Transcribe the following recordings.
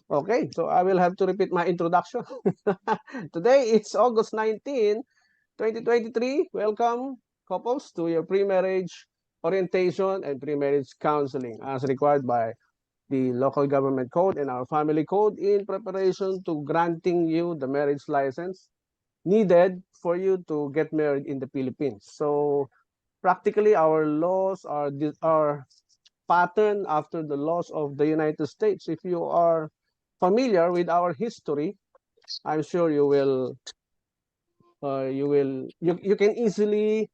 Okay, so I will have to repeat my introduction. Today it's August 19, 2023. Welcome, couples, to your pre-marriage orientation and pre-marriage counseling as required by the local government code and our family code in preparation to granting you the marriage license needed for you to get married in the Philippines. So practically our laws are patterned after the laws of the United States. If you are familiar with our history, I'm sure you can easily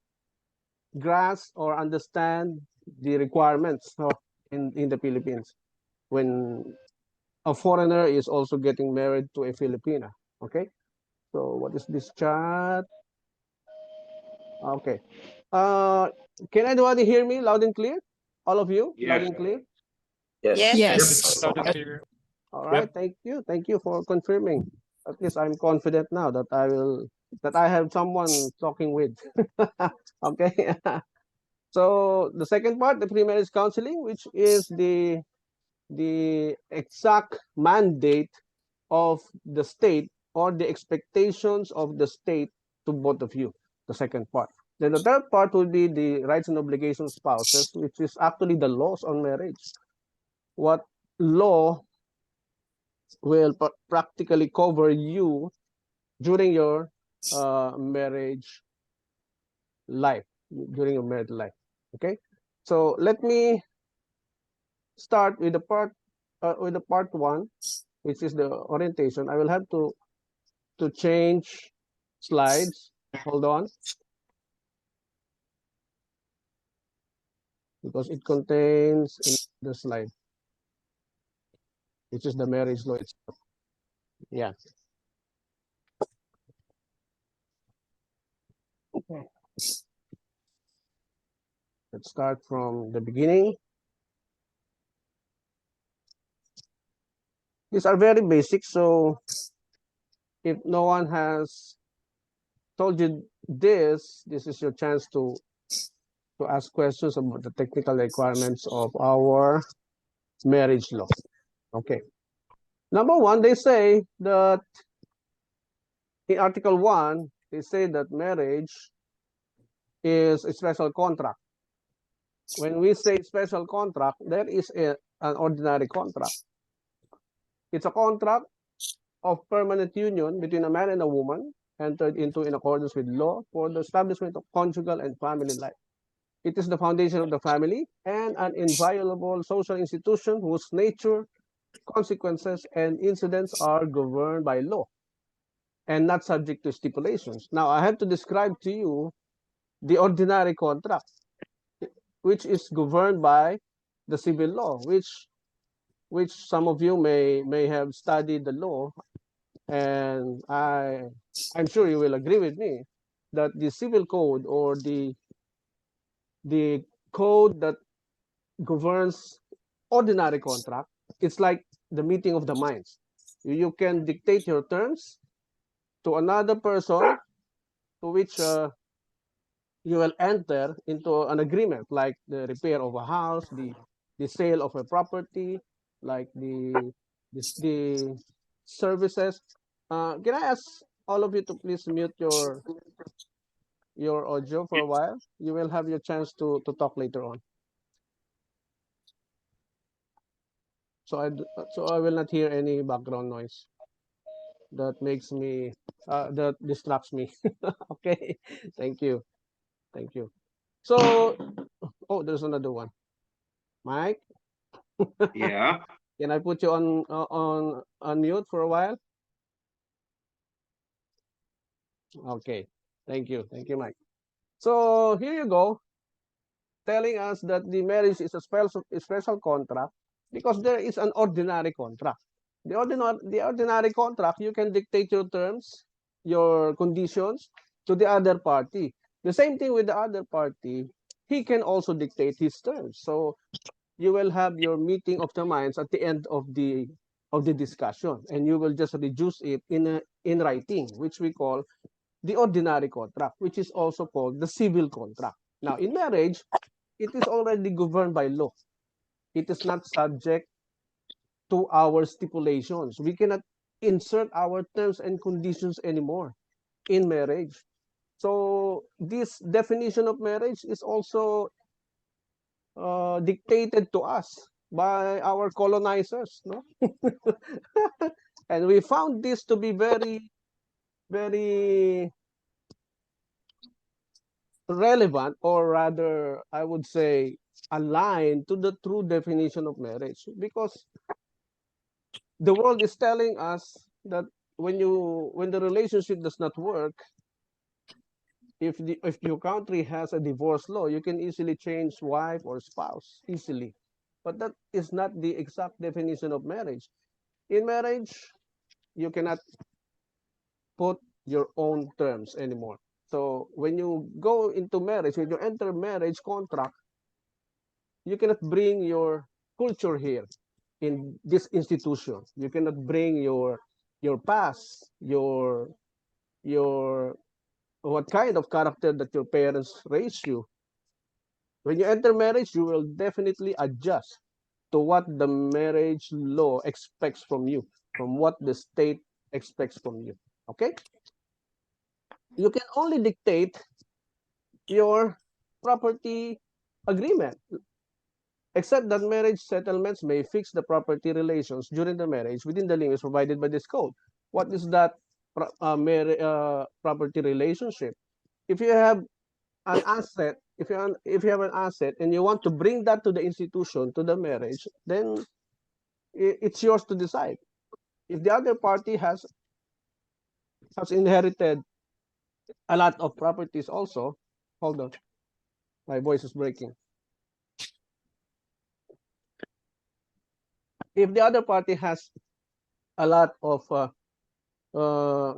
grasp or understand the requirements in the Philippines when a foreigner is also getting married to a Filipina. Okay, so what is this chat? Okay, uh, can anybody hear me loud and clear? All of you, loud Yes. and clear. Yes. Yes. Yep. Yes. Loud and clear. All right, Yep. thank you for confirming. At least I'm confident now that I have someone talking with. Okay. So the second part, the pre-marriage counseling, which is the exact mandate of the state or the expectations of the state to both of you. The second part. Then the third part will be the rights and obligations spouses, which is actually the laws on marriage. What law will practically cover you during your marriage life, during your married life. Okay, so let me start with the part one, which is the orientation. I will have to change slides. Hold on, because it contains the slide, which is the marriage law itself. Yeah. Okay. Let's start from the beginning. These are very basic, so if no one has told you this is your chance to ask questions about the technical requirements of our marriage law. Okay. Number one, they say that in Article 1, they say that marriage is a special contract. When we say special contract, there is an ordinary contract. It's a contract of permanent union between a man and a woman entered into in accordance with law for the establishment of conjugal and family life. It is the foundation of the family and an inviolable social institution whose nature, consequences, and incidents are governed by law and not subject to stipulations. Now, I have to describe to you the ordinary contract, which is governed by the civil law, which some of you may have studied the law, and I'm sure you will agree with me that the civil code or the code that governs ordinary contract, it's like the meeting of the minds. You can dictate your terms to another person to which you will enter into an agreement, like the repair of a house, the sale of a property, like the services. Can I ask all of you to please mute your audio for a while? You will have your chance to talk later on. So I will not hear any background noise that makes me that distracts me. Okay, thank you, thank you. So, oh, there's another one. Mike, Yeah. can I put you on mute for a while? Okay, thank you, Mike. So here you go, telling us that the marriage is a special contract because there is an ordinary contract. The ordinary contract, you can dictate your terms, your conditions to the other party. The same thing with the other party, he can also dictate his terms. So you will have your meeting of the minds at the end of the discussion, and you will just reduce it in writing, which we call the ordinary contract, which is also called the civil contract. Now, in marriage, it is already governed by law. It is not subject to our stipulations. We cannot insert our terms and conditions anymore in marriage. So this definition of marriage is also dictated to us by our colonizers, no? And we found this to be very, very relevant, or rather, I would say, aligned to the true definition of marriage, because the world is telling us that when the relationship does not work, if your country has a divorce law, you can easily change wife or spouse easily. But that is not the exact definition of marriage. In marriage, you cannot put your own terms anymore. So when you go into marriage, when you enter marriage contract, you cannot bring your culture here in this institution. You cannot bring your past, your what kind of character that your parents raised you. When you enter marriage, you will definitely adjust to what the marriage law expects from you, from what the state expects from you. Okay? You can only dictate your property agreement, except that marriage settlements may fix the property relations during the marriage within the limits provided by this code. What is that property relationship? If you have an asset, if you have an asset and you want to bring that to the institution, to the marriage, then it's yours to decide. If the other party has inherited a lot of properties also, hold on, my voice is breaking. If the other party has a lot of uh,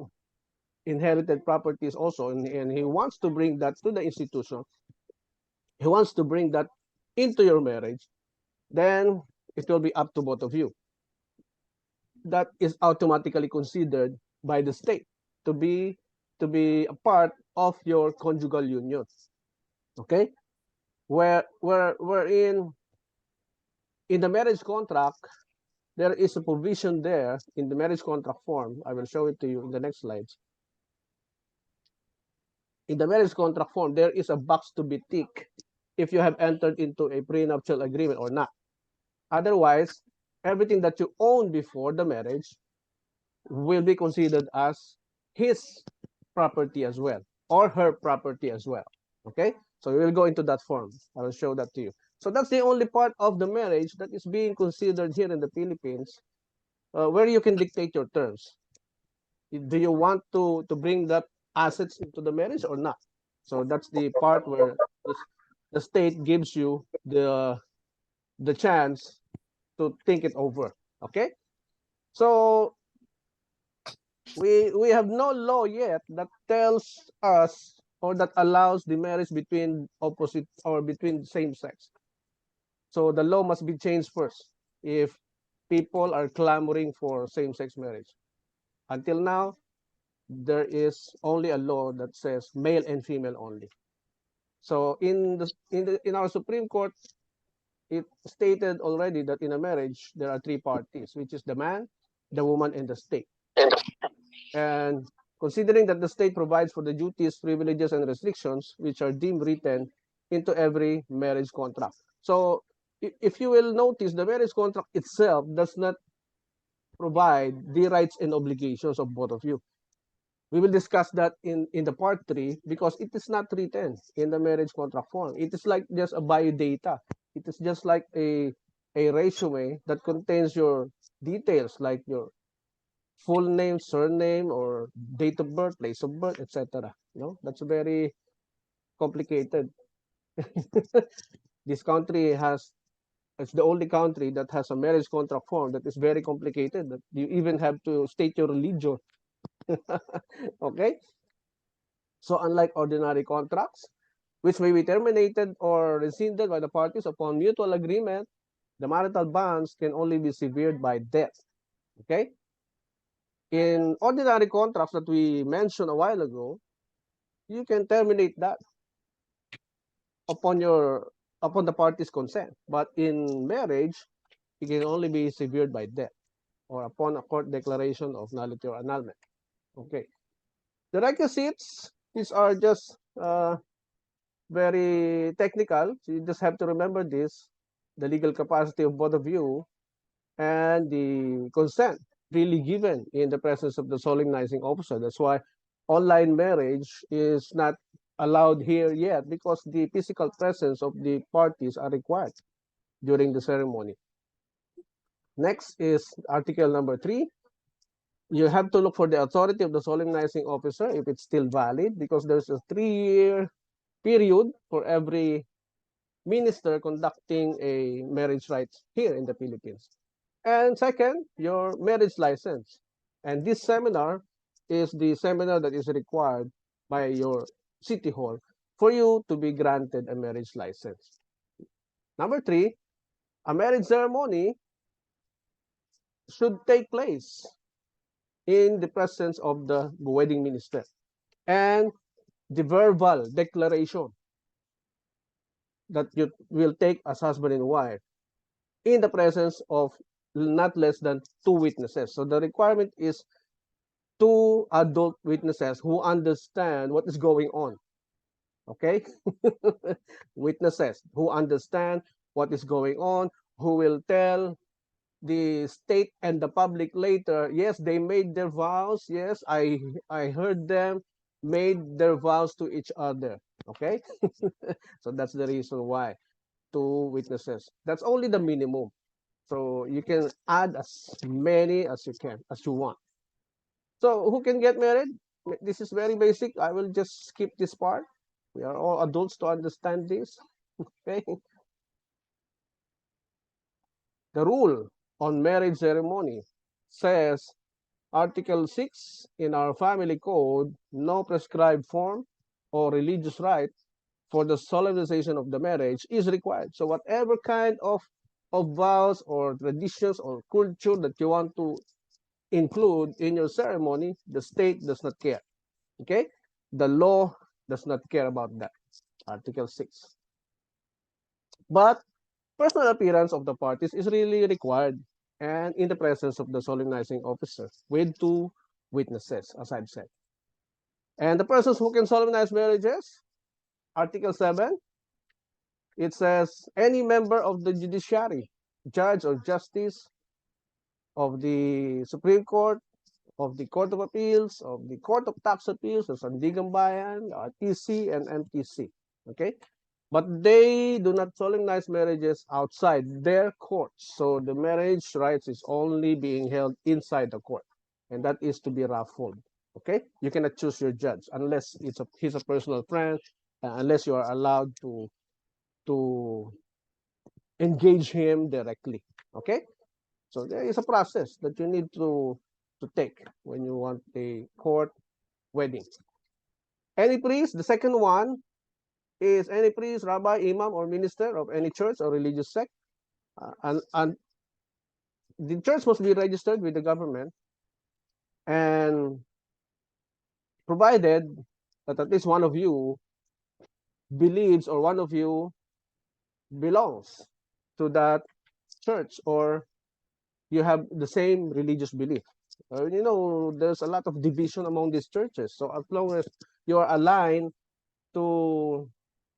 inherited properties also, and he wants to bring that to the institution, he wants to bring that into your marriage, then it will be up to both of you. That is automatically considered by the state to be a part of your conjugal union. Okay? Where in the marriage contract, there is a provision there in the marriage contract form. I will show it to you in the next slides. In the marriage contract form, there is a box to be ticked if you have entered into a prenuptial agreement or not. Otherwise, everything that you own before the marriage will be considered as his property as well, or her property as well. Okay? So we will go into that form. I will show that to you. So that's the only part of the marriage that is being considered here in the Philippines, where you can dictate your terms. Do you want to bring that assets into the marriage or not? So that's the part where the state gives you the chance to think it over. Okay? So we have no law yet that tells us or that allows the marriage between opposite or between same sex. So the law must be changed first if people are clamoring for same-sex marriage. Until now, there is only a law that says male and female only. So in our Supreme Court, it stated already that in a marriage there are three parties, which is the man, the woman, and the state. And considering that the state provides for the duties, privileges, and restrictions which are deemed written into every marriage contract. So if you will notice, the marriage contract itself does not provide the rights and obligations of both of you. We will discuss that in the part 3 because it is not written in the marriage contract form. It is like just a biodata. It is just like a resume that contains your details like your full name, surname, or date of birth, place of birth, etc. That's very complicated. This country it's the only country that has a marriage contract form that is very complicated. That you even have to state your religion. Okay? So unlike ordinary contracts, which may be terminated or rescinded by the parties upon mutual agreement, the marital bonds can only be severed by death. Okay? In ordinary contracts that we mentioned a while ago, you can terminate that upon the party's consent. But in marriage, it can only be severed by death or upon a court declaration of nullity or annulment. Okay. The requisites, these are just very technical. So you just have to remember this, the legal capacity of both of you and the consent really given in the presence of the solemnizing officer. That's why online marriage is not allowed here yet because the physical presence of the parties are required during the ceremony. Next is article number 3. You have to look for the authority of the solemnizing officer if it's still valid because there's a 3-year period for every minister conducting a marriage rites here in the Philippines. And second, your marriage license. And this seminar is the seminar that is required by your city hall for you to be granted a marriage license. Number 3, a marriage ceremony should take place in the presence of the wedding minister. And the verbal declaration that you will take as husband and wife in the presence of not less than 2 witnesses. So the requirement is 2 adult witnesses who understand what is going on. Okay? Witnesses who understand what is going on, who will tell the state and the public later, yes, they made their vows. Yes, I heard them made their vows to each other. Okay? So that's the reason why 2 witnesses. That's only the minimum. So you can add as many as you can, as you want. So who can get married? This is very basic. I will just skip this part. We are all adults to understand this. Okay. The rule on marriage ceremony says Article 6 in our family code, no prescribed form or religious rite for the solemnization of the marriage is required. So whatever kind of vows or traditions or culture that you want to include in your ceremony, the state does not care. Okay? The law does not care about that. Article 6. But personal appearance of the parties is really required and in the presence of the solemnizing officer with 2 witnesses, as I've said. And the persons who can solemnize marriages, Article 7, it says any member of the judiciary, judge or justice of the Supreme Court, of the Court of Appeals, of the Court of Tax Appeals, the Sandigan Bayan, RTC, and MTC. Okay? But they do not solemnize marriages outside their courts. So the marriage rights is only being held inside the court. And that is to be raffled. Okay? You cannot choose your judge unless he's a personal friend, unless you are allowed to engage him directly. Okay? So there is a process that you need to take when you want a court wedding. Any priest, the second one is any priest, rabbi, imam, or minister of any church or religious sect. And the church must be registered with the government and provided that at least one of you believes or one of you belongs to that church or you have the same religious belief. There's a lot of division among these churches. So as long as you are aligned to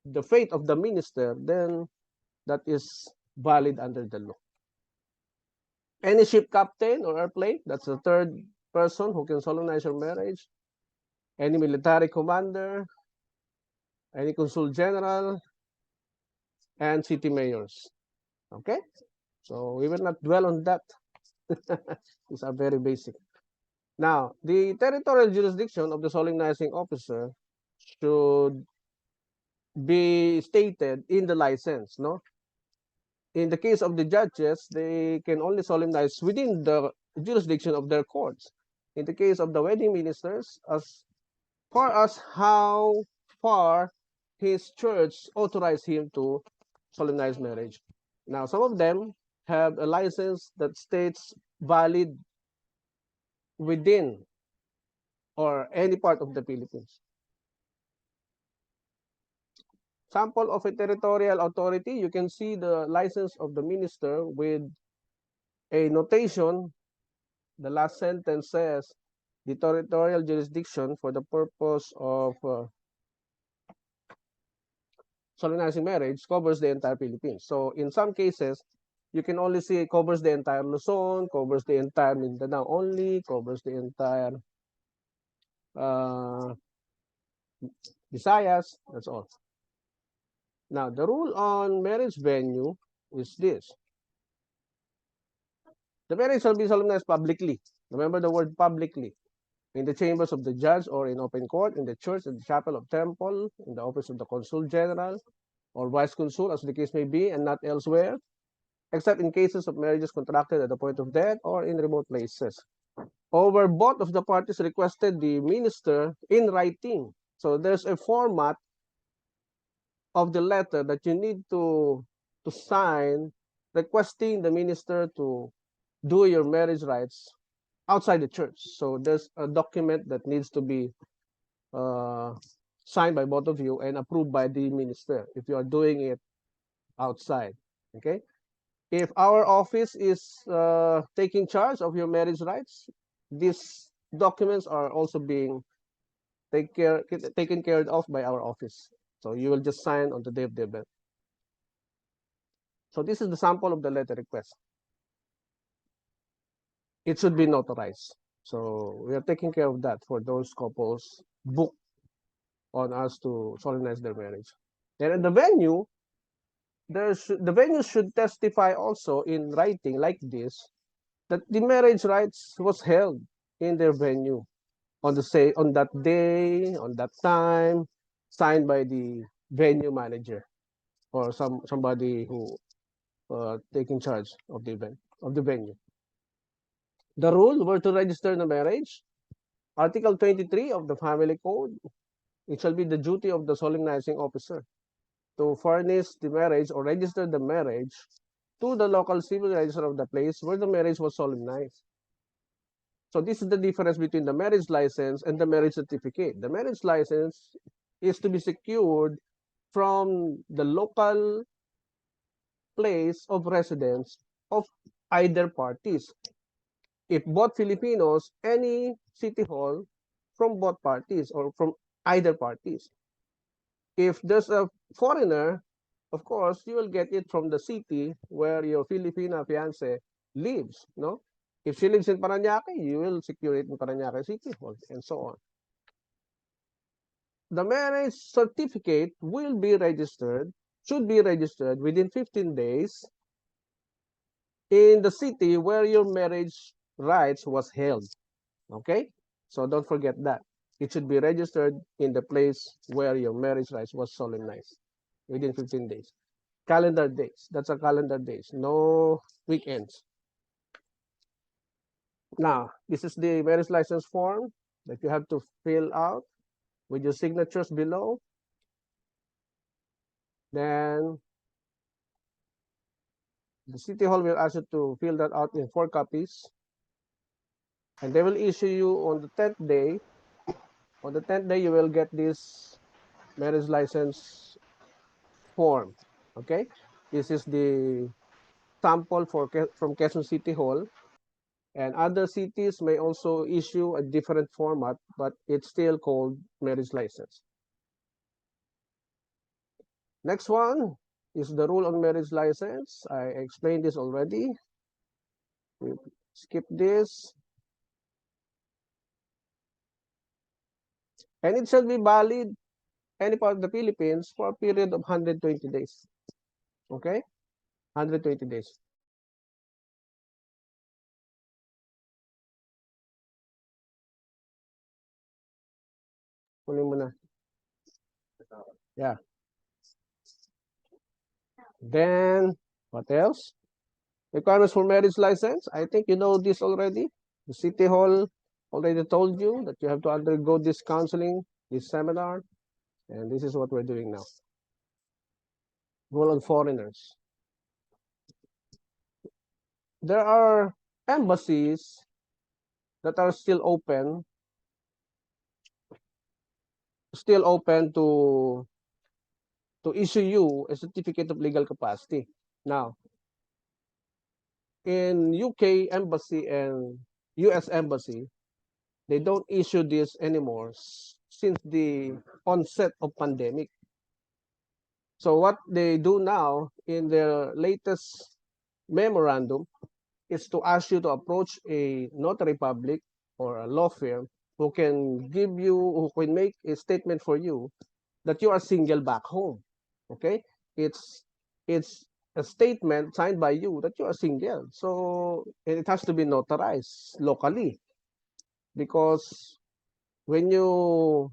the faith of the minister, then that is valid under the law. Any ship captain or airplane, that's the third person who can solemnize your marriage. Any military commander, any consul general, and city mayors. Okay? So we will not dwell on that. These are very basic. Now, the territorial jurisdiction of the solemnizing officer should be stated in the license, no? In the case of the judges, they can only solemnize within the jurisdiction of their courts. In the case of the wedding ministers, as far as how far his church authorized him to solemnize marriage. Now, some of them have a license that states valid within or any part of the Philippines. Sample of a territorial authority, you can see the license of the minister with a notation. The last sentence says the territorial jurisdiction for the purpose of solemnizing marriage covers the entire Philippines. So in some cases, you can only see it covers the entire Luzon, covers the entire Mindanao only, covers the entire uh, Visayas, that's all. Now, the rule on marriage venue is this. The marriage shall be solemnized publicly. Remember the word publicly. In the chambers of the judge or in open court, in the church, in the chapel of temple, in the office of the consul general or vice consul, as the case may be, and not elsewhere, except in cases of marriages contracted at the point of death or in remote places. Over both of the parties requested the minister in writing. So there's a format of the letter that you need to sign requesting the minister to do your marriage rites outside the church. So there's a document that needs to be uh, signed by both of you and approved by the minister if you are doing it outside. Okay. If our office is taking charge of your marriage rights, these documents are also being taken care of by our office. So you will just sign on the day of the event. So this is the sample of the letter request. It should be notarized. So we are taking care of that for those couples book on us to solemnize their marriage. And in the venue, the venue should testify also in writing like this that the marriage rites was held in their venue on on that day, on that time, signed by the venue manager or somebody who taking charge of the event of the venue. The rule were to register the marriage. Article 23 of the Family Code, it shall be the duty of the solemnizing officer to furnish the marriage or register the marriage to the local civil register of the place where the marriage was solemnized. So this is the difference between the marriage license and the marriage certificate. The marriage license is to be secured from the local place of residence of either parties. If both Filipinos, any city hall from both parties or from either parties. If there's a foreigner, of course, you will get it from the city where your Filipina fiance lives, no? If she lives in Parañaque, you will secure it in Parañaque City Hall, and so on. The marriage certificate will be registered, should be registered within 15 days in the city where your marriage rights was held. Okay? So don't forget that. It should be registered in the place where your marriage rights was solemnized within 15 days. Calendar days. That's a calendar days. No weekends. Now, this is the marriage license form that you have to fill out with your signatures below. Then the City Hall will ask you to fill that out in 4 copies. And they will issue you on the 10th day. On the 10th day, you will get this marriage license form. Okay? This is the sample from Quezon City Hall. And other cities may also issue a different format, but it's still called marriage license. Next one is the rule on marriage license. I explained this already. We skip this. And it shall be valid any part of the Philippines for a period of 120 days. Okay? 120 days. Kunin mo na. Yeah. Then, what else? Requirements for marriage license. I think you know this already. The City Hall already told you that you have to undergo this counseling, this seminar, and this is what we're doing now. Rule on foreigners. There are embassies that are still open to issue you a certificate of legal capacity. Now, in UK embassy and US embassy, they don't issue this anymore since the onset of pandemic. So what they do now in their latest memorandum is to ask you to approach a notary public or a law firm who can who can make a statement for you that you are single back home. Okay, it's it's a statement signed by you that you are single. So it has to be notarized locally, because when you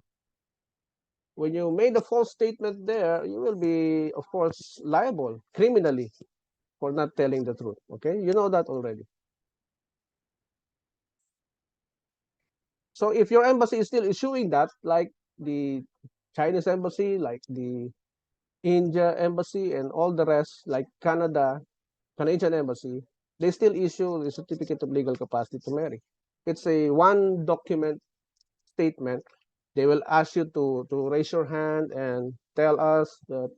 made a false statement there, you will be, of course, liable criminally for not telling the truth. Okay, you know that already. So if your embassy is still issuing that, like the Chinese embassy, like the India embassy, and all the rest, like Canadian embassy, they still issue the certificate of legal capacity to marry. It's a one document statement. They will ask you to raise your hand and tell us that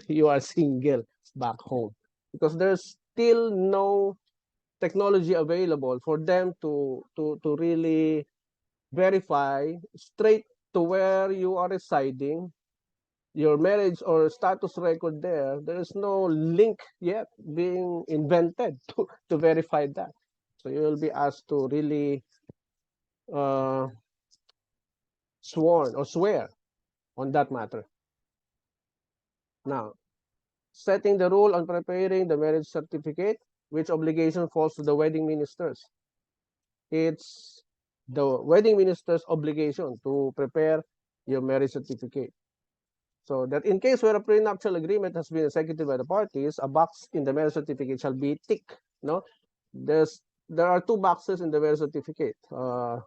you are single back home, because there's still no technology available for them to really verify straight to where you are residing, your marriage or status record there. There is no link yet being invented to verify that. So you will be asked to really uh, swear on that matter. Now, setting the rule on preparing the marriage certificate, which obligation falls to the wedding ministers. It's the wedding minister's obligation to prepare your marriage certificate. So that in case where a prenuptial agreement has been executed by the parties, a box in the marriage certificate shall be ticked. No, there are two boxes in the marriage certificate, but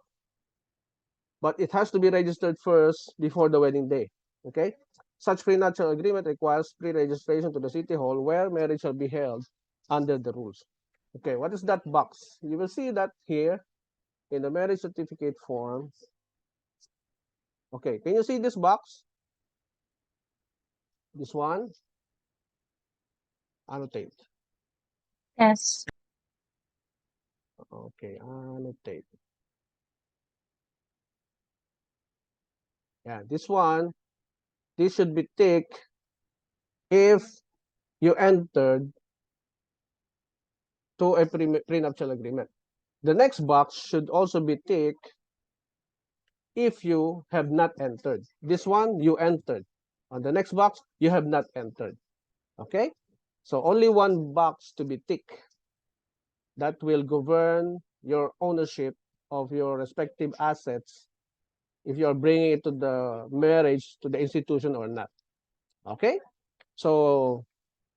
it has to be registered first before the wedding day. Okay, such prenuptial agreement requires pre-registration to the city hall where marriage shall be held under the rules. Okay, what is that box? You will see that here in the marriage certificate form. Okay, can you see this box? This one, annotate. Yes. Okay, annotate. Yeah, this should be ticked if you entered to a prenuptial agreement. The next box should also be ticked if you have not entered. This one, you entered. On the next box, you have not entered. Okay? So only one box to be ticked. That will govern your ownership of your respective assets if you're bringing it to the marriage, to the institution or not. Okay? So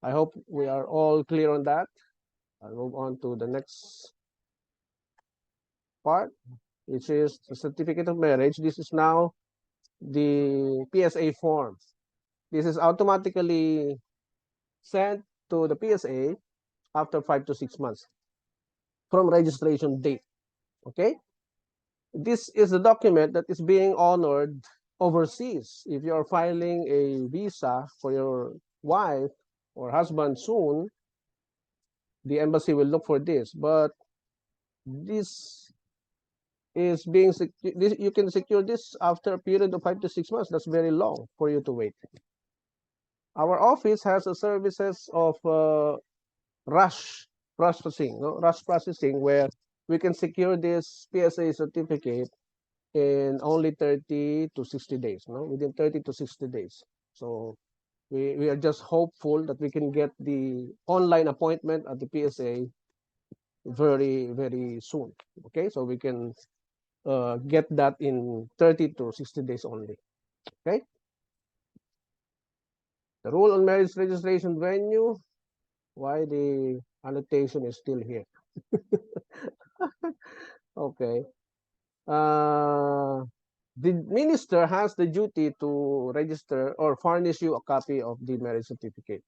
I hope we are all clear on that. I'll move on to the next part, which is the certificate of marriage. This is now the PSA form. This is automatically sent to the PSA after 5 to 6 months from registration date. Okay? This is a document that is being honored overseas. If you're filing a visa for your wife or husband soon, the embassy will look for this. But this is being you can secure this after a period of 5 to 6 months. That's very long for you to wait. Our office has a services of rush processing, no? Rush processing, where we can secure this PSA certificate in only 30 to 60 days, no? Within 30 to 60 days. So we are just hopeful that we can get the online appointment at the PSA very, very soon. Okay, so we can get that in 30 to 60 days only. Okay. The rule on marriage registration venue, why the annotation is still here. Okay. The minister has the duty to register or furnish you a copy of the marriage certificate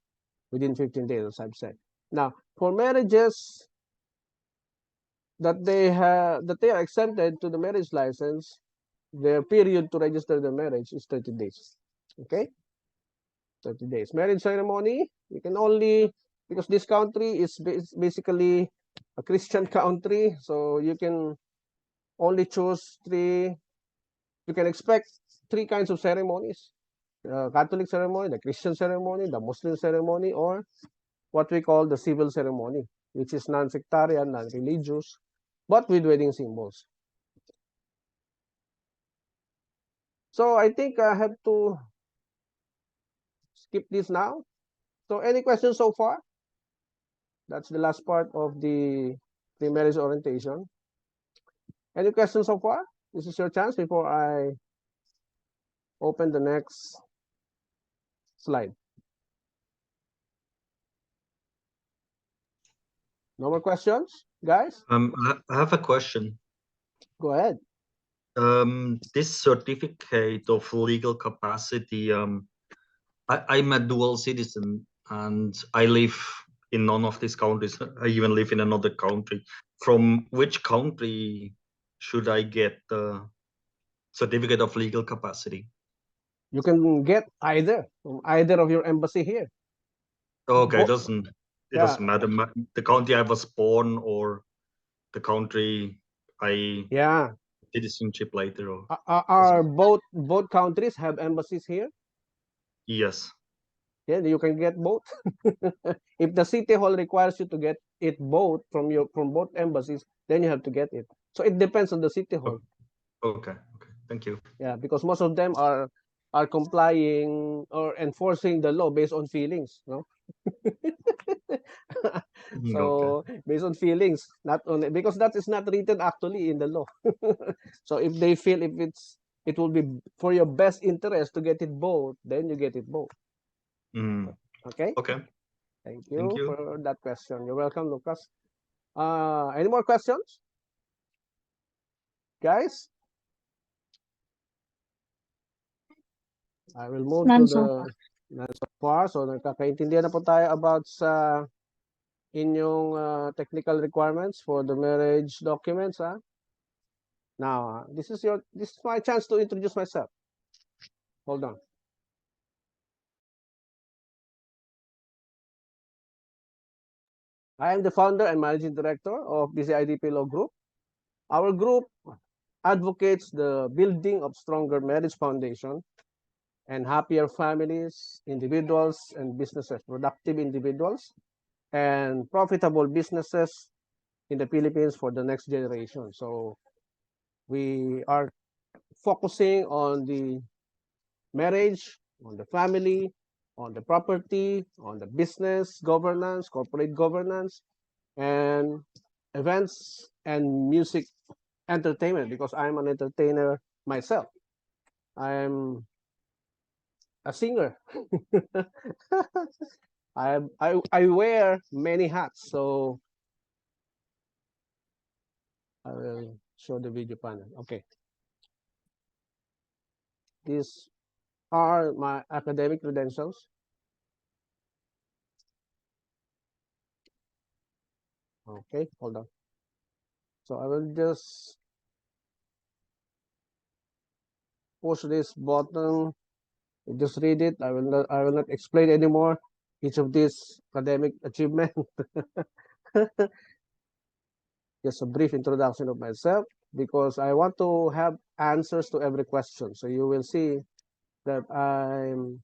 within 15 days, as I've said. Now, for marriages that they are exempted to the marriage license, their period to register the marriage is 30 days. Okay? 30 days. Marriage ceremony, you can only, because this country is basically a Christian country, so you can only choose three. You can expect three kinds of ceremonies: the Catholic ceremony, the Christian ceremony, the Muslim ceremony, or what we call the civil ceremony, which is non-sectarian, non-religious, but with wedding symbols. So I think I have to skip this now. So any questions so far? That's the last part of the pre-marriage orientation. Any questions so far? This is your chance before I open the next slide. No more questions, guys? I have a question. Go ahead. This certificate of legal capacity, I'm a dual citizen and I live in none of these countries. I even live in another country. From which country should I get the certificate of legal capacity? You can get either from either of your embassy here. Okay, it Both. doesn't matter. The country I was born or the country I Yeah. citizenship later. Or Are both countries have embassies here? yes. Yeah, you can get both. If the city hall requires you to get it both from both embassies, then you have to get it. So it depends on the city hall. Okay. Thank you. Yeah, because most of them are complying or enforcing the law based on feelings, no? So based on feelings, not on because that is not written actually in the law. So if they feel it will be for your best interest to get it both, then you get it both. Okay. Okay. Thank you, Thank you. for that question. You're welcome, Lucas. Any more questions, guys? I will move None to so the none so far. So nagkakaintindihan na po tayo about sa inyong technical requirements for the marriage documents. Now, this is my chance to introduce myself. Hold on. I am the founder and managing director of BCIDP Law Group. Our group advocates the building of stronger marriage foundation and happier families, individuals and businesses, productive individuals and profitable businesses in the Philippines for the next generation. So we are focusing on the marriage, on the family, on the property, on the business governance, corporate governance, and events and music entertainment, because I'm an entertainer myself. I'm a singer. I wear many hats, so I will show the video panel. Okay. These are my academic credentials. Okay, hold on. So I will just push this button. You just read it. I will not explain anymore each of these academic achievement. Just a brief introduction of myself, because I want to have answers to every question. So you will see that I'm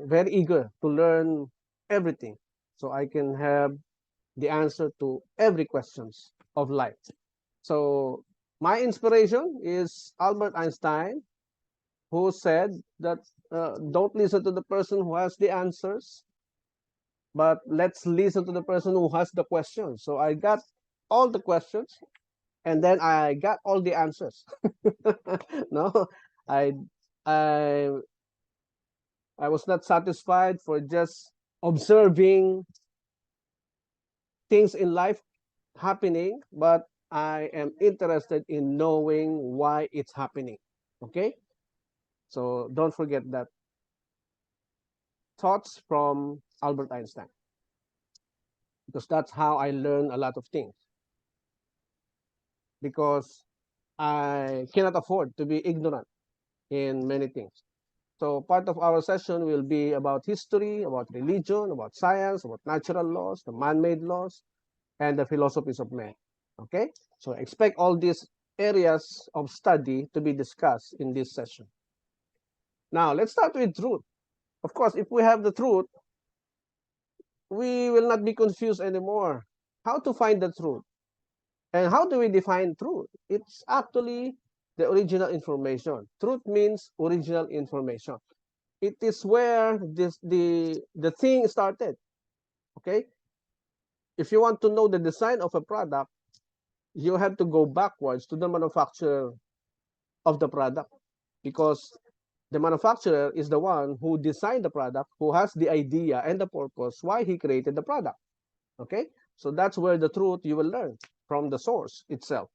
very eager to learn everything, so I can have the answer to every questions of life. So my inspiration is Albert Einstein, who said that don't listen to the person who has the answers, but let's listen to the person who has the questions. So I got all the questions, and then I got all the answers. No, I I I was not satisfied for just observing things in life happening, but I am interested in knowing why it's happening. Okay? So don't forget that. Thoughts from Albert Einstein, because that's how I learn a lot of things. Because I cannot afford to be ignorant in many things. So part of our session will be about history, about religion, about science, about natural laws, the man-made laws, and the philosophies of men. Okay, so expect all these areas of study to be discussed in this session. Now, let's start with truth. Of course, if we have the truth, we will not be confused anymore. How to find the truth? And how do we define truth? It's actually the original information. Truth means original information. It is where the thing started. Okay? If you want to know the design of a product, you have to go backwards to the manufacturer of the product, because the manufacturer is the one who designed the product, who has the idea and the purpose why he created the product. Okay? So that's where the truth you will learn, from the source itself,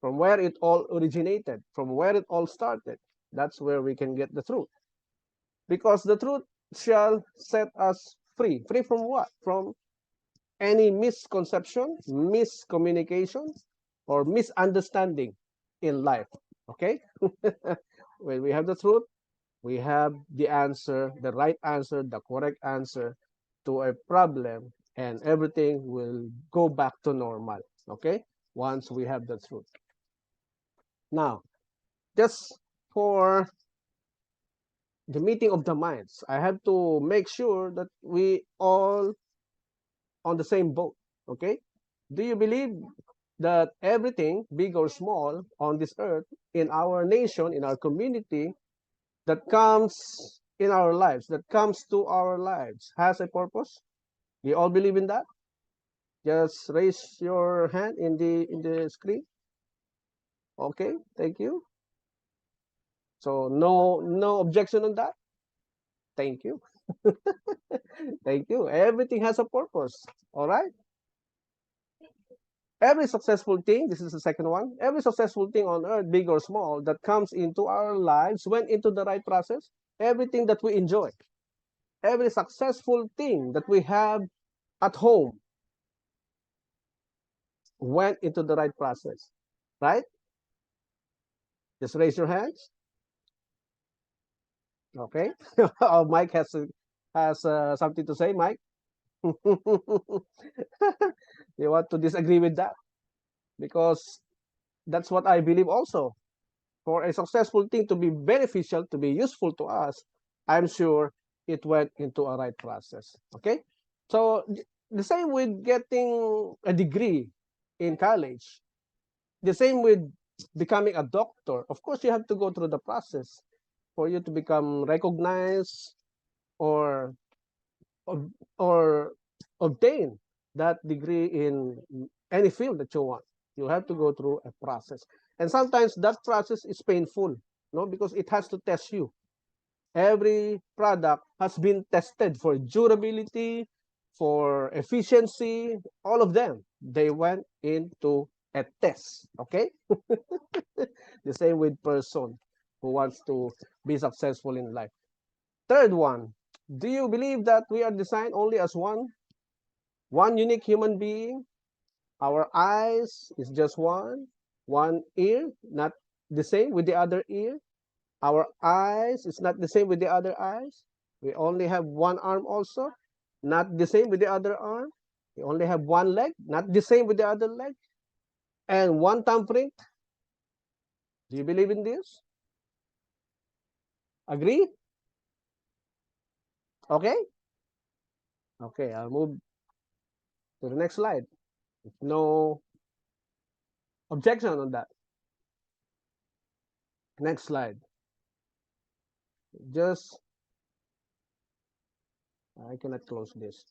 from where it all originated, from where it all started. That's where we can get the truth. Because the truth shall set us free. Free from what? From any misconception, miscommunication, or misunderstanding in life. Okay? When we have the truth, we have the answer, the right answer, the correct answer to a problem, and everything will go back to normal. Okay? Once we have the truth. Now, just for the meeting of the minds, I have to make sure that we all on the same boat. Okay? Do you believe that everything, big or small, on this earth, in our nation, in our community, that comes in our lives, that comes to our lives, has a purpose? Do you all believe in that? Just raise your hand in the screen. Okay, thank you. So no objection on that. Thank you. Thank you. Everything has a purpose. All right. Every successful thing, this is the second one, every successful thing on earth, big or small, that comes into our lives went into the right process. Everything that we enjoy, every successful thing that we have at home went into the right process, right? Just raise your hands. Okay. Oh, Mike has something to say, Mike. You want to disagree with that? Because that's what I believe also. For a successful thing to be beneficial, to be useful to us, I'm sure it went into a right process. Okay? So the same with getting a degree in college. The same with becoming a doctor. Of course, you have to go through the process for you to become recognized or or obtain that degree in any field that you want. You have to go through a process. And sometimes that process is painful, no, because it has to test you. Every product has been tested for durability, for efficiency, all of them. They went into a test, okay? The same with person who wants to be successful in life. Third one, do you believe that we are designed only as one unique human being? Our eyes is just one ear, not the same with the other ear. Our eyes is not the same with the other eyes. We only have one arm also, not the same with the other arm. We only have one leg, not the same with the other leg. And one thumbprint. Do you believe in this? Agree? Okay? Okay, I'll move to the next slide. No objection on that. Next slide. Just, I cannot close this.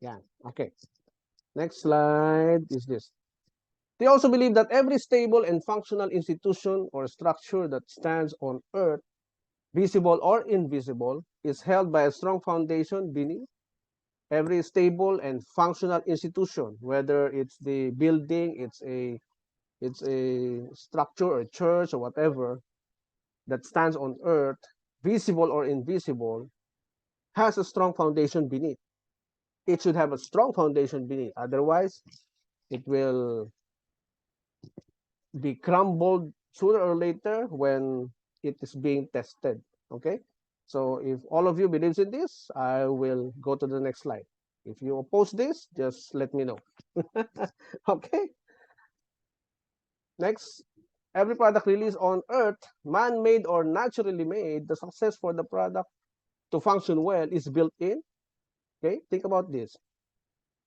Yeah, okay. Next slide is this. They also believe that every stable and functional institution or structure that stands on earth, visible or invisible, is held by a strong foundation beneath. Every stable and functional institution, whether it's the building, it's a structure or a church or whatever that stands on earth, visible or invisible, has a strong foundation beneath. It should have a strong foundation beneath. Otherwise, it will be crumbled sooner or later when it is being tested. Okay? So if all of you believes in this, I will go to the next slide. If you oppose this, just let me know. Okay. Next, every product released on Earth, man-made or naturally made, the success for the product to function well is built in. Okay, think about this.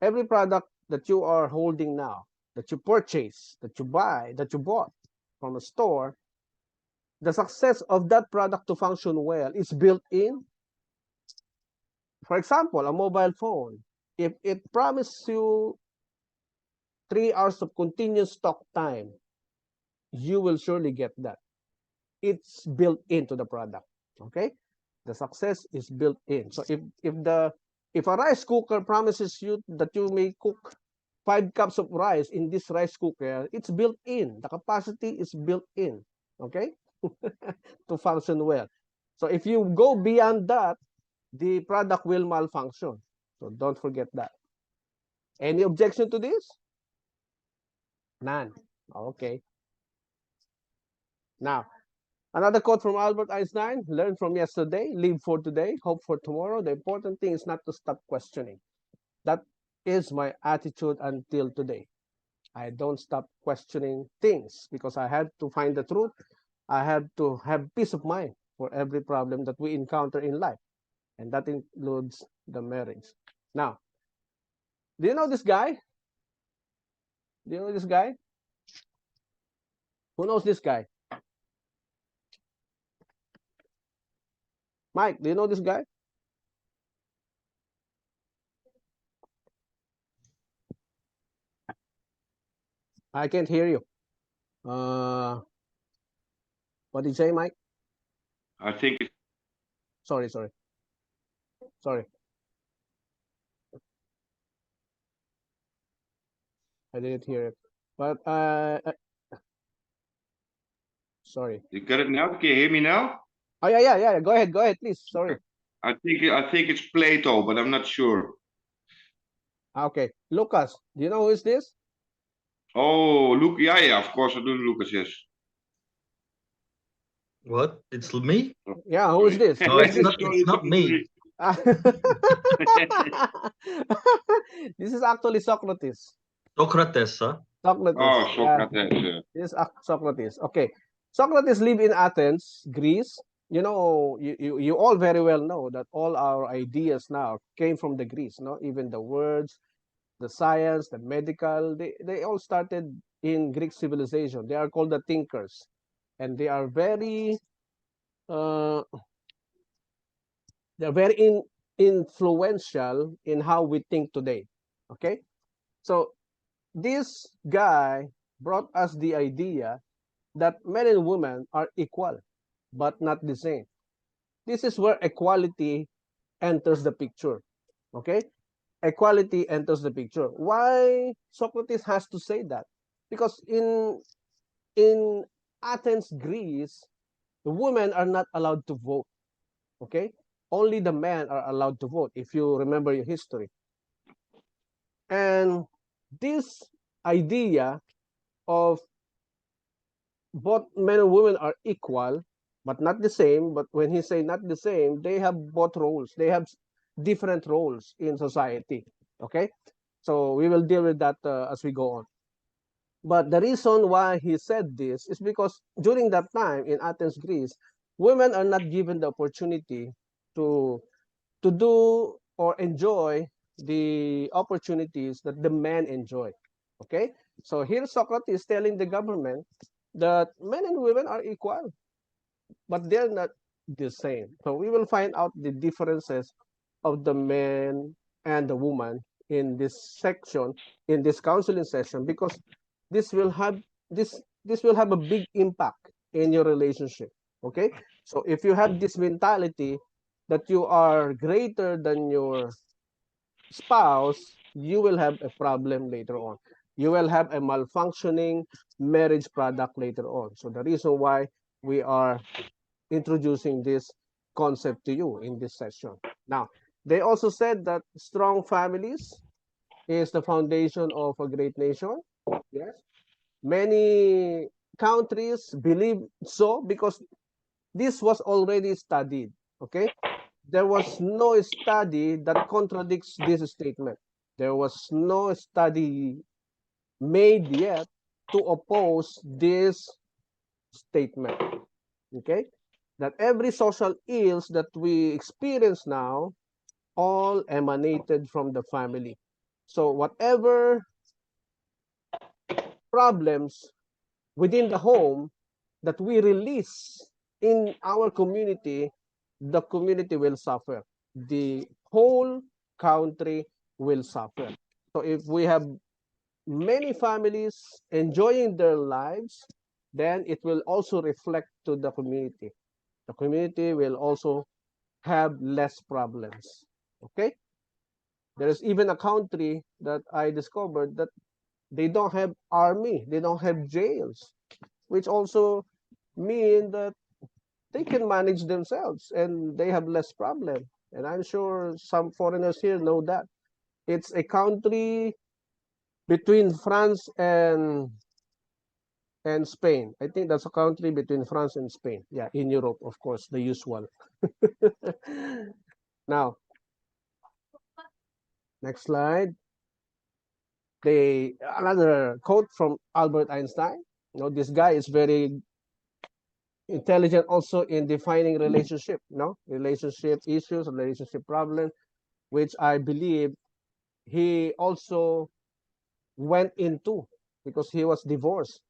Every product that you are holding now, that you purchase, that you buy, that you bought from a store, the success of that product to function well is built in. For example, a mobile phone. If it promises you 3 hours of continuous talk time, you will surely get that. It's built into the product. Okay, the success is built in. So if a rice cooker promises you that you may cook 5 cups of rice in this rice cooker, it's built in. The capacity is built in. Okay, to function well. So if you go beyond that, the product will malfunction. So don't forget that. Any objection to this? None. Okay. Now, another quote from Albert Einstein: learn from yesterday, live for today, hope for tomorrow. The important thing is not to stop questioning. That is my attitude until today. I don't stop questioning things because I have to find the truth. I have to have peace of mind for every problem that we encounter in life. And that includes the marriage. Now, do you know this guy? Do you know this guy? Who knows this guy? Mike, do you know this guy? I can't hear you. What did you say, Mike? I think it's Sorry. I didn't hear it. But sorry. you got it now. Can you hear me now? Oh yeah. Go ahead, please. Sorry. I think it's Plato, but I'm not sure. Okay, Lucas, do you know who is this? Oh, Luke. Yeah. Of course I do, Lucas. Yes. What? It's me? Yeah, who is this? No, Who is it's this? not. It's not me. This is actually Socrates. Socrates, huh? Socrates. Oh, Yeah, Socrates. this is Socrates. Okay, Socrates lived in Athens, Greece. You know, you all very well know that all our ideas now came from the Greece. No, even the words, the science, the medical, they all started in Greek civilization. They are called the thinkers, and they are very uh, influential in how we think today. Okay, so this guy brought us the idea that men and women are equal, but not the same. This is where equality enters the picture. Okay, equality enters the picture. Why Socrates has to say that? Because in Athens, Greece, the women are not allowed to vote. Okay, only the men are allowed to vote. If you remember your history, and this idea of both men and women are equal, but not the same. But when he say not the same, they have both roles. They have different roles in society. Okay, so we will deal with that as we go on. But the reason why he said this is because during that time in Athens, Greece, women are not given the opportunity to do or enjoy the opportunities that the men enjoy. Okay, so here Socrates is telling the government that men and women are equal, but they're not the same. So we will find out the differences of the men and the woman in this section, in this counseling session, because this will have this will have a big impact in your relationship. Okay, so if you have this mentality that you are greater than your spouse, you will have a problem later on. You will have a malfunctioning marriage product later on. So the reason why we are introducing this concept to you in this session. Now, they also said that strong families is the foundation of a great nation. Yes. Many countries believe so because this was already studied. Okay. there was no study that contradicts this statement. There was no study made yet to oppose this statement. Okay? That every social ills that we experience now all emanated from the family. So whatever problems within the home that we release in our community, the community will suffer. The whole country will suffer. So if we have many families enjoying their lives, then it will also reflect to the community. The community will also have less problems. Okay? There is even a country that I discovered that they don't have army, they don't have jails, which also mean that they can manage themselves and they have less problem. And I'm sure some foreigners here know that. It's a country between France and Spain. I think that's a country between France and Spain. Yeah, in Europe, of course, the usual. Now, next slide. Another quote from Albert Einstein. You know, this guy is very intelligent also in defining relationship, relationship issues, relationship problems, which I believe he also went into because he was divorced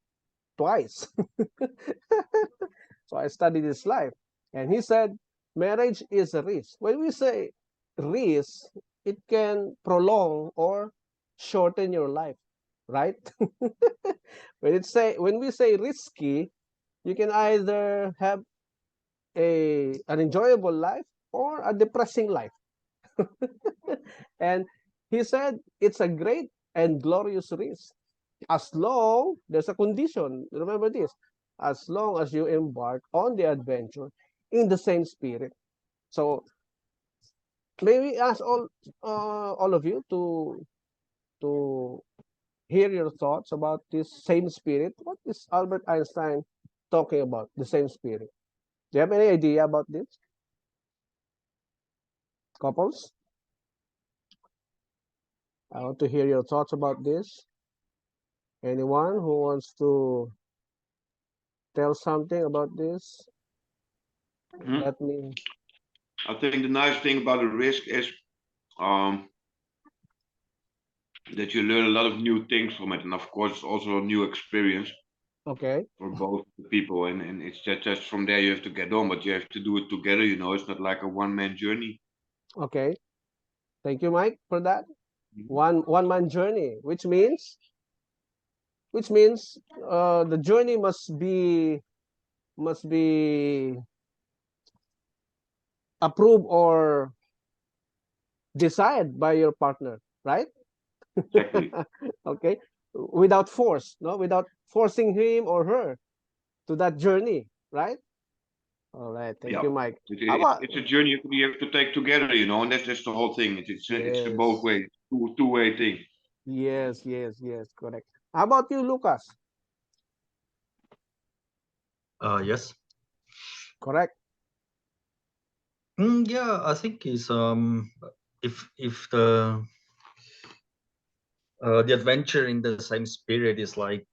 twice. So I studied his life. And he said, marriage is a risk. When we say risk, it can prolong or shorten your life, right? When we say risky, you can either have an enjoyable life or a depressing life. And he said it's a great and glorious risk as long there's a condition. Remember this, as long as you embark on the adventure in the same spirit. So may we ask all of you to hear your thoughts about this same spirit. What is Albert Einstein talking about, the same spirit? Do you have any idea about this? Couples? I want to hear your thoughts about this. Anyone who wants to tell something about this? Hmm. Let me. I think the nice thing about the risk is that you learn a lot of new things from it, and of course, it's also a new experience Okay. for both the people. And it's just from there you have to get on, but you have to do it together. You know, it's not like a one-man journey. Okay. Thank you, Mike, for that. One man journey, which means the journey must be approved or decided by your partner, right? Exactly. Okay, without force, no, without forcing him or her to that journey, right? All right, thank Yeah. you, Mike. It, How it, about it's a journey you have to take together, you know, and that's the whole thing. It's a both yes, way, two-way thing. yes, correct. How about you, Lucas? Yes. Correct. Yeah, I think is if the adventure in the same spirit is like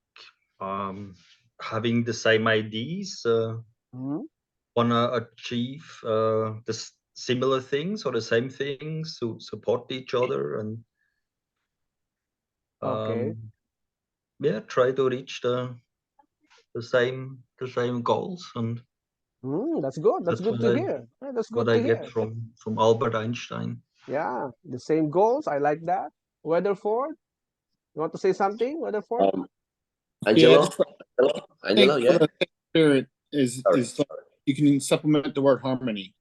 having the same ideas, Mhm. wanna achieve the similar things or the same things to support each other and Okay. yeah, try to reach the same goals, and That's good. That's that's good to hear. Yeah, that's what good I to get hear. from Albert Einstein. Yeah, the same goals. I like that. Weatherford, you want to say something, Weatherford? Angelo? Yeah, Angelo? I think Angelo, yeah? the spirit is Sorry, is like you can supplement the word harmony.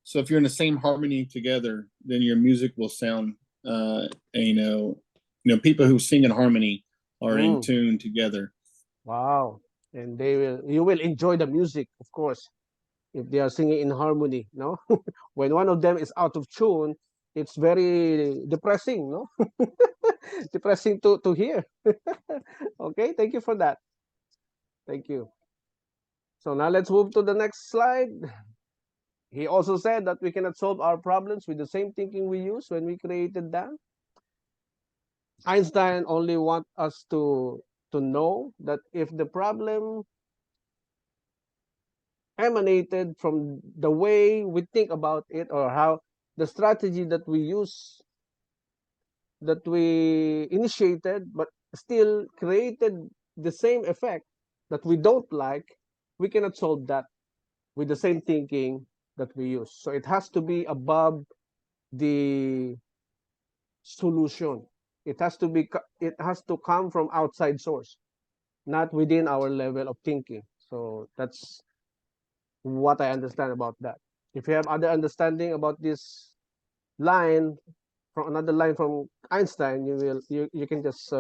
So if you're in the same harmony together, then your music will sound. People who sing in harmony are in Mm, tune together. wow. And you will enjoy the music, of course, if they are singing in harmony, no? When one of them is out of tune, it's very depressing, no? Depressing to hear. Okay, thank you for that. Thank you. So now let's move to the next slide. He also said that we cannot solve our problems with the same thinking we used when we created them. Einstein only want us to know that if the problem emanated from the way we think about it, or how the strategy that we use, that we initiated, but still created the same effect that we don't like, we cannot solve that with the same thinking that we use. So it has to be above the solution. It has to come from outside source, not within our level of thinking. So that's what I understand about that. If you have other understanding about this line, from another line from Einstein, you can just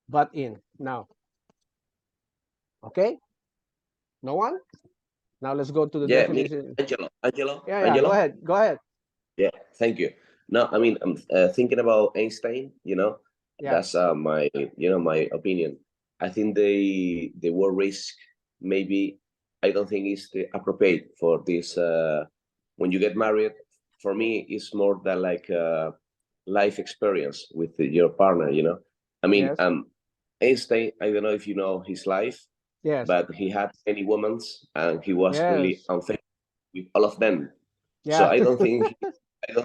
butt in now. Okay? No one? Now let's go to the Yeah, definition. Angelo. Yeah, go ahead. Go ahead. Yeah, thank you. No, I mean, I'm thinking about Einstein. Yeah. That's my my opinion. I think the word risk, maybe, I don't think is the appropriate for this. When you get married, for me, it's more than like a life experience with your partner. I mean, Yes. Einstein. I don't know if you know his life, Yes. but he had many women, and he was really Yes. unfaithful with all of them. So Yeah. I don't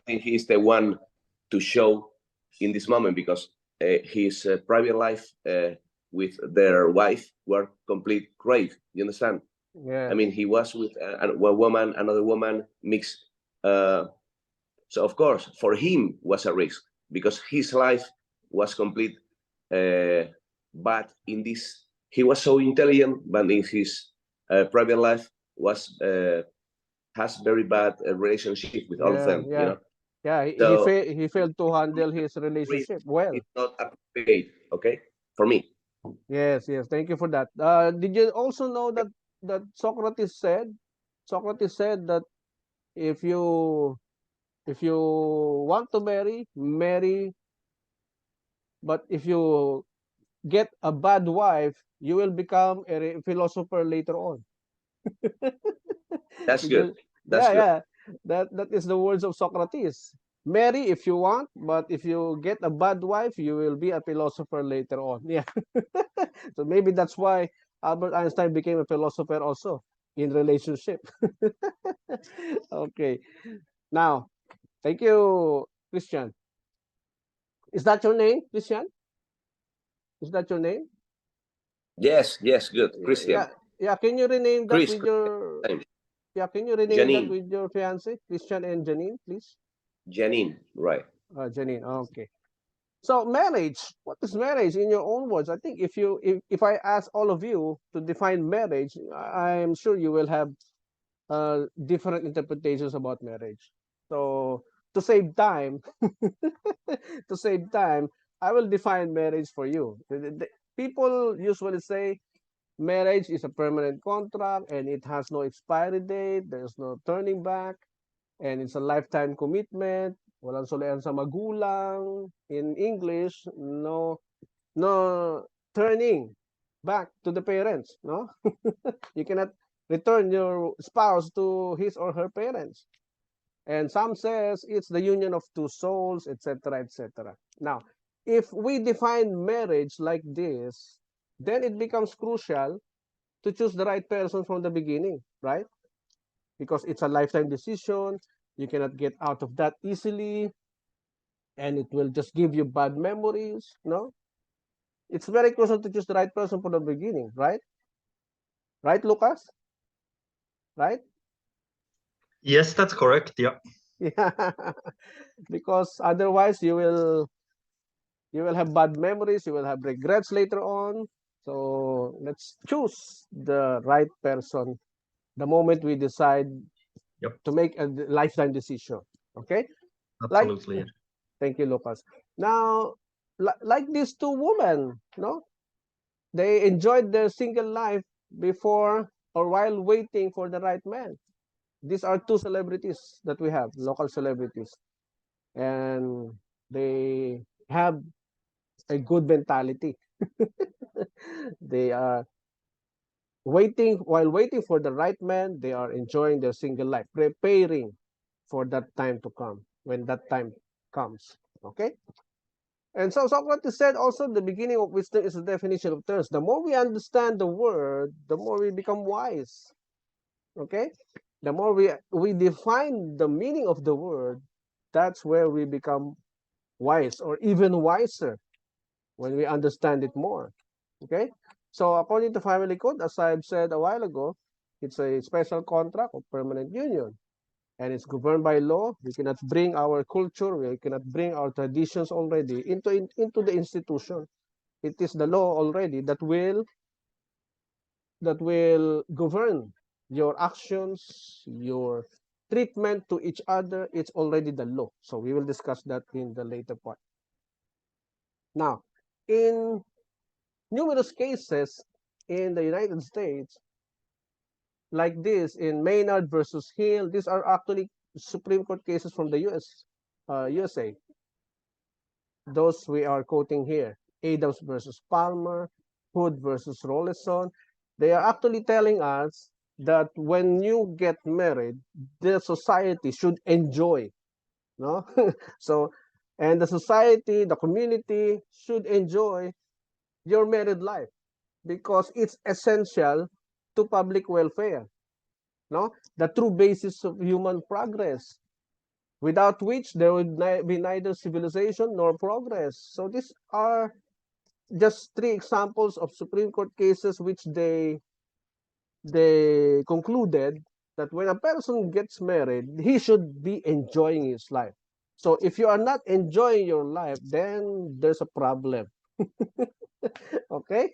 think he's the one to show in this moment, because his private life with their wife were complete great. You understand? Yeah. I mean, he was with one woman, another woman mixed. So of course, for him was a risk, because his life was complete. But in this, he was so intelligent, but in his private life has very bad relationship with all of them. Yeah, So he failed to handle his relationship well. it's not appropriate, okay, for me. Yes, thank you for that. Did you also know that Socrates said that if you want to marry, but if you get a bad wife, you will become a philosopher later on. That's Because good. That's good. that is the words of Socrates. Marry if you want, but if you get a bad wife, you will be a philosopher later on. Yeah. So maybe that's why Albert Einstein became a philosopher also in relationship. Okay. Now, thank you, Christian. Is that your name, Christian? Is that your name? Yes, good. Christian. Yeah. Can you rename that Chris. with your Name. Can you rename that Janine. with your fiance, Christian and Janine, please? Janine, right. Janine. Okay. So marriage, what is marriage in your own words? I think if I ask all of you to define marriage, I'm sure you will have different interpretations about marriage. So to save time, to save time, I will define marriage for you. People usually say marriage is a permanent contract and it has no expiry date, there's no turning back, and it's a lifetime commitment. Walang sulian sa magulang. In English, no turning back to the parents, no? You cannot return your spouse to his or her parents. And some says it's the union of two souls, etc., etc. Now, if we define marriage like this, then it becomes crucial to choose the right person from the beginning, right? Because it's a lifetime decision. You cannot get out of that easily, and it will just give you bad memories, no? It's very crucial to choose the right person from the beginning, right? Right, Lucas? Right? Yes, that's correct. Yeah. Yeah. Because otherwise you will have bad memories, you will have regrets later on. So let's choose the right person the moment we decide to make a lifetime decision. Okay? Like, Absolutely. Yeah. thank you, Lucas. Now, like these two women, no? They enjoyed their single life before or while waiting for the right man. These are two celebrities that we have, local celebrities. And they have a good mentality. They are while waiting for the right man, they are enjoying their single life, preparing for that time to come, when that time comes. Okay? And so Socrates said also the beginning of wisdom is the definition of terms. The more we understand the word, the more we become wise. Okay? The more we define the meaning of the word, that's where we become wise or even wiser when we understand it more. Okay? So according to family code, as I've said a while ago, it's a special contract of permanent union. And it's governed by law. We cannot bring our culture, we cannot bring our traditions already into the institution. It is the law already that will govern your actions, your treatment to each other. It's already the law. So we will discuss that in the later part. Now, in numerous cases in the United States, like this in Maynard versus Hill, these are actually Supreme Court cases from the USA. Those we are quoting here, Adams versus Palmer, Hood versus Rollison. They are actually telling us that when you get married, the society should enjoy, no? So, and the society, the community should enjoy your married life because it's essential to public welfare, no? The true basis of human progress, without which there would be neither civilization nor progress. So these are just three examples of Supreme Court cases which they concluded that when a person gets married, he should be enjoying his life. So if you are not enjoying your life, then there's a problem. Okay?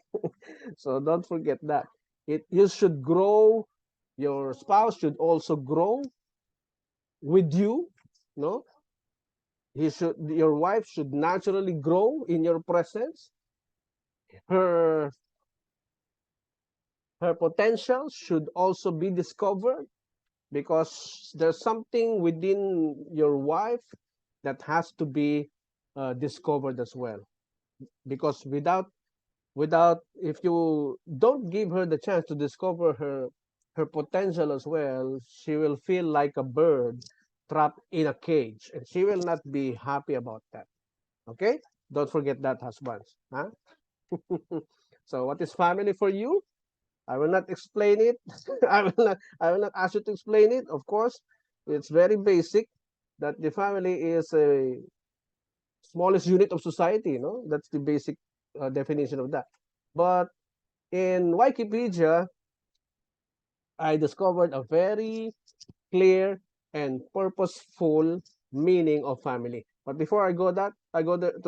So don't forget that. You should grow, your spouse should also grow with you, no? Your wife should naturally grow in your presence. Her potential should also be discovered because there's something within your wife that has to be discovered as well. Because if you don't give her the chance to discover her potential as well, she will feel like a bird trapped in a cage, and she will not be happy about that. Okay? Don't forget that, husbands. Huh? So what is family for you? I will not explain it. I will not ask you to explain it. Of course, it's very basic that the family is a smallest unit of society, you know? That's the basic definition of that. But in Wikipedia, I discovered a very clear and purposeful meaning of family. But before I go to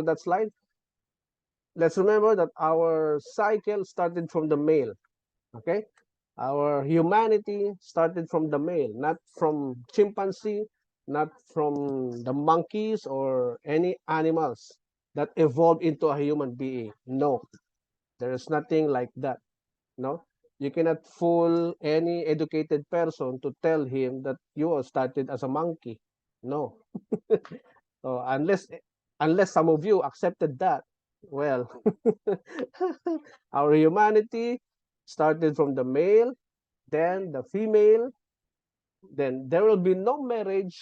that slide, let's remember that our cycle started from the male. Okay? Our humanity started from the male, not from chimpanzee, not from the monkeys or any animals that evolved into a human being. No, there is nothing like that. No, you cannot fool any educated person to tell him that you started as a monkey. No. So unless some of you accepted that, well, our humanity started from the male, then the female, then there will be no marriage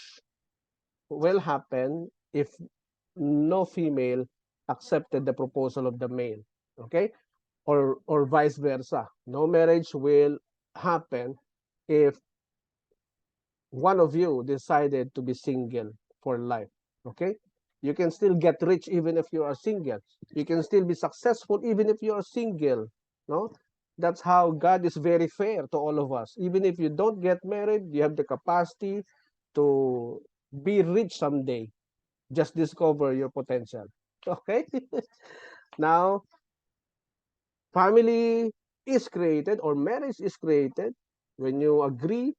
will happen if no female accepted the proposal of the male. Okay? Or vice versa. No marriage will happen if one of you decided to be single for life. Okay? You can still get rich even if you are single. You can still be successful even if you are single. No? That's how God is very fair to all of us. Even if you don't get married, you have the capacity to be rich someday. Just discover your potential. Okay? Now, family is created or marriage is created when you agree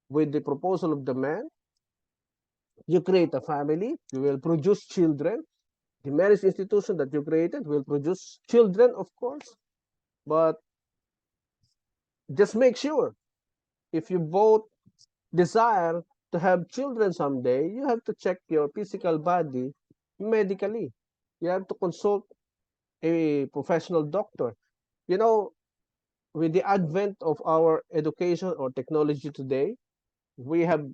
with the proposal of the man. You create a family, you will produce children. The marriage institution that you created will produce children, of course. But just make sure if you both desire to have children someday, you have to check your physical body medically. You have to consult a professional doctor. You know, with the advent of our education or technology today, we have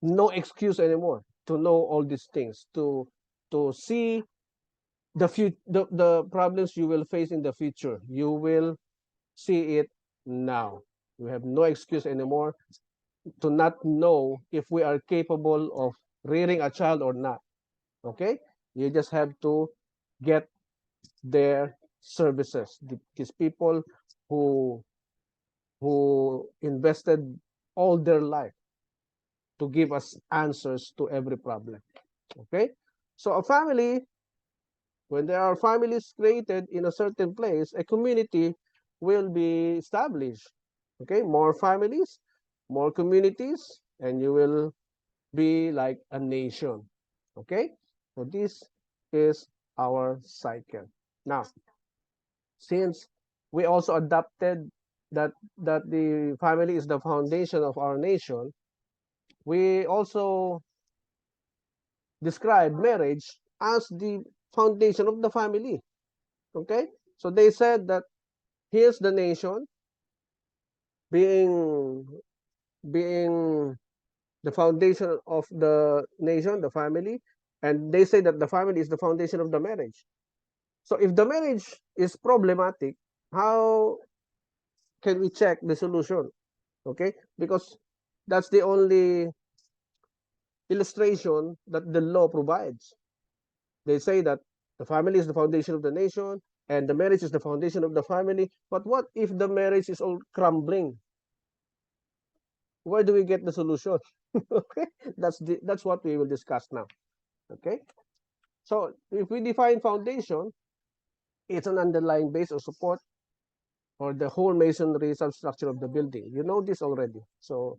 no excuse anymore to know all these things, to see the problems you will face in the future. You will see it now. We have no excuse anymore to not know if we are capable of rearing a child or not. Okay? You just have to get their services. These people who invested all their life to give us answers to every problem. Okay? So a family, when there are families created in a certain place, a community will be established. Okay? More families, more communities, and you will be like a nation. Okay? So this is our cycle. Now, since we also adopted that the family is the foundation of our nation, we also describe marriage as the foundation of the family. Okay? So they said that here's the nation being being the foundation of the nation, the family, and they say that the family is the foundation of the marriage. So if the marriage is problematic, how can we check the solution? Okay? Because that's the only illustration that the law provides. They say that the family is the foundation of the nation and the marriage is the foundation of the family. But what if the marriage is all crumbling? Where do we get the solution? Okay, that's what we will discuss now. Okay, so if we define foundation, it's an underlying base or support or the whole masonry substructure of the building. You know this already. So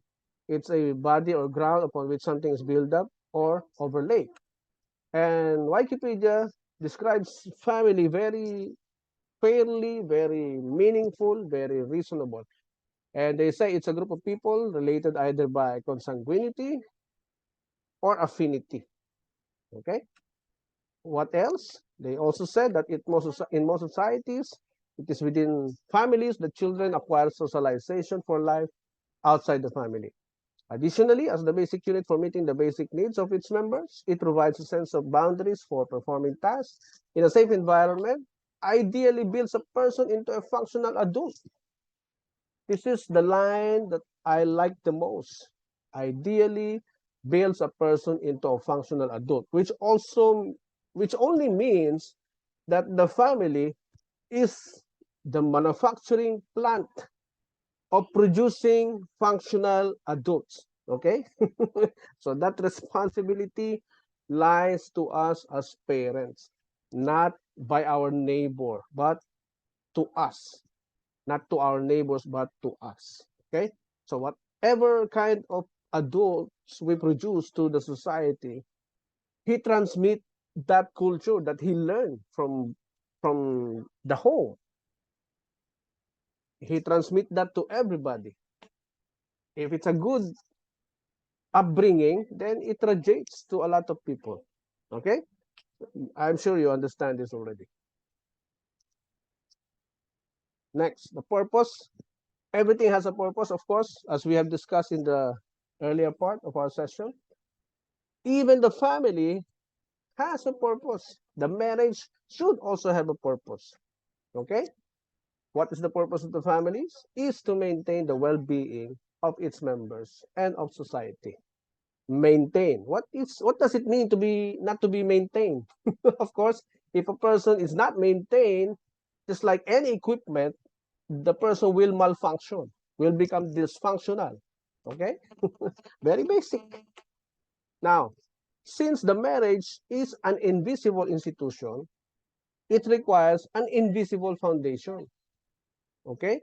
it's a body or ground upon which something is built up or overlaid. And Wikipedia describes family very fairly, very meaningful, very reasonable. And they say it's a group of people related either by consanguinity or affinity. Okay. What else? They also said that in most societies, it is within families that children acquire socialization for life outside the family. Additionally, as the basic unit for meeting the basic needs of its members, it provides a sense of boundaries for performing tasks in a safe environment, ideally builds a person into a functional adult. This is the line that I like the most. Ideally builds a person into a functional adult, which only means that the family is the manufacturing plant of producing functional adults. Okay? So that responsibility lies to us as parents, not by our neighbor, but to us. Not to our neighbors, but to us. Okay? So whatever kind of adults we produce to the society, he transmit that culture that he learned from the home. He transmit that to everybody. If it's a good upbringing, then it radiates to a lot of people. Okay? I'm sure you understand this already. Next, the purpose. Everything has a purpose, of course, as we have discussed in the earlier part of our session. Even the family has a purpose. The marriage should also have a purpose. Okay? What is the purpose of the families? Is to maintain the well-being of its members and of society. Maintain. What does it mean to be not to be maintained? Of course, if a person is not maintained, just like any equipment, the person will malfunction, will become dysfunctional. Okay? Very basic. Now, since the marriage is an invisible institution, it requires an invisible foundation. Okay?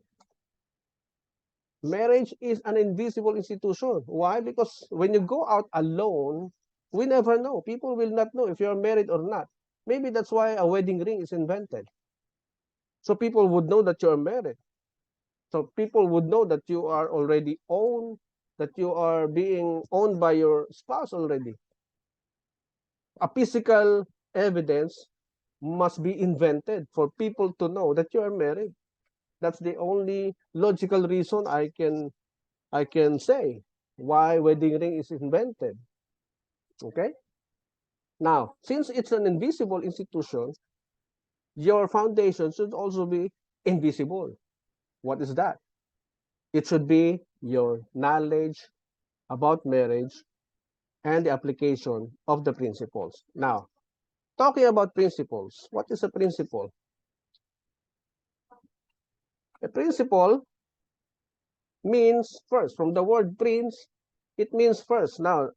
Marriage is an invisible institution. Why? Because when you go out alone, we never know. People will not know if you're married or not. Maybe that's why a wedding ring is invented. So people would know that you're married. So people would know that you are already owned, that you are being owned by your spouse already. A physical evidence must be invented for people to know that you are married. That's the only logical reason I can say why wedding ring is invented. Okay? Now, since it's an invisible institution, your foundation should also be invisible. What is that? It should be your knowledge about marriage and the application of the principles. Now, talking about principles, what is a principle? A principle means first. From the word prince, it means first. Now,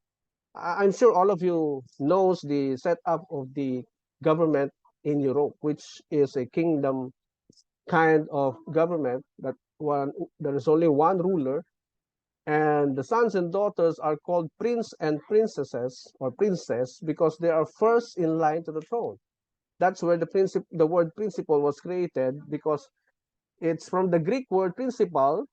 I'm sure all of you knows the setup of the government in Europe, which is a kingdom kind of government that there is only one ruler, and the sons and daughters are called prince and princesses or princess because they are first in line to the throne. That's where the word principle was created, because it's from the Greek word principle.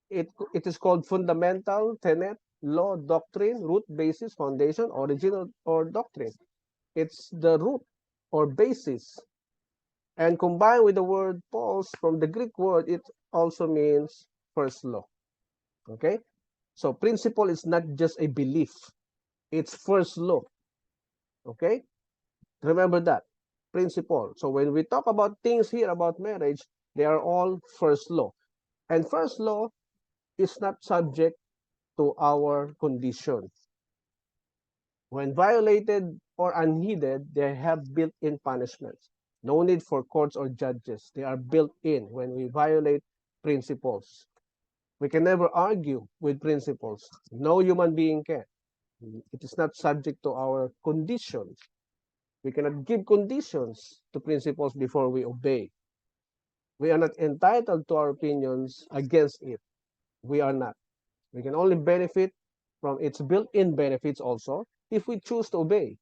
It is called fundamental, tenet, law, doctrine, root, basis, foundation, origin, or doctrine. It's the root or basis. And combined with the word pos from the Greek word, it also means first law. Okay? So principle is not just a belief. It's first law. Okay? Remember that. Principle. So when we talk about things here about marriage, they are all first law. And first law is not subject to our condition. When violated or unheeded, they have built-in punishments. No need for courts or judges. They are built in when we violate principles. We can never argue with principles. No human being can. It is not subject to our conditions. We cannot give conditions to principles before we obey. We are not entitled to our opinions against it. We are not. We can only benefit from its built-in benefits also if we choose to obey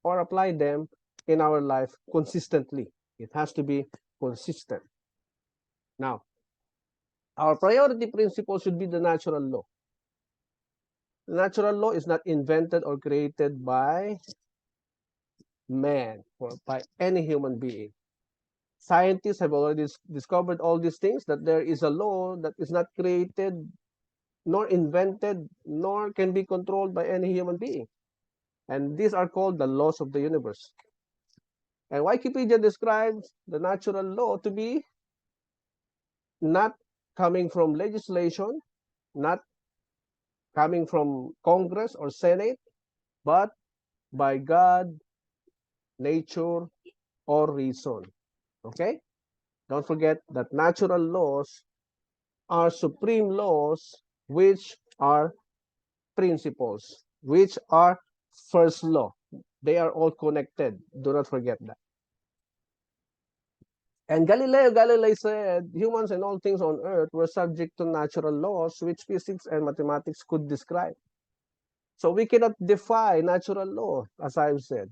or apply them in our life consistently. It has to be consistent. Now, our priority principle should be the natural law. The natural law is not invented or created by man or by any human being. Scientists have already discovered all these things, that there is a law that is not created nor invented nor can be controlled by any human being. And these are called the laws of the universe. And Wikipedia describes the natural law to be not coming from legislation, not coming from Congress or Senate, but by God, nature, or reason. Okay? Don't forget that natural laws are supreme laws, which are principles, which are first law. They are all connected. Do not forget that. And Galileo Galilei said humans and all things on earth were subject to natural laws which physics and mathematics could describe. So we cannot defy natural law, as I've said.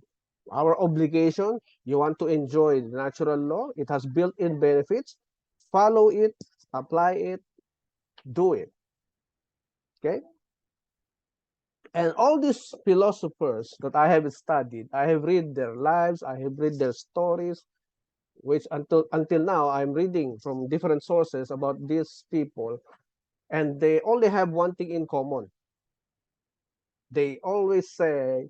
Our obligation, you want to enjoy the natural law, it has built-in benefits, follow it, apply it, do it. Okay? And all these philosophers that I have studied, I have read their lives, I have read their stories, which until now I'm reading from different sources about these people, and they only have one thing in common. They always say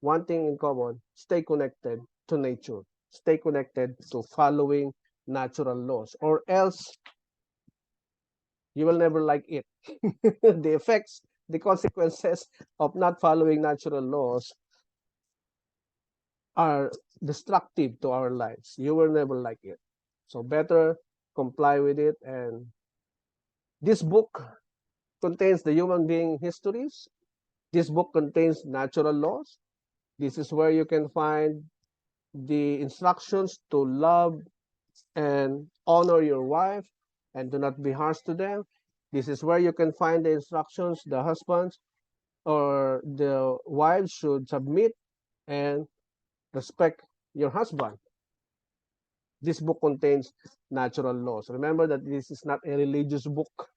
one thing in common: stay connected to nature, stay connected to following natural laws, or else you will never like it. The effects, the consequences of not following natural laws are destructive to our lives. You will never like it. So better comply with it. And this book contains the human being histories. This book contains natural laws. This is where you can find the instructions to love and honor your wife and do not be harsh to them. This is where you can find the instructions the husbands or the wives should submit and respect your husband. This book contains natural laws. Remember that this is not a religious book,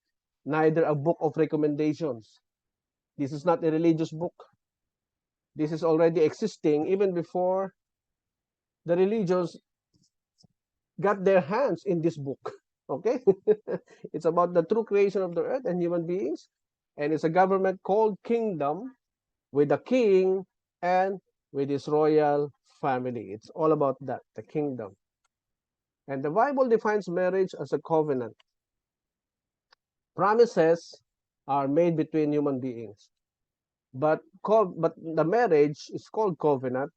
neither a book of recommendations. This is not a religious book. This is already existing even before the religions got their hands in this book. Okay, it's about the true creation of the earth and human beings, and it's a government called kingdom with a king and with his royal family. It's all about that, the kingdom. And the Bible defines marriage as a covenant. Promises are made between human beings, but the marriage is called covenant,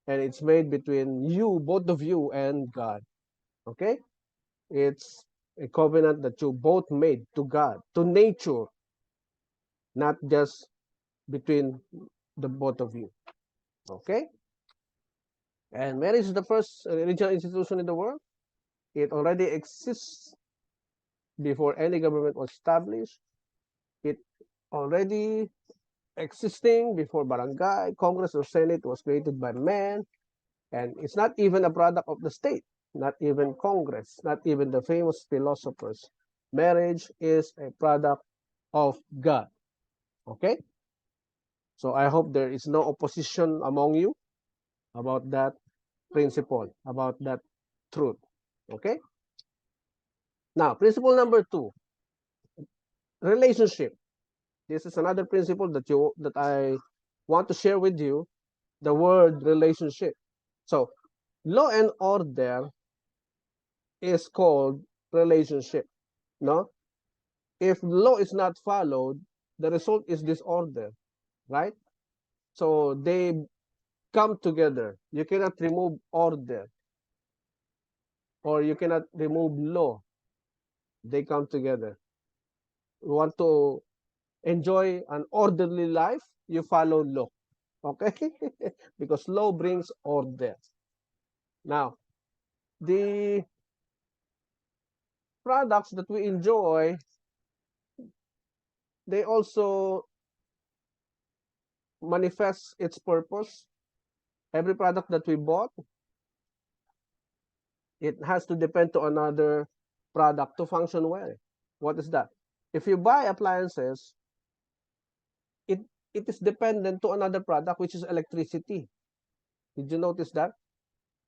and it's made between you, both of you, and God. Okay, it's a covenant that you both made to God, to nature, not just between the both of you. Okay, and marriage is the first religious institution in the world. It already exists before any government was established. It already existing before barangay, Congress, or Senate was created by man, and it's not even a product of the state, not even Congress, not even the famous philosophers. Marriage is a product of God. Okay? So I hope there is no opposition among you about that principle, about that truth. Okay? Now, principle number 2, relationship. This is another principle that I want to share with you, the word relationship. So, law and order is called relationship. No? If law is not followed, the result is disorder, right? So they come together. You cannot remove order or you cannot remove law. They come together. You want to enjoy an orderly life, you follow law. Okay? Because law brings order. Now, the products that we enjoy, they also manifest its purpose. Every product that we bought, it has to depend to another product to function well. What is that? If you buy appliances, it it is dependent to another product, which is electricity. Did you notice that?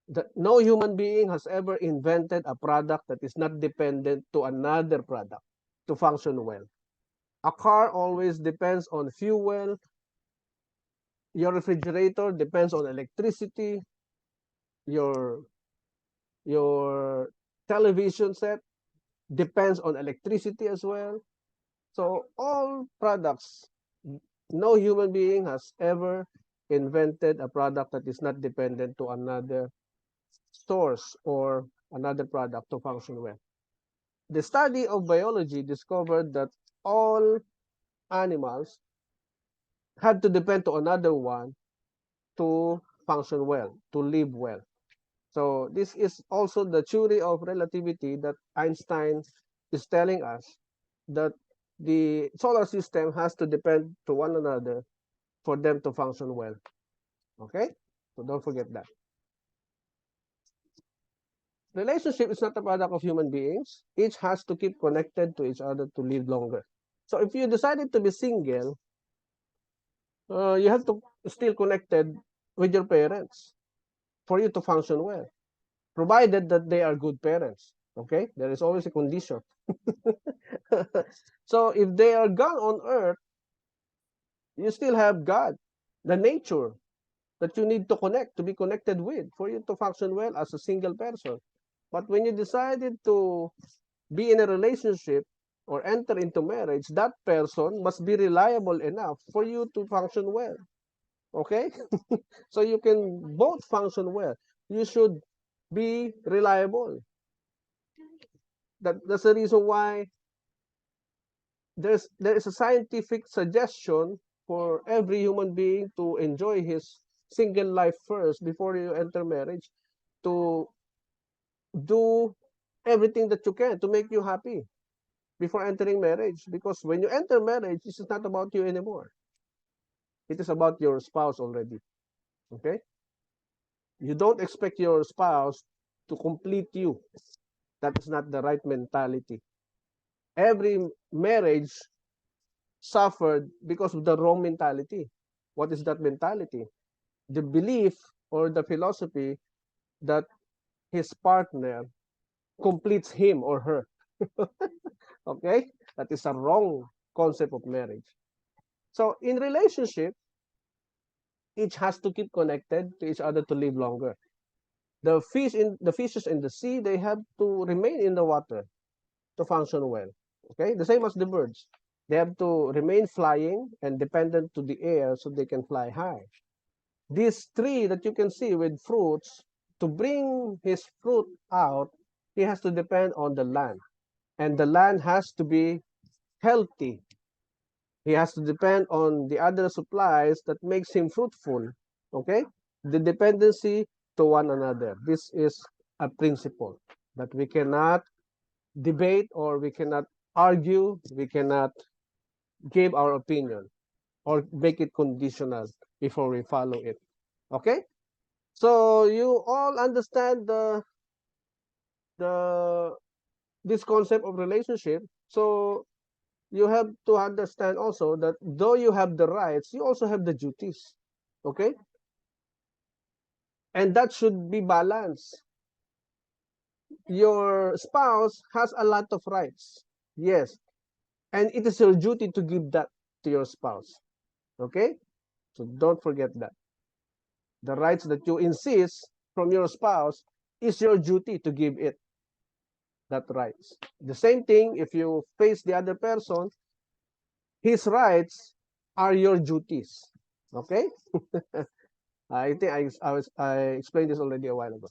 That no human being has ever invented a product that is not dependent to another product to function well. A car always depends on fuel. Your refrigerator depends on electricity. Your your television set depends on electricity as well. So all products, no human being has ever invented a product that is not dependent to another source or another product to function well. The study of biology discovered that all animals had to depend to another one to function well, to live well. So this is also the theory of relativity that Einstein is telling us, that the solar system has to depend to one another for them to function well. Okay? So don't forget that. Relationship is not a product of human beings. Each has to keep connected to each other to live longer. So if you decided to be single, you have to still connected with your parents for you to function well, provided that they are good parents. Okay? There is always a condition. So if they are gone on earth, you still have God, the nature that you need to connect, to be connected with for you to function well as a single person. But when you decided to be in a relationship or enter into marriage, that person must be reliable enough for you to function well. Okay? So you can both function well. You should be reliable. That's the reason why there is a scientific suggestion for every human being to enjoy his single life first before you enter marriage, to do everything that you can to make you happy before entering marriage, because when you enter marriage, this is not about you anymore. It is about your spouse already. Okay? You don't expect your spouse to complete you. That is not the right mentality. Every marriage suffered because of the wrong mentality. What is that mentality? The belief or the philosophy that his partner completes him or her. Okay? That is a wrong concept of marriage. So in relationship, each has to keep connected to each other to live longer. The fishes in the sea, they have to remain in the water to function well. Okay? The same as the birds. They have to remain flying and dependent to the air so they can fly high. This tree that you can see with fruits, to bring his fruit out, he has to depend on the land. And the land has to be healthy. He has to depend on the other supplies that makes him fruitful. Okay? The dependency to one another. This is a principle that we cannot debate or we cannot argue, we cannot give our opinion or make it conditional before we follow it. Okay? So you all understand the this concept of relationship. So you have to understand also that though you have the rights, you also have the duties. Okay? And that should be balanced. Your spouse has a lot of rights. Yes. And it is your duty to give that to your spouse. Okay? So don't forget that. The rights that you insist from your spouse is your duty to give it that rights. The same thing if you face the other person, his rights are your duties. Okay? I think I explained this already a while ago.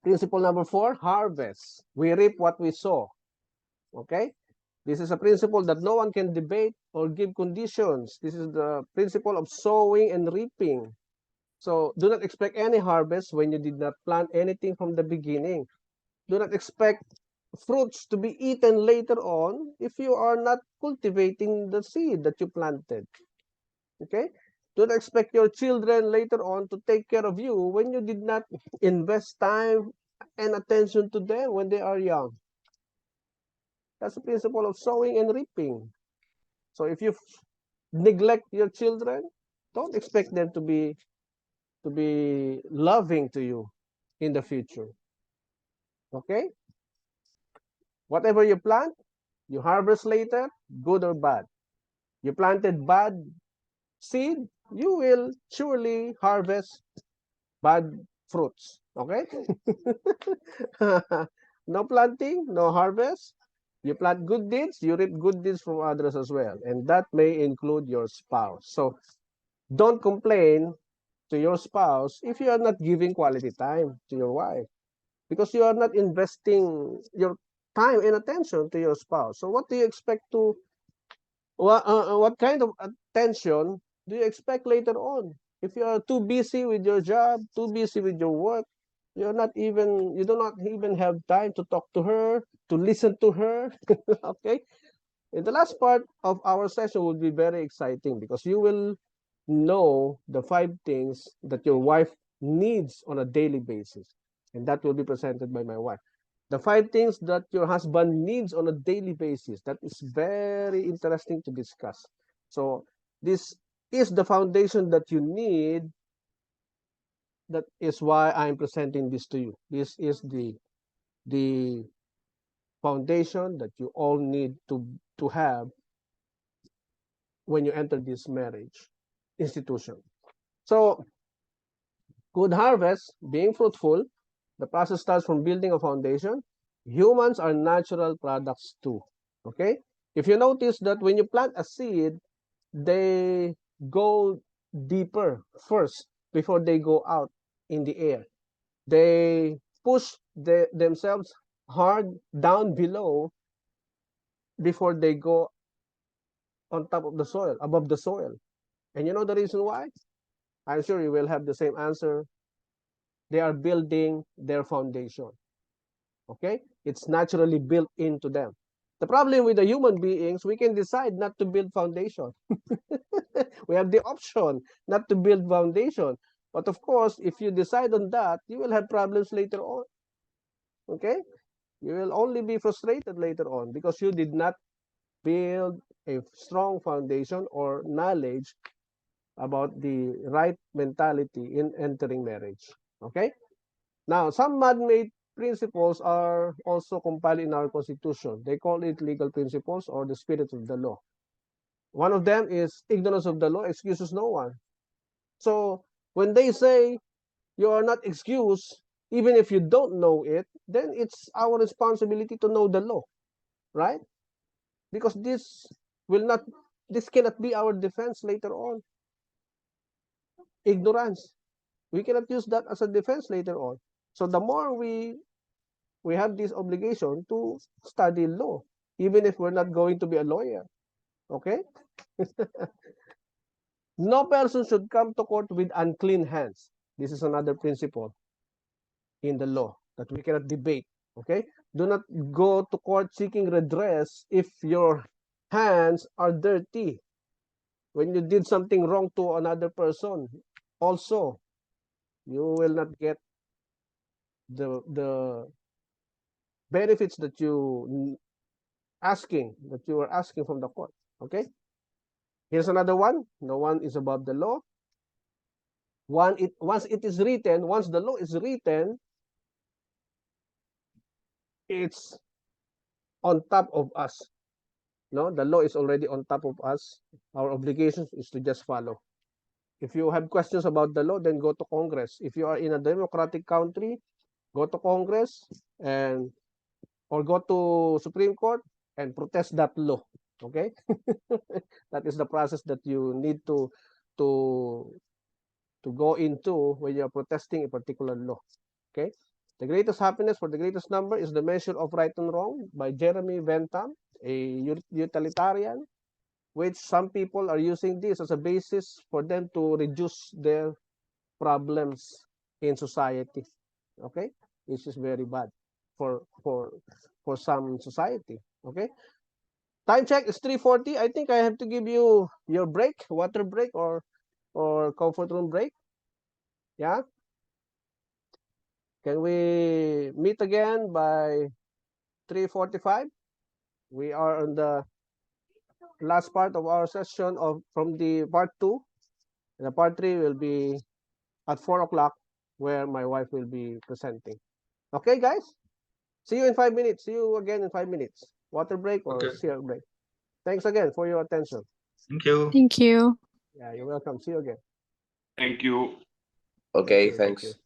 Principle number 4, harvest. We reap what we sow. Okay? This is a principle that no one can debate or give conditions. This is the principle of sowing and reaping. So do not expect any harvest when you did not plant anything from the beginning. Do not expect fruits to be eaten later on if you are not cultivating the seed that you planted. Okay? Do not expect your children later on to take care of you when you did not invest time and attention to them when they are young. That's the principle of sowing and reaping. So if you neglect your children, don't expect them to be loving to you in the future. Okay? Whatever you plant, you harvest later, good or bad. You planted bad seed, you will surely harvest bad fruits. Okay? No planting, no harvest. You plant good deeds, you reap good deeds from others as well. And that may include your spouse. So don't complain to your spouse if you are not giving quality time to your wife because you are not investing your time and attention to your spouse. So what do you expect to what kind of attention do you expect later on? If you are too busy with your job, too busy with your work, you do not even have time to talk to her, to listen to her. Okay? And the last part of our session will be very exciting because you will know the 5 things that your wife needs on a daily basis. And that will be presented by my wife. The 5 things that your husband needs on a daily basis. That is very interesting to discuss. So this is the foundation that you need. That is why I'm presenting this to you. This is the foundation that you all need to have when you enter this marriage institution. So good harvest, being fruitful, the process starts from building a foundation. Humans are natural products too. Okay? If you notice that when you plant a seed, they go deeper first before they go out in the air. They push themselves hard down below before they go on top of the soil, above the soil. And you know the reason why? I'm sure you will have the same answer. They are building their foundation. Okay? It's naturally built into them. The problem with the human beings, we can decide not to build foundation. We have the option not to build foundation. But of course, if you decide on that, you will have problems later on. Okay? You will only be frustrated later on because you did not build a strong foundation or knowledge about the right mentality in entering marriage. Okay? Now, some man-made principles are also compiled in our Constitution. They call it legal principles or the spirit of the law. One of them is ignorance of the law excuses no one. So when they say you are not excused, even if you don't know it, then it's our responsibility to know the law, right? Because this cannot be our defense later on. Ignorance. We cannot use that as a defense later on. So the more we have this obligation to study law, even if we're not going to be a lawyer. Okay? No person should come to court with unclean hands. This is another principle in the law that we cannot debate. Okay? Do not go to court seeking redress if your hands are dirty. When you did something wrong to another person, also, you will not get the benefits that you are asking from the court. Okay? Here's another one. No one is above the law. Once it is written, once the law is written, it's on top of us. No, the law is already on top of us. Our obligation is to just follow. If you have questions about the law, then go to Congress. If you are in a democratic country, go to Congress or go to Supreme Court and protest that law. Okay? That is the process that you need to go into when you're protesting a particular law. Okay? The greatest happiness for the greatest number is the measure of right and wrong by Jeremy Bentham, a utilitarian, which some people are using this as a basis for them to reduce their problems in society. Okay? This is very bad for some society. Okay? Time check is 3:40. I think I have to give you your break, water break or comfort room break. Yeah? Can we meet again by 3:45? We are on the last part of our session from the part 2. The part 3 will be at 4 o'clock where my wife will be presenting. Okay, guys? See you in 5 minutes. See you again in 5 minutes. Water break or Okay. cereal break. Thanks again for your attention. Thank you. Thank you. Yeah, you're welcome. See you again. Thank you. Okay, Thank you. thanks.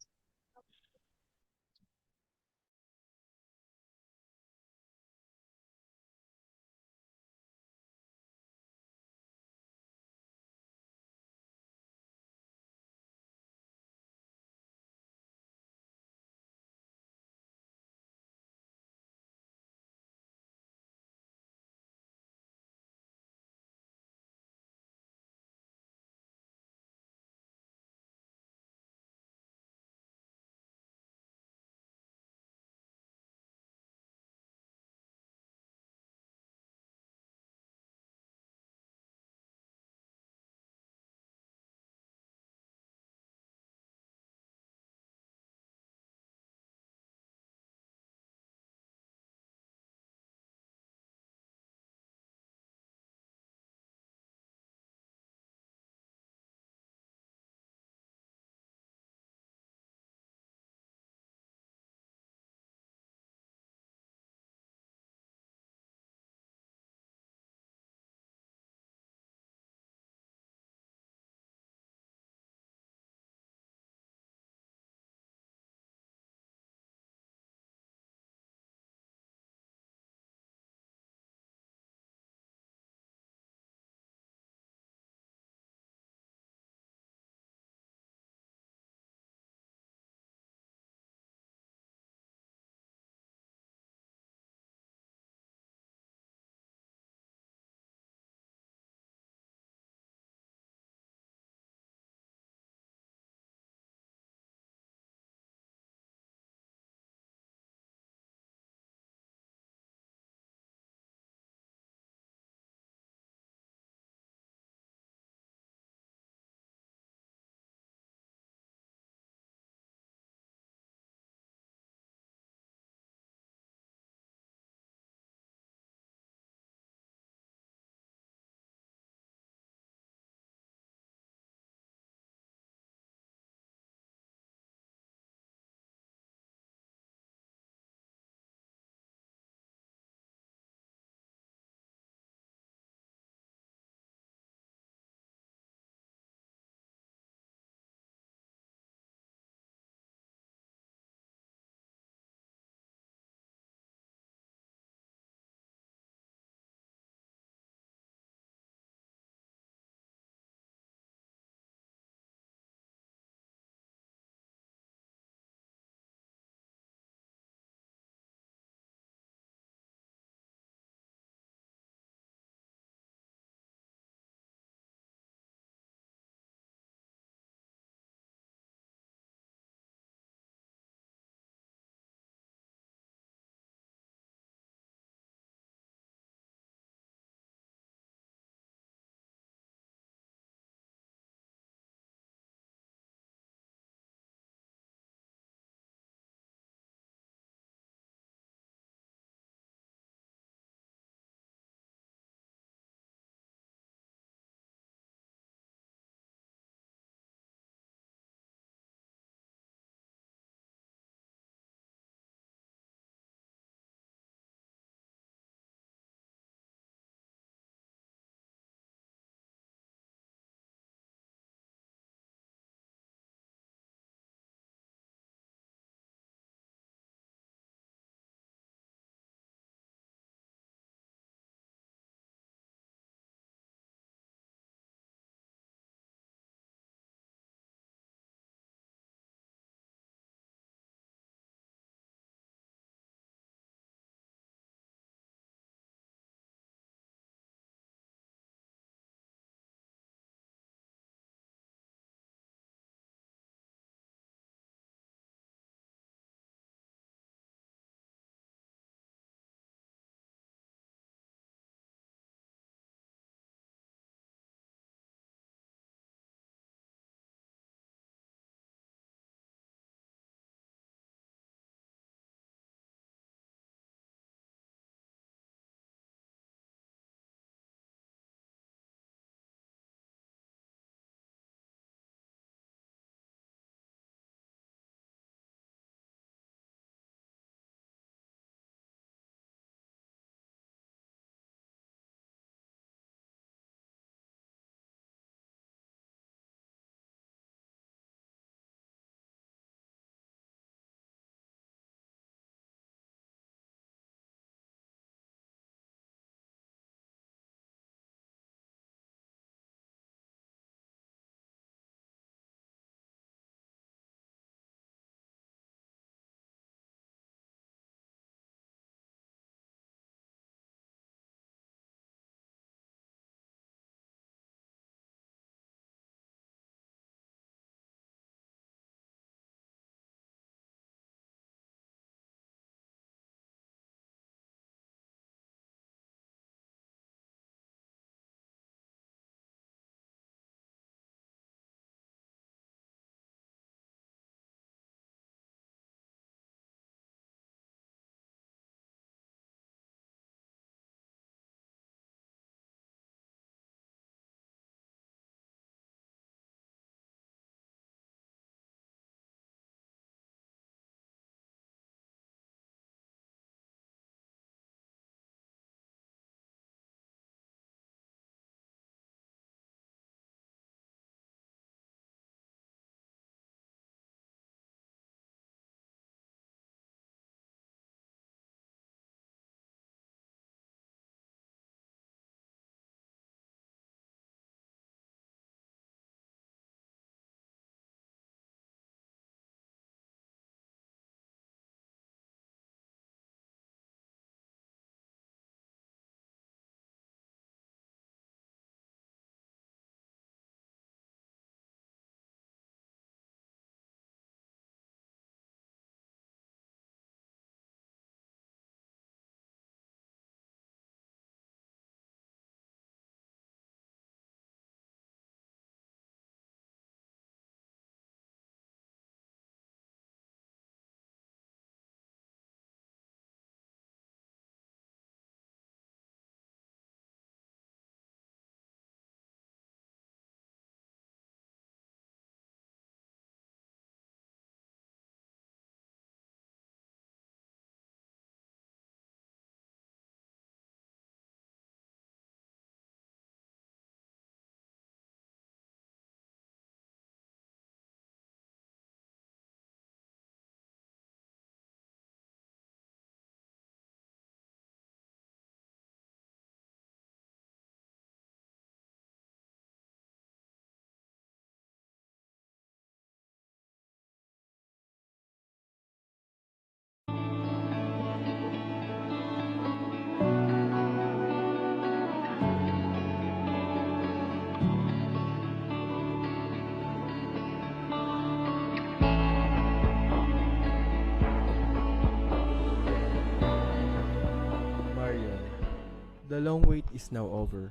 The long wait is now over.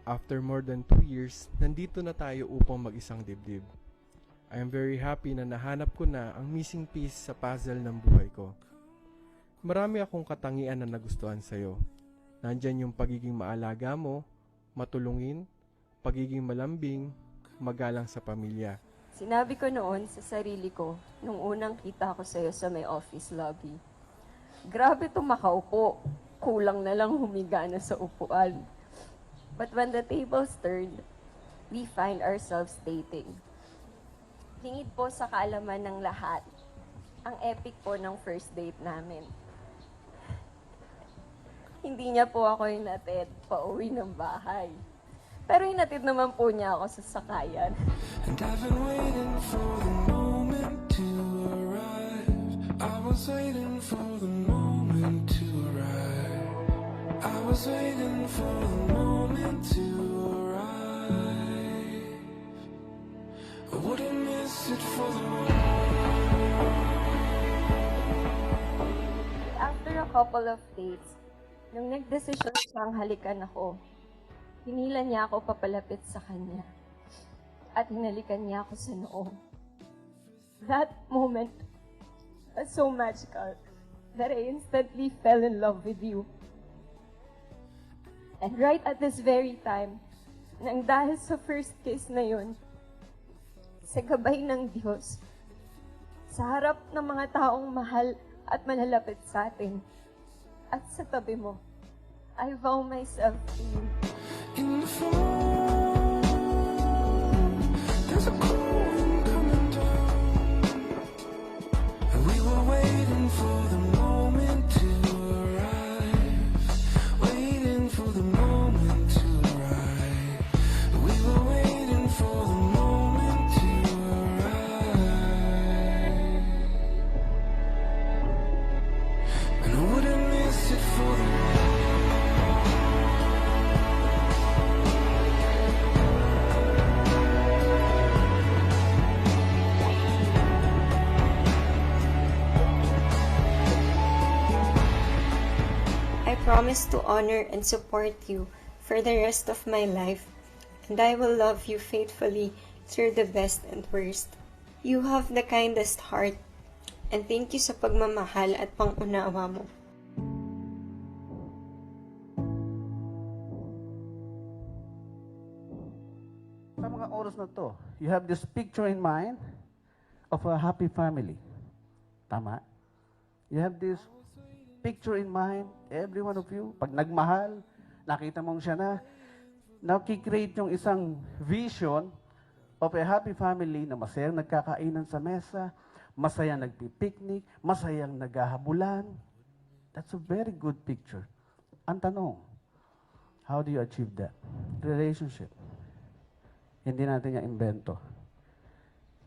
After more than 2 years, nandito na tayo upang mag-isang dibdib. I am very happy na nahanap ko na ang missing piece sa puzzle ng buhay ko. Marami akong katangian na nagustuhan sa'yo. Nandyan yung pagiging maalaga mo, matulungin, pagiging malambing, magalang sa pamilya. Sinabi ko noon sa sarili ko nung unang kita ko sa'yo sa may office lobby. Grabe to makaupo. Kulang na lang humiga na sa upuan. But when the tables turned, we find ourselves dating. Hingid po sa kaalaman ng lahat, ang epic po ng first date namin. Hindi niya po ako hinatid pauwi ng bahay. Pero hinatid naman po niya ako sa sakayan. And I've been waiting for the moment to arrive. I was waiting for the moment to arrive. I was waiting for the moment to arrive. I wouldn't miss it for the After a couple of dates, nung nagdesisyon siyang halikan ako, hinila niya ako papalapit sa kanya. At hinalikan niya ako sa noo. That moment was so magical that I instantly fell in love with you. And right at this very time, nang dahil sa first kiss na yun, sa gabay ng Diyos, sa harap ng mga taong mahal at malalapit sa atin, at sa tabi mo, I vow myself to you. in the fall. There's a cold wind coming down, and we were waiting for the moment to arrive. Waiting for the moment to arrive. We were waiting for the moment to arrive. And I wouldn't miss it for the I promise to honor and support you for the rest of my life, and I will love you faithfully through the best and worst. You have the kindest heart, and thank you sa pagmamahal at pangunawa mo. Sa mga oras na to, you have this picture in mind of a happy family. Tama? You have this picture in mind, every one of you. Pag nagmahal, nakita mong siya na, nakikreate yung isang vision of a happy family na masayang nagkakainan sa mesa, masayang nagpipiknik, masayang naghahabulan. That's a very good picture. Ang tanong, how do you achieve that? Relationship. Hindi natin yan invento.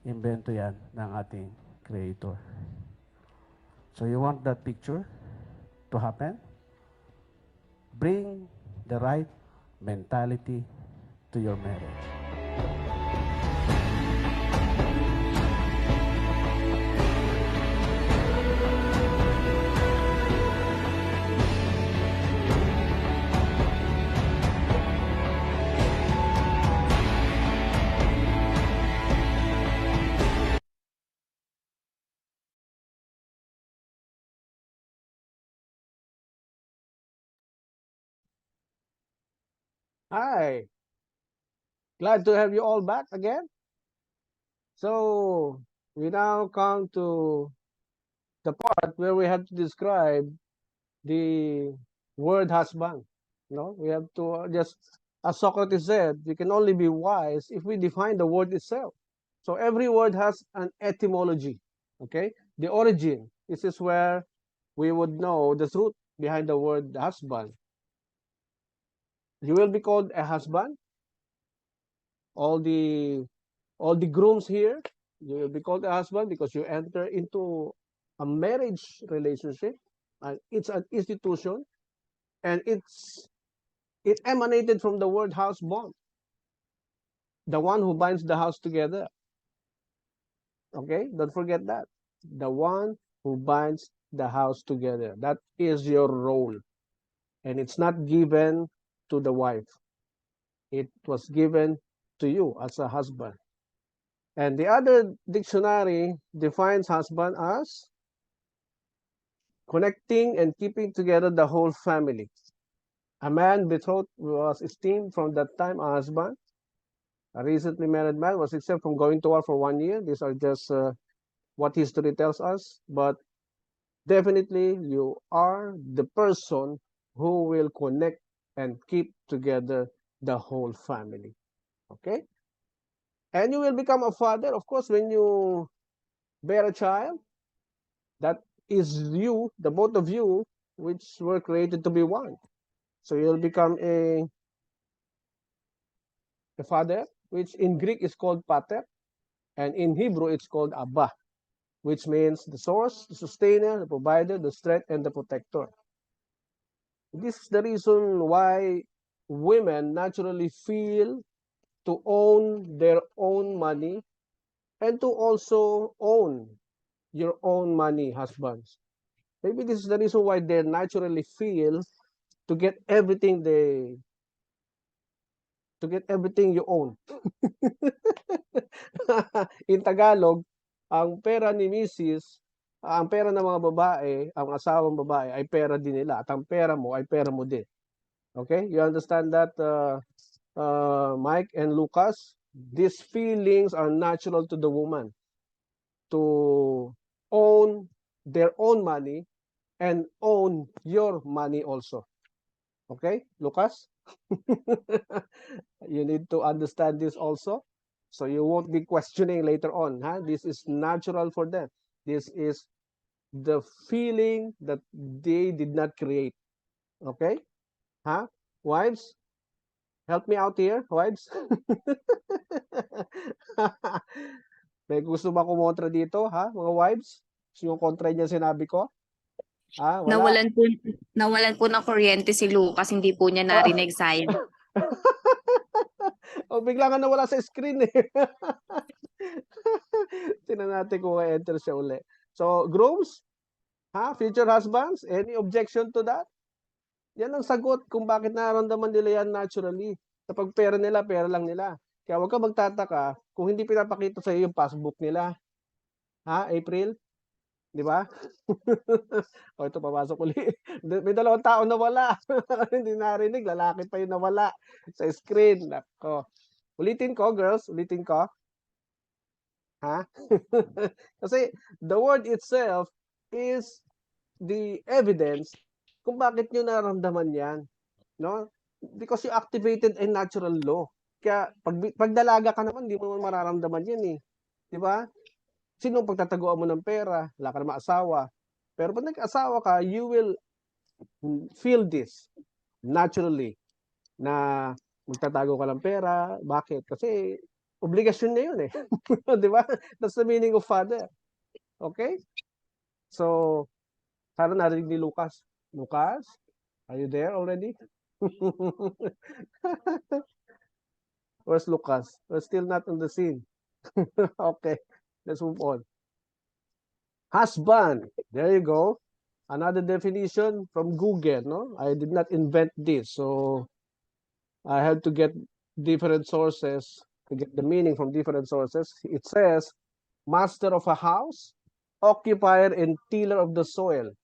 Invento yan ng ating Creator. So you want that picture to happen? Bring the right mentality to your marriage. Hi, glad to have you all back again. So we now come to the part where we have to describe the word husband. No, we have to just, as Socrates said, we can only be wise if we define the word itself. So every word has an etymology. Okay, the origin. This is where we would know the truth behind the word husband. You will be called a husband. All the grooms here, you will be called a husband because you enter into a marriage relationship, and it's an institution, and it emanated from the word house bond, the one who binds the house together. Okay, don't forget that, the one who binds the house together. That is your role. and it's not given to the wife. It was given to you as a husband. And the other dictionary defines husband as connecting and keeping together the whole family. A man betrothed was esteemed from that time a husband. A recently married man was exempt from going to war for 1 year. These are just what history tells us. But definitely, you are the person who will connect and keep together the whole family. Okay? And you will become a father, of course, when you bear a child. That is you, the both of you, which were created to be one. So you'll become a father, which in Greek is called pater, and in Hebrew it's called Abba, which means the source, the sustainer, the provider, the strength, and the protector. This is the reason why women naturally feel to own their own money and to also own your own money, husbands. Maybe this is the reason why they naturally feel to get everything you own. In Tagalog, ang pera ni Mrs., ang pera ng mga babae, ang asawang babae ay pera din nila at ang pera mo ay pera mo din. Okay? You understand that, Mike and Lucas? These feelings are natural to the woman to own their own money and own your money also. Okay, Lucas? You need to understand this also. So you won't be questioning later on. Huh? This is natural for them. This is the feeling that they did not create. Okay? Huh? Wives? Help me out here, wives. May gusto ba kumontra dito, ha? Mga wives? Gusto yung kontra niya sinabi ko? Ha? Wala. Nawalan po ng kuryente si Lucas, hindi po niya narinig, sayang. O bigla nga nawala sa screen eh. Tingnan natin kung enter siya uli. So, grooms, future husbands, any objection to that? Yan ang sagot kung bakit nararamdaman nila yan naturally. Kapag pera nila, pera lang nila. Kaya huwag ka magtataka kung hindi pinapakita sa iyo yung passbook nila. April? Di ba? O ito, papasok uli. May 2 tao na wala. Hindi narinig, lalaki pa yung nawala sa screen. Nako. Ulitin ko, girls. Ulitin ko. Kasi the word itself is the evidence kung bakit nyo nararamdaman yan. No? Because you activated a natural law. Kaya pag dalaga ka naman, hindi mo mararamdaman yan eh. Di ba? Sino pagtataguan mo ng pera? Wala ka naman asawa. Pero pag nag-asawa ka, you will feel this naturally na magtatago ka ng pera. Bakit? Kasi obligasyon na yun eh. Di ba? That's the meaning of father. Okay? So, sana narinig ni Lucas. Lucas, are you there already? Where's Lucas? We're still not on the scene. Okay, let's move on. Husband, there you go. Another definition from Google, no? I did not invent this, so I had to get different sources to get the meaning from different sources. It says, master of a house, occupier and tiller of the soil.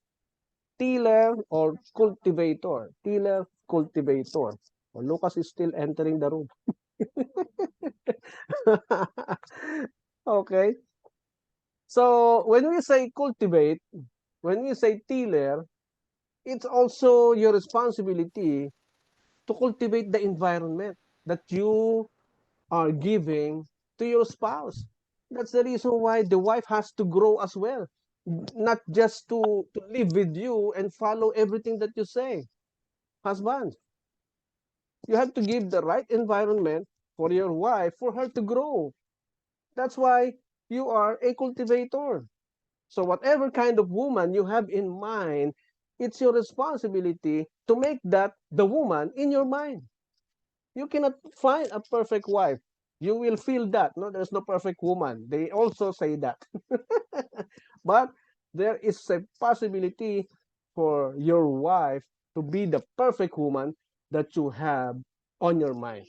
Tiller or cultivator. Tiller, cultivator. Well, Lucas is still entering the room. Okay. So when we say cultivate, when we say tiller, it's also your responsibility to cultivate the environment that you are giving to your spouse. That's the reason why the wife has to grow as well. Not just to live with you and follow everything that you say. Husband, you have to give the right environment for your wife, for her to grow. That's why you are a cultivator. So whatever kind of woman you have in mind, it's your responsibility to make that the woman in your mind. You cannot find a perfect wife. You will feel that. No, there's no perfect woman. They also say that. But there is a possibility for your wife to be the perfect woman that you have on your mind.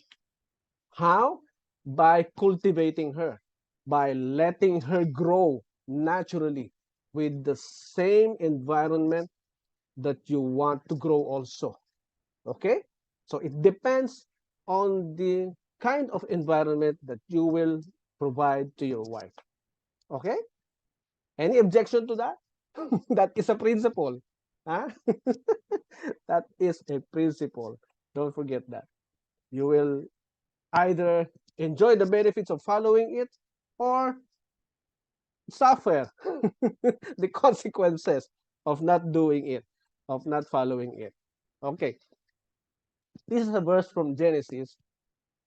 How? By cultivating her, by letting her grow naturally with the same environment that you want to grow also. Okay? So it depends on the kind of environment that you will provide to your wife. Okay? Any objection to that? That is a principle. Huh? That is a principle. Don't forget that. You will either enjoy the benefits of following it or suffer the consequences of not doing it, of not following it. Okay. This is a verse from Genesis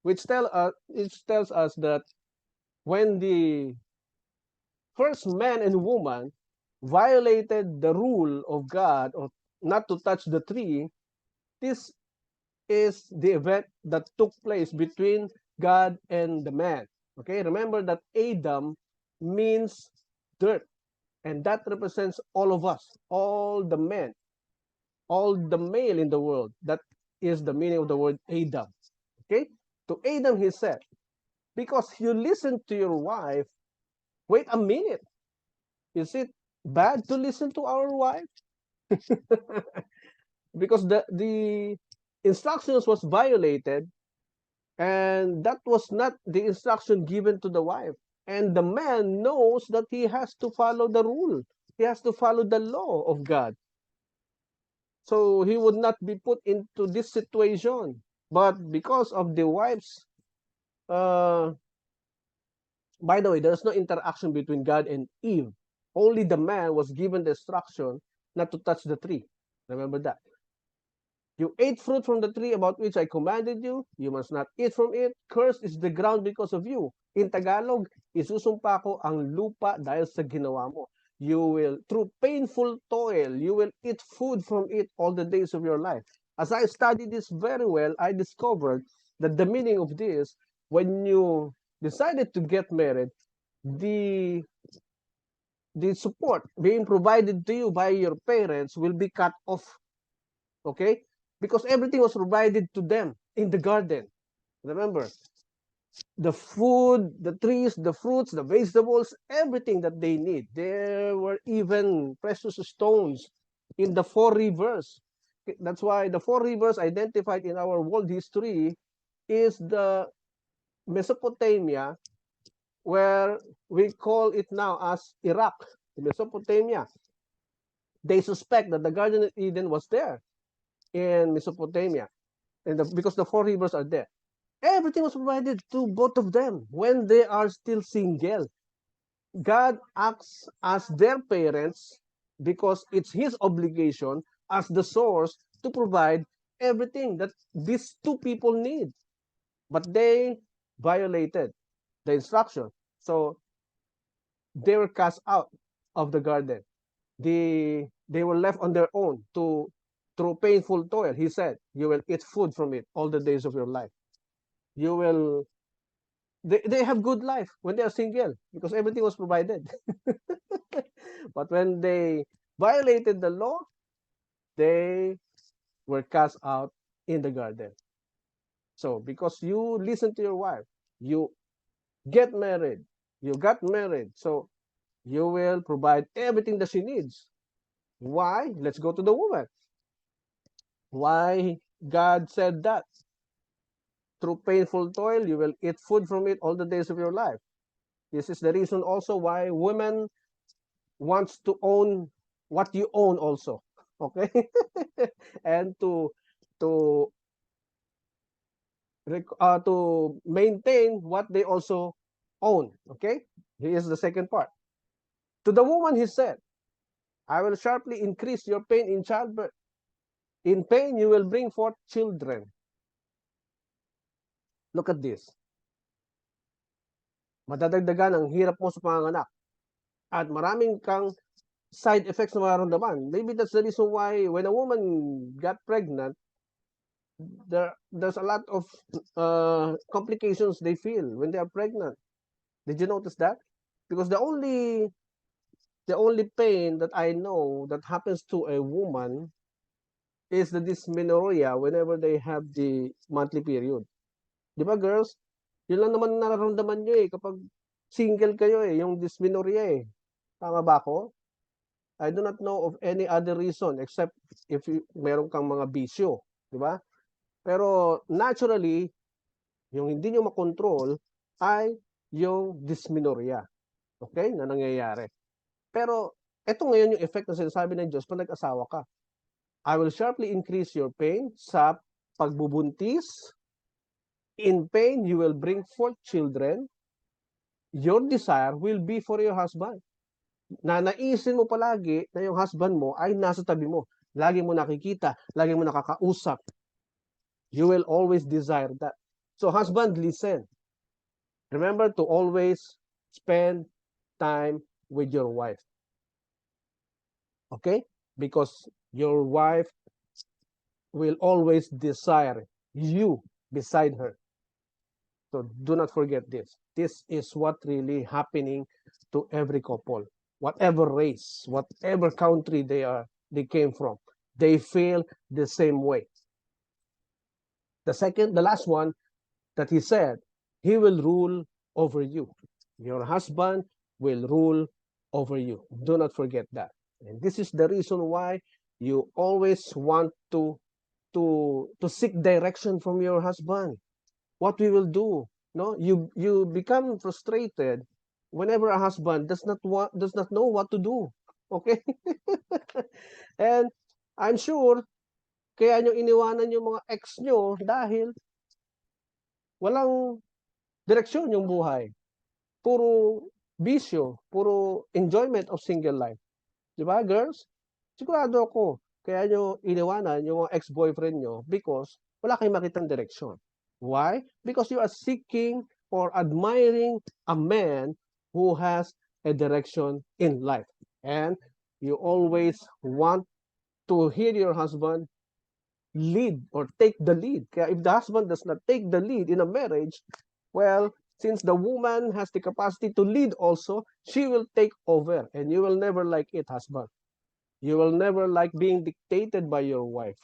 which tells us that when the first man and woman violated the rule of God of not to touch the tree, this is the event that took place between God and the man. Okay, remember that Adam means dirt, and that represents all of us, all the men, all the male in the world. That is the meaning of the word Adam. Okay, to Adam he said, because you listen to your wife, wait a minute, is it bad to listen to our wife? Because the instructions was violated, and that was not the instruction given to the wife, and the man knows that he has to follow the rule, he has to follow the law of God, so he would not be put into this situation. But because of the wife's by the way, there's no interaction between God and Eve, only the man was given the instruction not to touch the tree. Remember that. You ate fruit from the tree about which I commanded you. You must not eat from it. Cursed is the ground because of you. In Tagalog, isusumpa ko ang lupa dahil sa ginawa mo. You will, through painful toil, you will eat food from it all the days of your life. As I studied this very well, I discovered that the meaning of this, when you decided to get married, the support being provided to you by your parents will be cut off. Okay? Because everything was provided to them in the garden. Remember, the food, the trees, the fruits, the vegetables, everything that they need. There were even precious stones in the 4 rivers. That's why the 4 rivers identified in our world history is the Mesopotamia, where we call it now as Iraq, Mesopotamia. They suspect that the Garden of Eden was there in Mesopotamia, and because the 4 rivers are there. Everything was provided to both of them when they are still single. God acts as their parents because it's his obligation as the source to provide everything that these 2 people need. But they violated the instruction. So they were cast out of the garden. They were left on their own to through painful toil. He said, you will eat food from it all the days of your life. You will, they have good life when they are single because everything was provided. But when they violated the law, they were cast out in the garden. So because you listen to your wife, you get married, you got married, so you will provide everything that she needs. Why? Let's go to the woman. Why God said that? Through painful toil, you will eat food from it all the days of your life. This is the reason also why women wants to own what you own also. Okay? And to maintain what they also own. Okay? Here's the second part. To the woman he said, I will sharply increase your pain in childbirth. In pain, you will bring forth children. Look at this. Madadagdagan ang hirap mo sa panganganak. At maraming kang side effects na mararamdaman. Maybe that's the reason why when a woman got pregnant, there's a lot of complications they feel when they are pregnant. Did you notice that? Because the only pain that I know that happens to a woman is the dysmenorrhea whenever they have the monthly period. Di ba, girls? Yun lang naman nararamdaman nyo kapag single kayo yung dysmenorrhea Tama ba ako? I do not know of any other reason except if meron kang mga bisyo, di ba? Pero naturally, yung hindi nyo makontrol ay yung dysmenorrhea. Okay? Na nangyayari. Pero eto ngayon yung effect na sinasabi ng Diyos pag nag-asawa ka. I will sharply increase your pain sa pagbubuntis. In pain, you will bring forth children. Your desire will be for your husband. Nanaisin mo palagi na yung husband mo ay nasa tabi mo. Lagi mo nakikita, lagi mo nakakausap. You will always desire that. So husband, listen. Remember to always spend time with your wife. Okay? Because your wife will always desire you beside her. So do not forget this. This is what really happening to every couple. Whatever race, whatever country they came from, they feel the same way. The last one that he said, he will rule over you. Your husband will rule over you. Do not forget that. And this is the reason why you always want to seek direction from your husband. What we will do, no? You become frustrated whenever a husband does not know what to do. Okay? And I'm sure kaya nyo iniwanan yung mga ex nyo dahil walang direksyon yung buhay. Puro bisyo, puro enjoyment of single life. Di ba, girls? Sigurado ako, kaya nyo iniwanan yung mga ex-boyfriend nyo because wala kayong makitang direksyon. Why? Because you are seeking or admiring a man who has a direction in life. And you always want to hear your husband lead or take the lead. Kaya if the husband does not take the lead in a marriage, well, since the woman has the capacity to lead also, she will take over and you will never like it, husband. You will never like being dictated by your wife.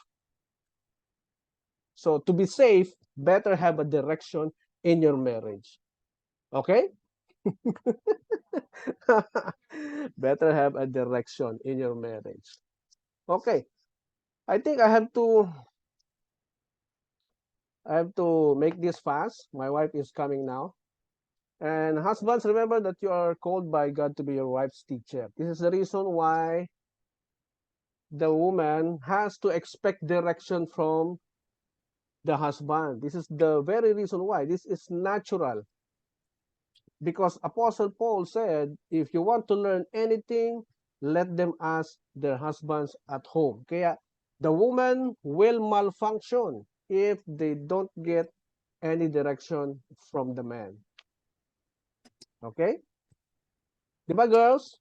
So to be safe, better have a direction in your marriage. Okay? Better have a direction in your marriage. Okay. I think I have to make this fast. My wife is coming now. And husbands, remember that you are called by God to be your wife's teacher. This is the reason why the woman has to expect direction from the husband. This is the very reason why. This is natural. Because Apostle Paul said, if you want to learn anything, let them ask their husbands at home. Kaya the woman will malfunction if they don't get any direction from the man. Okay? Di ba, girls?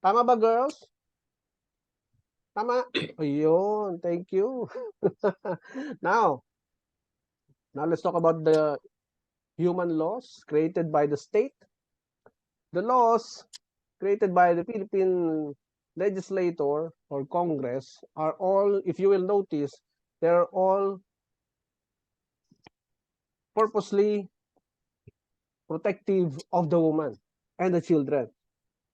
Tama ba, girls? Tama? Ayun, thank you. Now let's talk about the human laws created by the state. The laws created by the Philippine legislator or Congress are all, if you will notice, they're all purposely protective of the woman and the children.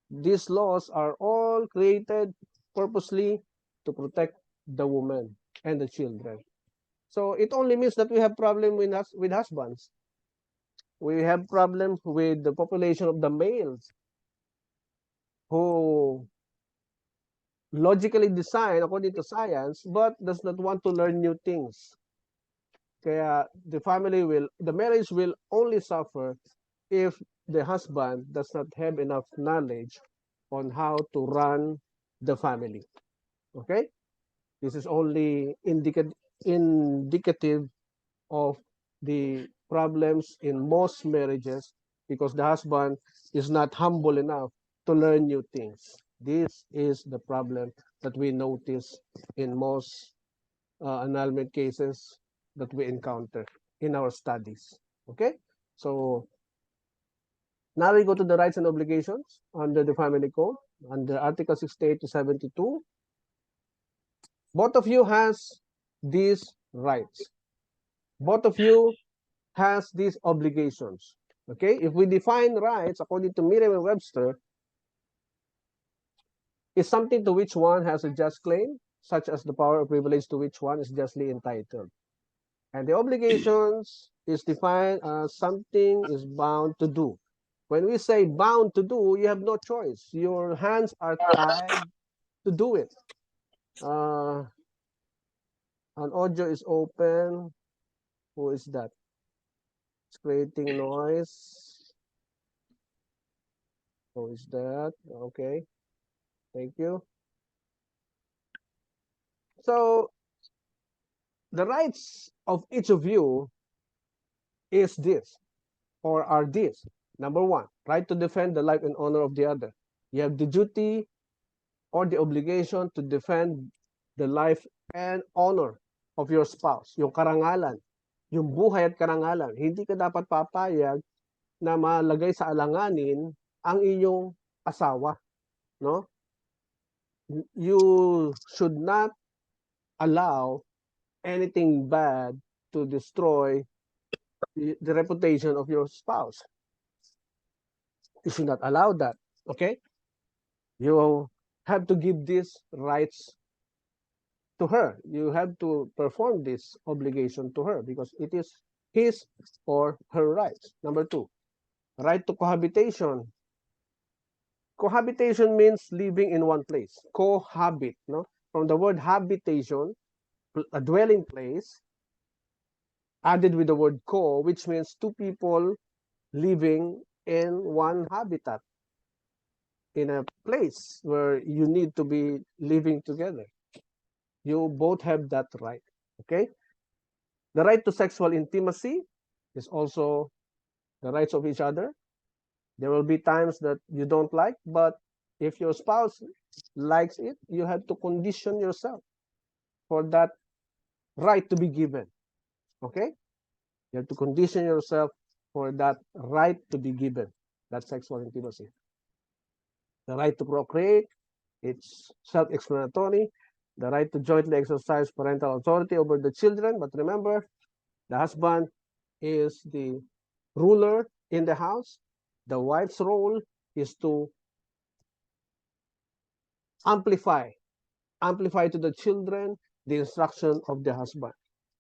These laws are all created purposely to protect the woman and the children. So it only means that we have problem with husbands. We have problems with the population of the males who logically design according to science but does not want to learn new things. Kaya the marriage will only suffer if the husband does not have enough knowledge on how to run the family. Okay? This is only indicative of the problems in most marriages because the husband is not humble enough to learn new things. This is the problem that we notice in most annulment cases that we encounter in our studies. Okay? So now we go to the rights and obligations under the Family Code, under Article 68 to 72. Both of you has these rights. Both of you has these obligations. Okay, if we define rights according to Merriam-Webster, is something to which one has a just claim, such as the power or privilege to which one is justly entitled. And the obligations is defined as something is bound to do. When we say bound to do, you have no choice. Your hands are tied to do it. An audio is open. Who is that? It's creating noise. Who is that? Okay. Thank you. So the rights of each of you is this, or are this. Number one, right to defend the life and honor of the other. You have the duty or the obligation to defend the life and honor of your spouse, yung karangalan, yung buhay at karangalan. Hindi ka dapat papayag na malagay sa alanganin ang inyong asawa, no? You should not allow anything bad to destroy the reputation of your spouse. You should not allow that, okay? You have to give these rights to her. You have to perform this obligation to her because it is his or her rights. Number two, right to cohabitation. Cohabitation means living in one place. Cohabit, no? From the word habitation, a dwelling place, added with the word co, which means two people living in one habitat, in a place where you need to be living together. You both have that right, okay? The right to sexual intimacy is also the rights of each other. There will be times that you don't like, but if your spouse likes it, you have to condition yourself for that right to be given, okay? You have to condition yourself for that right to be given, that sexual intimacy. The right to procreate, it's self-explanatory. The right to jointly exercise parental authority over the children. But remember, the husband is the ruler in the house. The wife's role is to amplify to the children the instruction of the husband.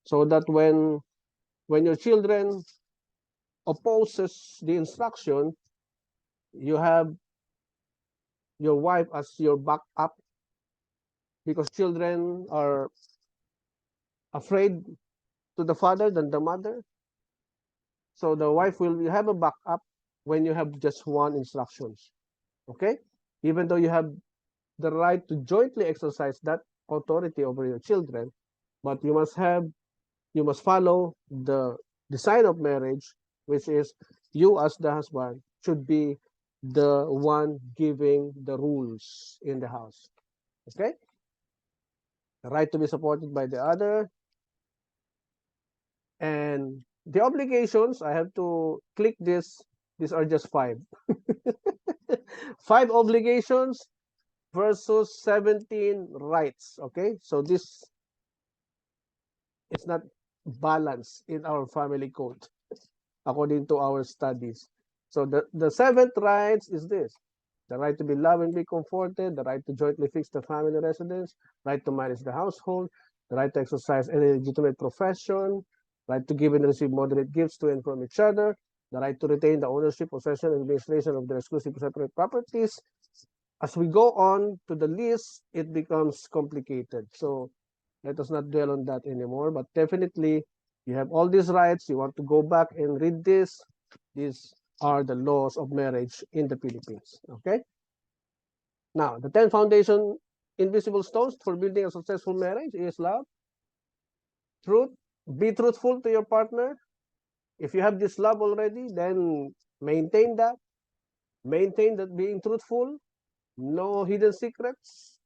So that when your children opposes the instruction, you have your wife as your backup, because children are afraid to the father than the mother. So the wife will have a backup when you have just one instructions, okay? Even though you have the right to jointly exercise that authority over your children, but you must follow the design of marriage, which is you as the husband should be the one giving the rules in the house, okay? The right to be supported by the other. And the obligations, I have to click this. These are just 5. 5 obligations versus 17 rights, okay? So this is not balanced in our family code, according to our studies. So the 7th rights is this: the right to be loved and be comforted, the right to jointly fix the family residence, right to manage the household, the right to exercise any legitimate profession, right to give and receive moderate gifts to and from each other, the right to retain the ownership, possession, and administration of their exclusive separate properties. As we go on to the list, it becomes complicated. So let us not dwell on that anymore, but definitely you have all these rights. You want to go back and read this. These are the laws of marriage in the Philippines, okay? Now, the 10 foundation invisible stones for building a successful marriage is love, truth, be truthful to your partner. If you have this love already, then maintain that. Maintain that being truthful, no hidden secrets.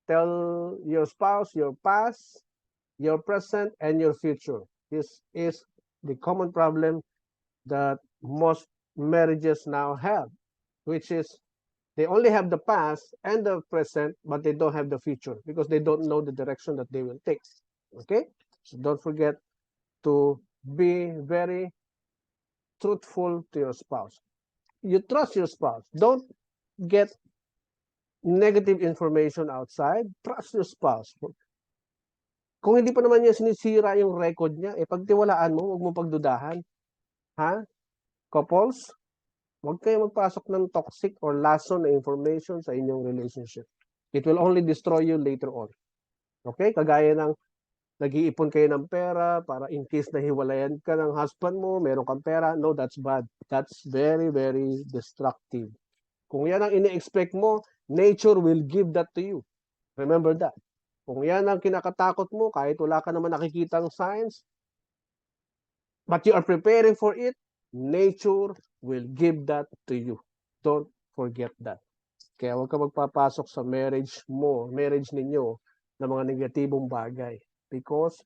Tell your spouse your past, your present, and your future. This is the common problem that most marriages now have, which is They only have the past and the present, but they don't have the future because they don't know the direction that they will take. Okay? So don't forget to be very truthful to your spouse. You trust your spouse. Don't get negative information outside. Trust your spouse. Kung hindi pa naman niya sinisira yung record niya, pagtiwalaan mo, huwag mo pagdudahan. Ha? Couples, huwag kayo magpasok ng toxic or lason na information sa inyong relationship. It will only destroy you later on. Okay? Kagaya ng nag-iipon kayo ng pera para in case na hiwalayan ka ng husband mo, meron kang pera. No, that's bad. That's very, very destructive. Kung yan ang ini-expect mo, nature will give that to you. Remember that. Kung yan ang kinakatakot mo, kahit wala ka naman nakikitang signs, but you are preparing for it, nature will give that to you. Don't forget that. Kaya huwag ka magpapasok sa marriage ninyo, ng mga negatibong bagay. Because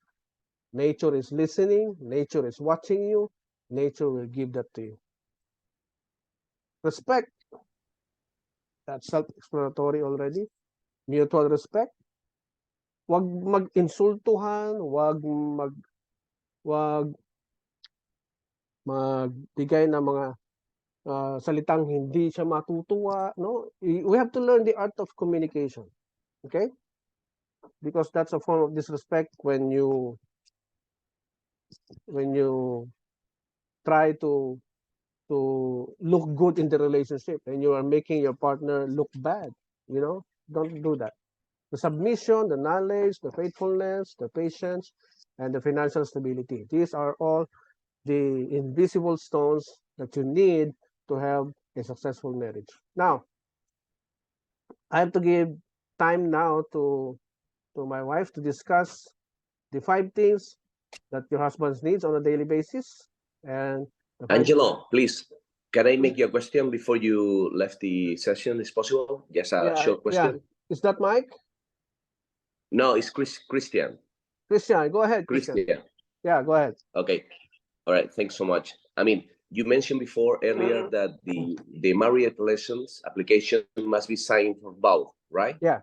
nature is listening, nature is watching you, nature will give that to you. Respect. That's self-explanatory already. Mutual respect. Huwag mag-insultuhan, huwag magbigay ng mga salitang hindi siya matutuwa, no? We have to learn the art of communication. Okay? Because that's a form of disrespect when you try to look good in the relationship and you are making your partner look bad, you know? Don't do that. The submission, the knowledge, the faithfulness, the patience, and the financial stability. These are all the invisible stones that you need to have a successful marriage. Now, I have to give time now to my wife to discuss the 5 things that your husband needs on a daily basis. And Angelo, please, can I make you a question before you left the session? Is possible? Just a short question. Yeah. Is that Mike? No, it's Christian. Christian, go ahead. Christian. Yeah, go ahead. Okay. All right. Thanks so much. I mean, you mentioned before earlier that the marriage license application must be signed for both, right? Yeah.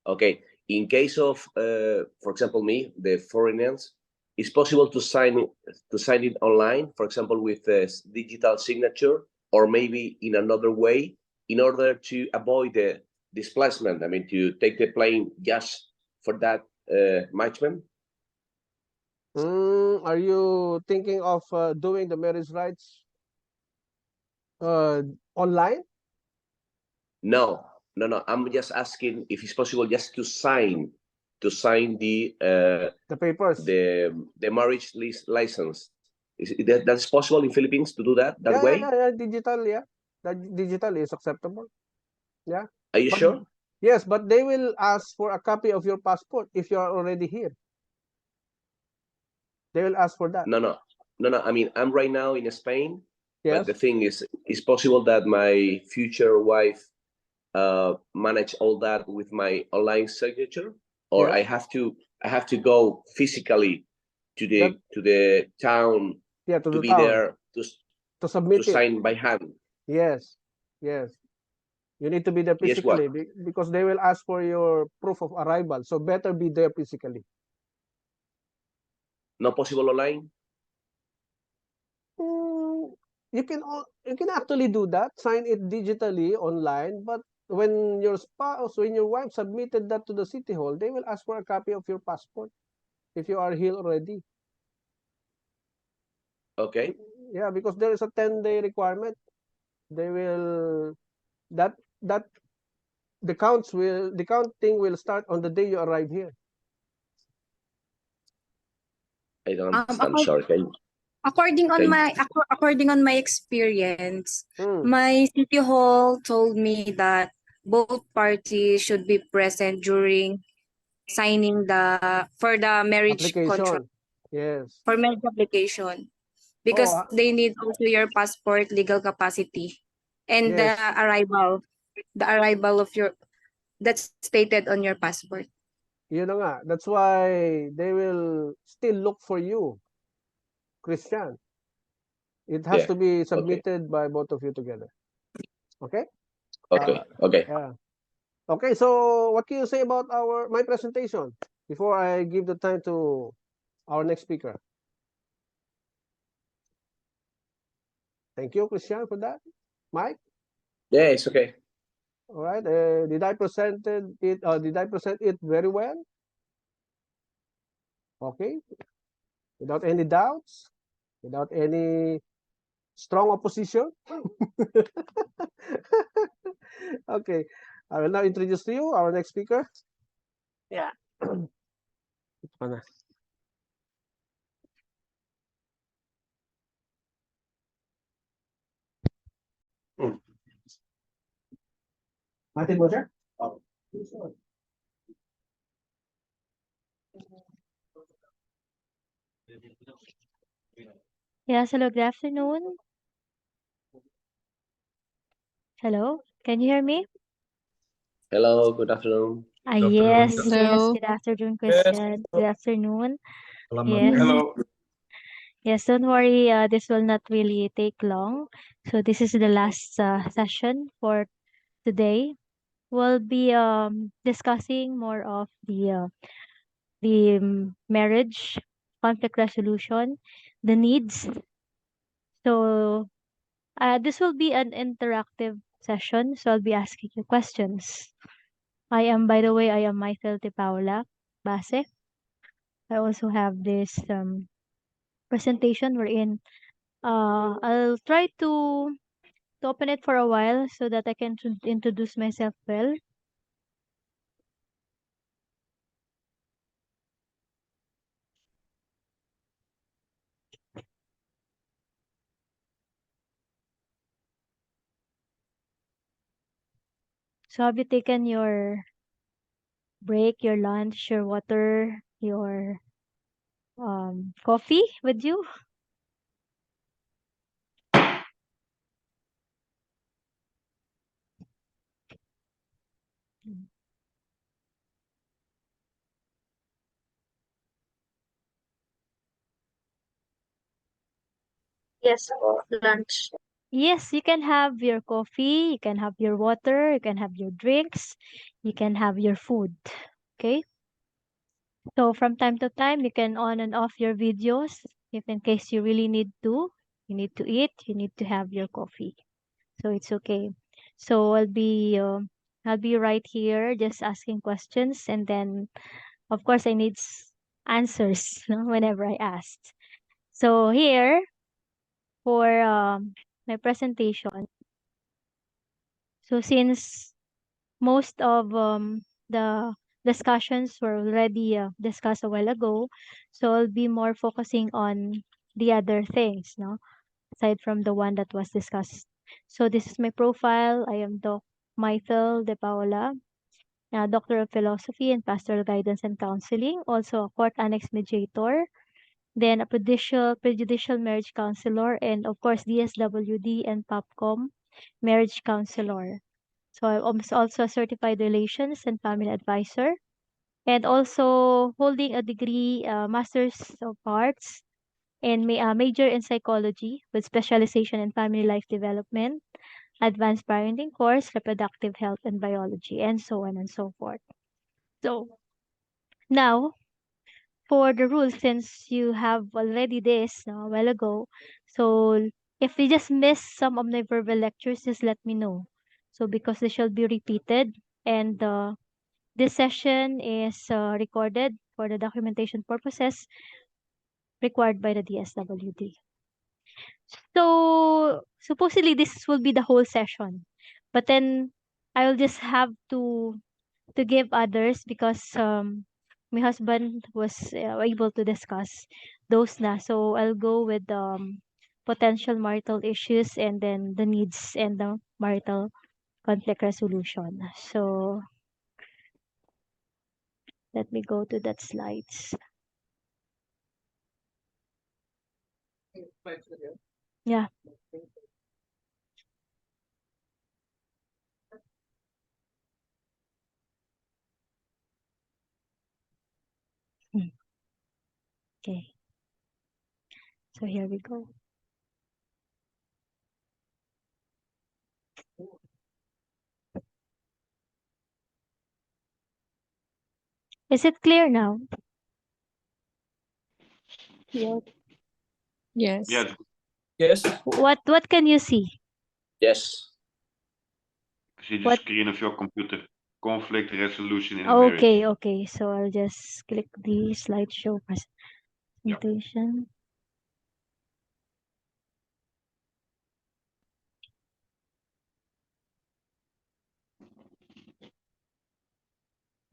Okay. In case of, for example, me, the foreigners, it's possible to sign it online, for example, with a digital signature, or maybe in another way, in order to avoid the displacement. I mean, to take the plane just for that matchment. Are you thinking of doing the marriage rights online? No. I'm just asking if it's possible just to sign the papers, the marriage license. That's possible in Philippines to do that way? Yeah, digital, yeah. That digital is acceptable. Yeah. Are you sure? Yes, but they will ask for a copy of your passport if you are already here. They will ask for that. No. I mean, I'm right now in Spain. Yes. But the thing is, it's possible that my future wife manage all that with my online signature, or Yes. I have to go physically to the town. Yeah, to be the town. there to submit to sign by hand. Yes. You need to be there Yes, physically because they will ask for your proof of arrival. So better be there physically. Not possible online? You can actually do that, sign it digitally online, but when your wife submitted that to the city hall, they will ask for a copy of your passport if you are here already. Okay. Yeah, because there is a 10-day requirement. They will the counting will start on the day you arrive here. I don't understand. Sorry. According on my experience, my city hall told me that both parties should be present during signing for the marriage contract. Yes. For marriage application, because they need also your passport, legal capacity, and Yes. the arrival of your that's stated on your passport. Yun na nga. That's why they will still look for you, Christian. It has to be submitted by both of you together. Okay? Okay. Okay. Yeah. Okay, so what can you say about my presentation before I give the time to our next speaker? Thank you, Christian, for that. Mike? Yeah, it's okay. All right. Did I present it? Did I present it very well? Okay. Without any doubts, without any strong opposition. Okay. I will now introduce to you our next speaker. Yeah. Ano? Martin Butcher? Oh. Yes, hello, good afternoon. Hello, can you hear me? Hello, good afternoon. Yes, yes, Hello. good afternoon, Christian. Good afternoon. Hello, Yes. Martin. Hello. Yes, don't worry, this will not really take long. So this is the last session for today. We'll be discussing more of the marriage, conflict resolution, the needs. So this will be an interactive session, so I'll be asking you questions. By the way, I am Michael De Paula Base. I also have this presentation wherein I'll try to open it for a while so that I can introduce myself well. So have you taken your break, your lunch, your water, your coffee with you? Yes, for lunch. Yes, you can have your coffee, you can have your water, you can have your drinks, you can have your food. Okay? So from time to time, you can on and off your videos if in case you really need to. You need to eat, you need to have your coffee. So it's okay. So I'll be right here just asking questions, and then of course I need answers no, whenever I ask. So here for my presentation. So since most of the discussions were already discussed a while ago, so I'll be more focusing on the other things, no, aside from the one that was discussed. So this is my profile. I am Doc Michael De Paola, Doctor of Philosophy and Pastoral Guidance and Counseling, also a court annex mediator, then a prejudicial marriage counselor, and of course DSWD and POPCOM marriage counselor. So I'm also a certified relations and family advisor, and also holding a degree, Master's of Arts, and major in psychology with specialization in family life development, advanced parenting course, reproductive health and biology, and so on and so forth. So now for the rules, since you have already this a while ago, so if you just miss some of my verbal lectures, just let me know. So because they shall be repeated, and this session is recorded for the documentation purposes required by the DSWD. So supposedly this will be the whole session, but then I will just have to give others because my husband was able to discuss those na. So I'll go with potential marital issues and then the needs and the marital conflict resolution. So let me go to that slides. Yeah. Hmm. Okay. So here we go. Is it clear now? Yeah. Yes. Yeah, it's Yes. What can you see? Yes. see the What? screen of your computer. Conflict resolution in a Okay, marriage. okay. So I'll just click the slideshow Yeah. presentation.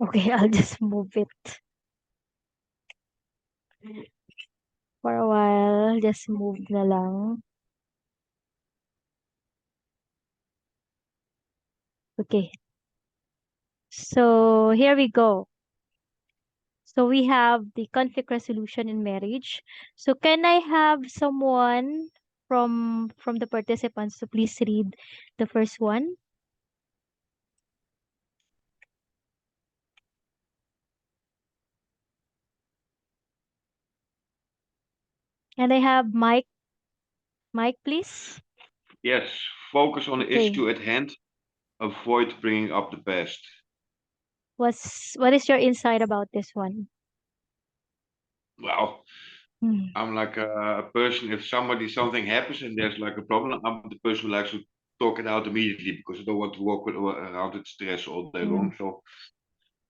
Okay, I'll just move it for a while. Just move na lang. Okay. So here we go. So we have the conflict resolution in marriage. So can I have someone from the participants to please read the first one? And I have Mike. Mike, please. Yes, focus on the Okay. issue at hand. Avoid bringing up the past. What is your insight about this one? Well, I'm like a person, if something happens and there's like a problem, I'm the person who likes to talk it out immediately because I don't want to walk around with stress all day long. So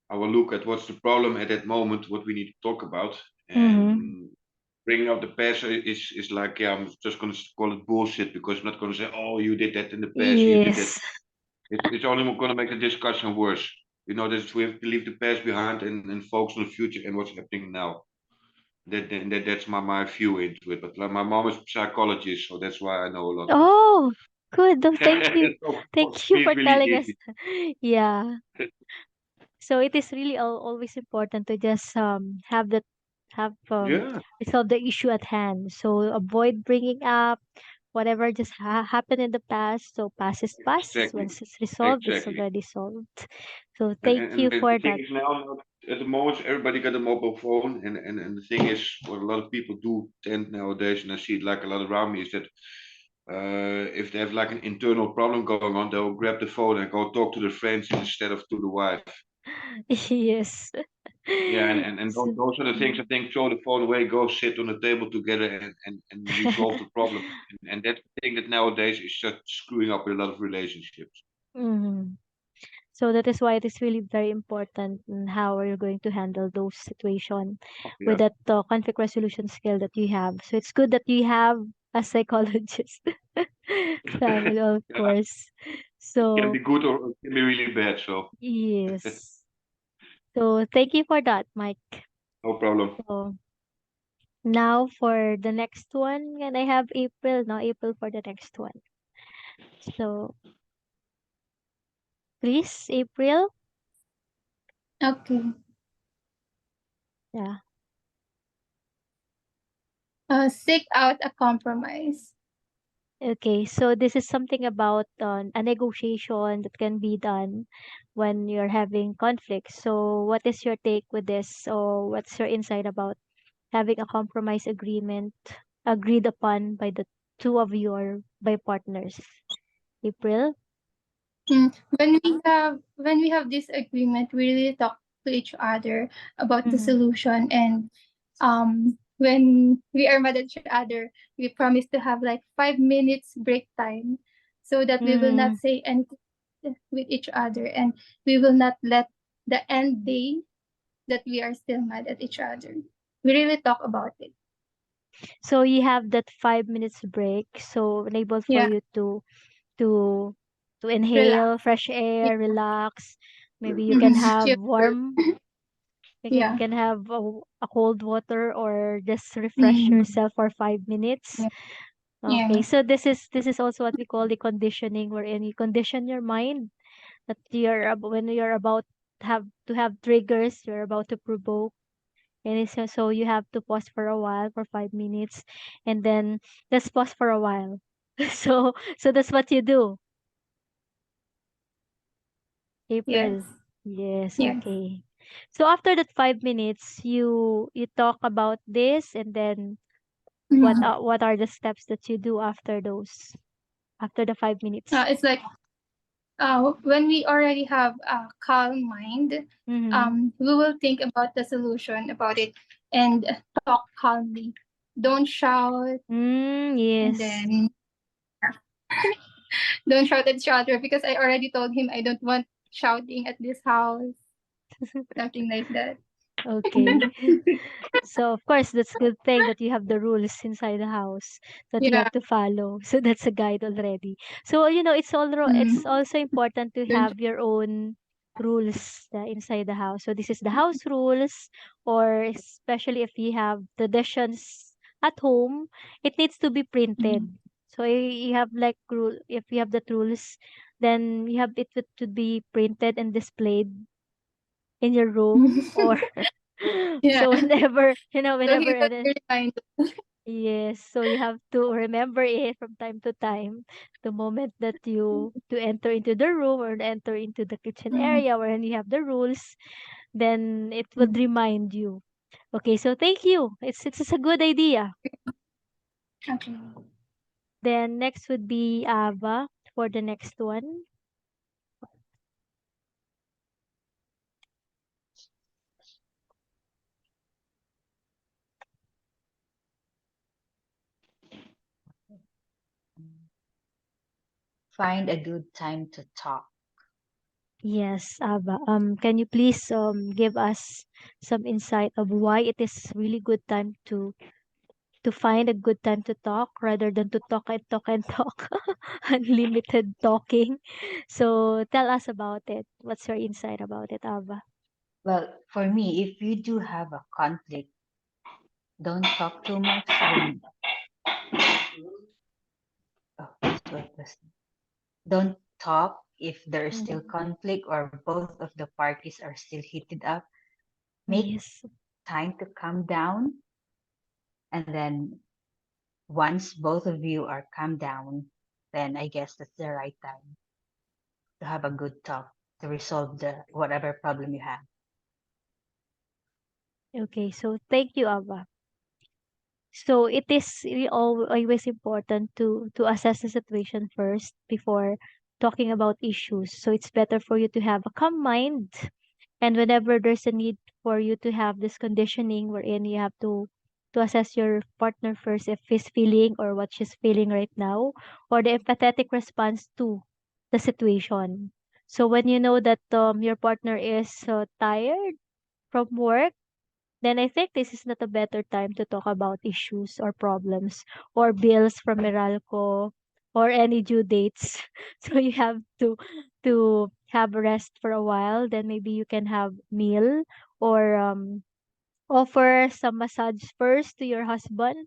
I will look at what's the problem at that moment, what we need to talk about. And bringing up the past is like, yeah, I'm just going to call it bullshit because I'm not going to say, oh, you did that in the past, you did that. Yes. It's only going to make the discussion worse. You know, we have to leave the past behind and focus on the future and what's happening now. That's my view into it. But like, my mom is a psychologist, so that's why I know a lot. Oh, good. Oh, thank you. So Thank you for really telling us. easy. Yeah. So it is really always important to just Yeah, resolve the issue at hand. So avoid bringing up whatever just happened in the past. So past is past. exactly, Once it's resolved, it's exactly. already solved. So And, thank and, you and the for thing that. is now, at the moment, everybody got a mobile phone, and the thing is, what a lot of people do tend nowadays, and I see it like a lot around me, is that if they have like an internal problem going on, they'll grab the phone and go talk to their friends instead of to the wife. Yes. Yeah, and those are the things I think. Throw the phone away, go sit on the table together, and resolve the problem. And that's the thing that nowadays is just screwing up a lot of relationships. Mhm. So that is why it is really very important in how are you going to handle those situations with Yeah, that conflict resolution skill that you have. So it's good that you have a psychologist family, of yeah. course. It can So be good or it can be really bad. So yes. So thank you for that, Mike. no problem. So now for the next one, and I have April. Now April for the next one. So please, April. Okay. Yeah. Seek out a compromise. Okay, so this is something about a negotiation that can be done when you're having conflict. So what is your take with this? Or what's your insight about having a compromise agreement agreed upon by the two of you or by partners? April? When we have this agreement, we really talk to each other about the Mm-hmm. solution, and when we are mad at each other, we promise to have like 5 minutes break time so that we will not say anything with each other, and we will not let the end day that we are still mad at each other. We really talk about it. So you have that 5 minutes break, so enable for Yeah, you to to relax. inhale fresh Yeah. air, relax. Maybe you can have warm. You Yeah. can have a cold water or just refresh Mm. yourself for 5 minutes. Yeah. Okay, so this is also what we call the conditioning, wherein you condition your mind that when you're about to have triggers, you're about to provoke, and so you have to pause for a while for 5 minutes, and then let's pause for a while. So that's what you do, Yes. April. Yes, Yes. okay. So after that 5 minutes, you talk about this, and then what are the steps that you do after the 5 minutes? It's like when we already have a calm mind, we will think about the solution about it and talk calmly. Don't shout. And Yes. then don't shout at each other because I already told him I don't want shouting at this house. Something like that. Okay. So of course that's good thing that you have the rules inside the house that you Yeah. have to follow. So that's a guide already. So it's also important to have your own rules inside the house. So this is the house rules, or especially if you have traditions at home, it needs to be printed. So you have like rule if you have the rules, then you have it to be printed and displayed in your room or Yeah. so whenever So whenever he will be reminded. yes, so you have to remember it from time to time, the moment that you to enter into the room or enter into the kitchen area wherein you have the rules, then it would remind you. Okay, so thank you, it's a good idea. Okay. Then next would be Ava for the next one. Find a good time to talk. Yes, Ava. Can you please give us some insight of why it is really good time to find a good time to talk rather than to talk and talk and talk, unlimited talking. So tell us about it. What's your insight about it, Ava? Well, for me, if you do have a conflict, don't talk too much. Don't talk if there is still conflict or both of the parties are still heated up. Make time to calm down, and then once both of you are calmed down, then I guess that's the right time to have a good talk to resolve the whatever problem you have. Okay, so thank you, Ava. So it is really always important to assess the situation first before talking about issues. So it's better for you to have a calm mind, and whenever there's a need for you to have this conditioning wherein you have to assess your partner first if he's feeling or what she's feeling right now, or the empathetic response to the situation. So when you know that your partner is tired from work, then I think this is not a better time to talk about issues or problems or bills from Meralco or any due dates. So you have to have rest for a while. Then maybe you can have meal or offer some massage first to your husband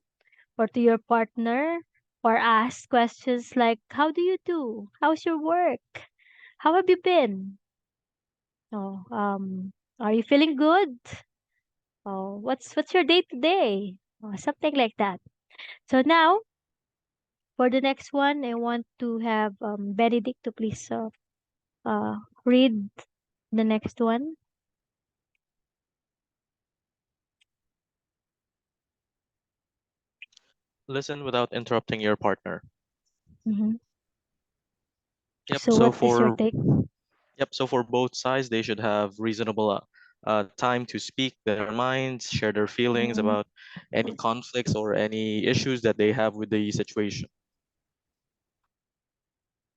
or to your partner, or ask questions like, how do you do? How's your work? How have you been? Oh, are you feeling good? Oh, what's your day today? Something like that. So now for the next one, I want to have Benedict to please uh read the next one. Listen without interrupting your partner. Mm-hmm. Yep. So So what is your for take? So for both sides, they should have reasonable time to speak their minds, share their feelings Mm-hmm. about any conflicts or any issues that they have with the situation.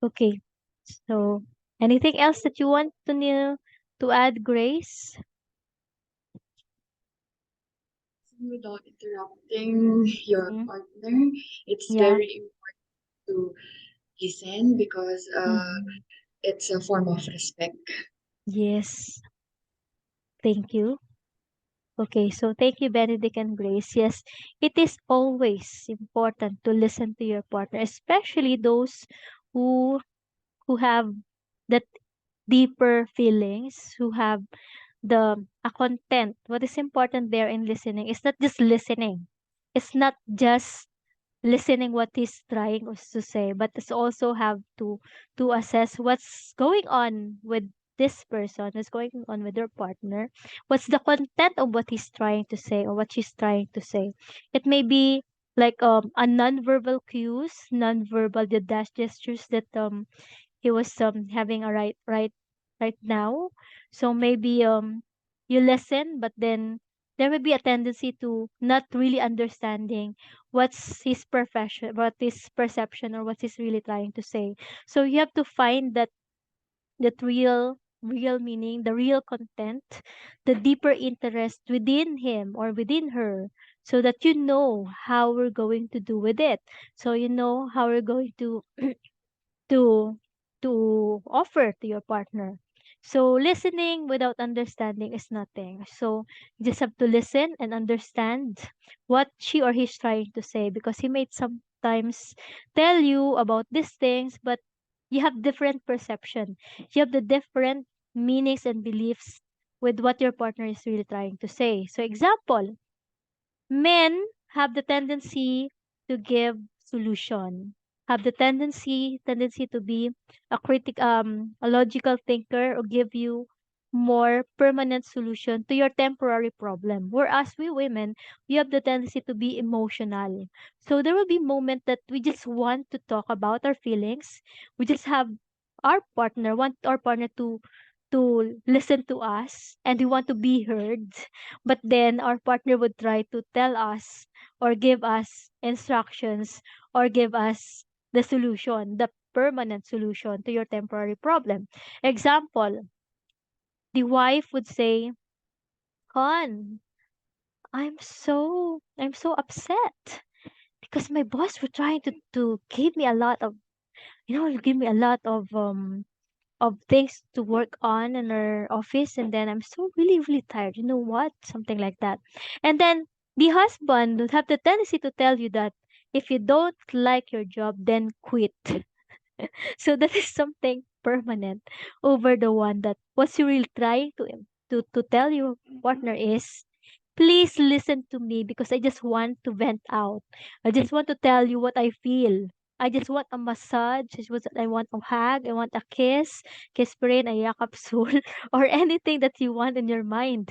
Okay. So anything else that you want to add, Grace? Without interrupting your partner, it's Yeah. very important to listen because it's a form of respect. Yes. Thank you. Okay, so thank you, Benedict and Grace. Yes, it is always important to listen to your partner, especially those who who have that deeper feelings, who have the a content. What is important there in listening is not just listening. It's not just listening what he's trying to say, but it's also have to assess what's going on with this person, what's going on with their partner, what's the content of what he's trying to say or what she's trying to say. It may be like a non-verbal cues, non-verbal the dash gestures that he was having a right now. So maybe you listen, but then there may be a tendency to not really understanding what's his profession, what his perception, or what he's really trying to say. So you have to find that real meaning, the real content, the deeper interest within him or within her, so that you know how we're going to do with it. So you know how we're going to offer to your partner. So listening without understanding is nothing. So you just have to listen and understand what she or he's trying to say, because he may sometimes tell you about these things, but you have different perception. You have the different meanings and beliefs with what your partner is really trying to say. So example, men have the tendency to give solution, have the tendency to be a logical thinker, or give you more permanent solution to your temporary problem, whereas we women, we have the tendency to be emotional. So there will be moment that we just want to talk about our feelings. We just have want our partner to listen to us, and we want to be heard, but then our partner would try to tell us or give us instructions, or give us the solution, the permanent solution to your temporary problem. Example, the wife would say, Con, I'm so upset because my boss were trying to give me a lot of, give me a lot of things to work on in our office, and then I'm so really tired. You know what? Something like that. And then the husband would have the tendency to tell you that if you don't like your job, then quit. So that is something permanent over the one that what you really trying to tell your partner is, please listen to me because I just want to vent out. I just want to tell you what I feel. I just want a massage. I want a hug. I want a kiss pa rin, a yakap soul, or anything that you want in your mind.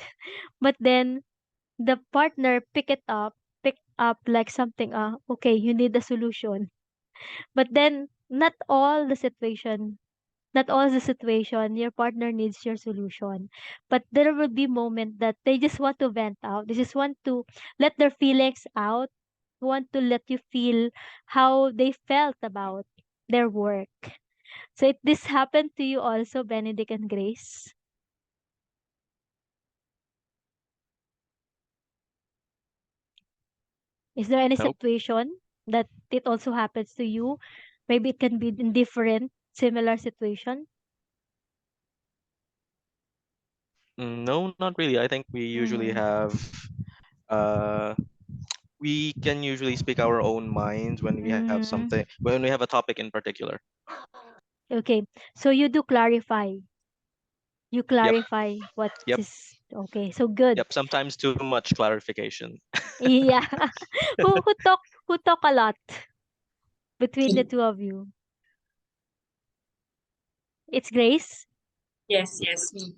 But then the partner pick up like something, okay, you need a solution. But then not all the situation your partner needs your solution, but there will be moment that they just want to vent out, they just want to let their feelings out, want to let you feel how they felt about their work. So this happened to you also, Benedict and Grace? Is there any Nope. situation that it also happens to you? Maybe it can be in different similar situation. No, not really. I think we usually have uh we can usually speak our own minds when we have something, when we have a topic in particular. Okay, so you do clarify. You Yep. clarify what Yep. is okay. So good. Yep. Sometimes too much clarification. Yeah. Who talk a lot between the two of you? It's Grace. Yes, me.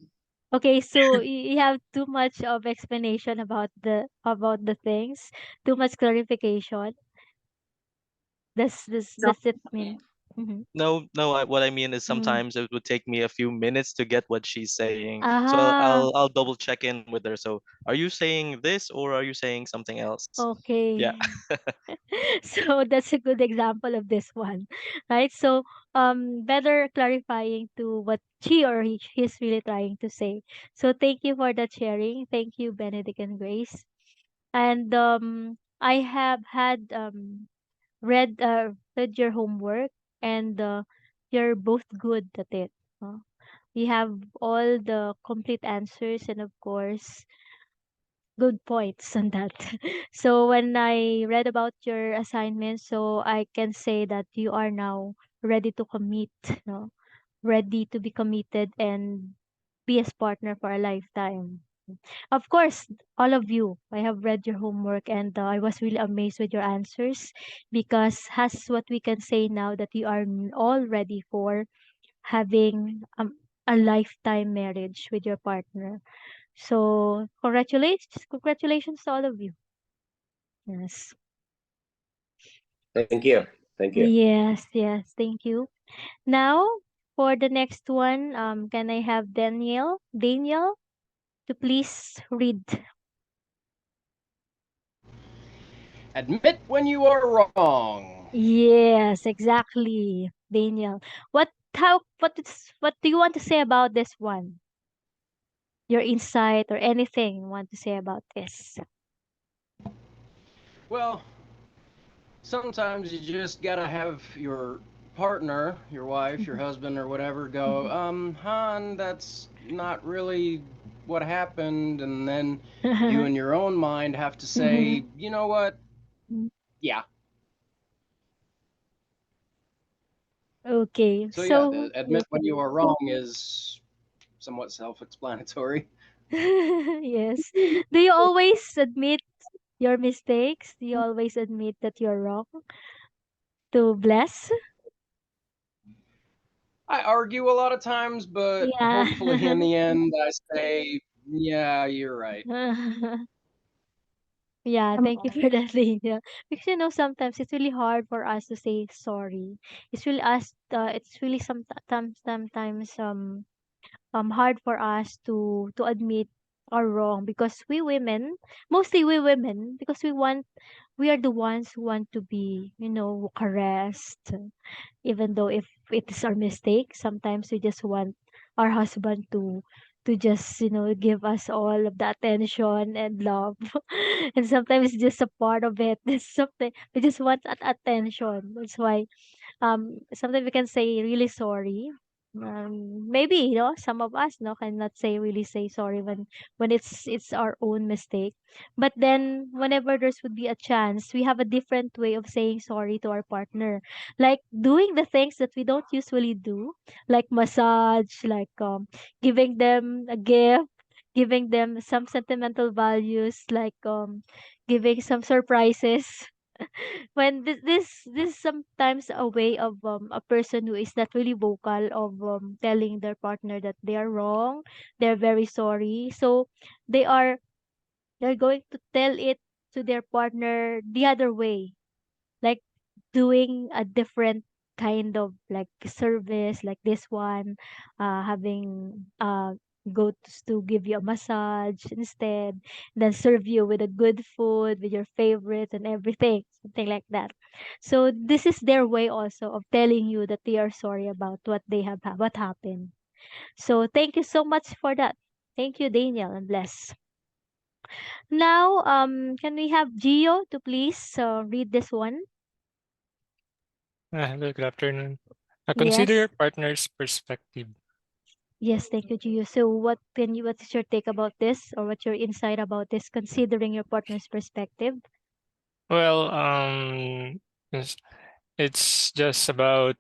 Okay, so you have too much of explanation about the things, too much clarification. No. Does it mean? Mhm. No. What I mean is Mm. sometimes it would take me a few minutes to get what she's saying. So Ah, I'll double check in with her. So are you saying this or are you saying something else? Yeah. okay. So that's a good example of this one, right? So better clarifying to what she or he's really trying to say. So thank you for that sharing. Thank you, Benedict and Grace. And I have had read your homework, and you're both good at it. We have all the complete answers, and of course good points on that. So when I read about your assignment, so I can say that you are now ready to commit, no? Ready to be committed and be as partner for a lifetime. Of course, all of you, I have read your homework, and I was really amazed with your answers, because has what we can say now that you are all ready for having a lifetime marriage with your partner. So congratulations to all of you. Yes. Thank you. Thank you. Yes, thank you. Now, for the next one, can I have Daniel to please read? Admit when you are wrong. Yes, exactly, Daniel. What do you want to say about this one? Your insight or anything you want to say about this? Well, sometimes you just gotta have your partner, your wife, your husband, or whatever go, hon, that's not really what happened. And then you, in your own mind, have to say, you know what? Yeah. Okay, So, yeah, so admit when you are wrong is somewhat self explanatory. yes. Do you always admit your mistakes? Do you always admit that you're wrong to Bless? I argue a lot of times, but Yeah. hopefully in the end I say, yeah, you're right. Yeah, thank you for that, Lina. Because sometimes it's really hard for us to say sorry. It's really sometimes hard for us to admit our wrong because mostly we women, because we are the ones who want to be, caressed, even though if it is our mistake, sometimes we just want our husband to just give us all of the attention and love. And sometimes it's just a part of it. It's something we just want attention. That's why sometimes we can say really sorry. Maybe some of us cannot really say sorry when it's our own mistake. But then whenever there's would be a chance, we have a different way of saying sorry to our partner, like doing the things that we don't usually do, like massage, like giving them a gift, giving them some sentimental values, like giving some surprises. When this is sometimes a way of a person who is not really vocal of telling their partner that they are wrong, they're very sorry, so they are they're going to tell it to their partner the other way, like doing a different kind of like service, like this one, having go to give you a massage instead, then serve you with a good food with your favorites and everything, something like that. So this is their way also of telling you that they are sorry about what happened. So thank you so much for that. Thank you, Daniel, and Bless. Now, can we have Gio to please read this one? Hello, good afternoon. Consider Yes. your partner's perspective. Yes, thank you, Gio. So what is your take about this, or what's your insight about this, considering your partner's perspective? Well, it's it's just about,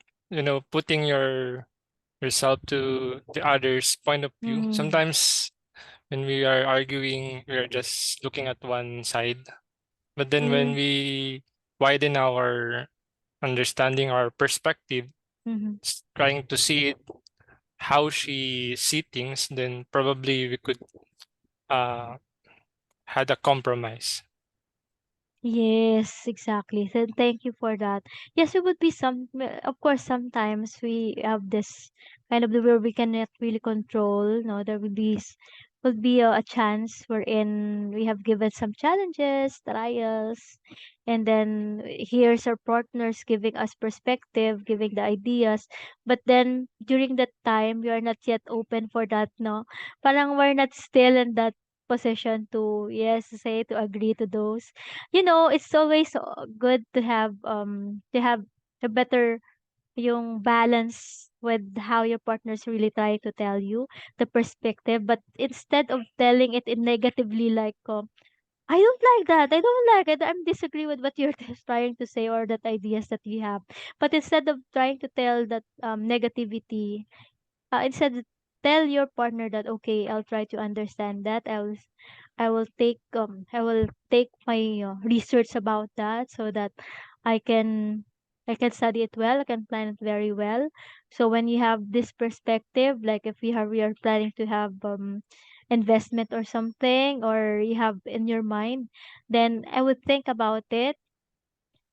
putting yourself to the other's point of view. Mm. Sometimes when we are arguing, we are just looking at one side. But then when Mm. we widen our understanding, our perspective, Mhm. trying to see it how she see things, then probably we could uh had a compromise. Yes, exactly. So thank you for that. Yes, it would be of course, sometimes we have this kind of the where we cannot really control. No, there would be a chance wherein we have given some challenges, trials, and then here's our partners giving us perspective, giving the ideas. But then during that time, we are not yet open for that. No, parang we're not still in that position to yes say to agree to those. It's always good to have a better yung balance with how your partner's really trying to tell you the perspective, but instead of telling it in negatively, like I don't like that, I don't like it, I'm disagree with what you're trying to say or that ideas that you have. But instead of trying to tell that negativity, instead tell your partner that okay, I'll try to understand that, I will take my research about that so that I can I can study it well, I can plan it very well. So when you have this perspective, like if we are planning to have investment or something, or you have in your mind, then I would think about it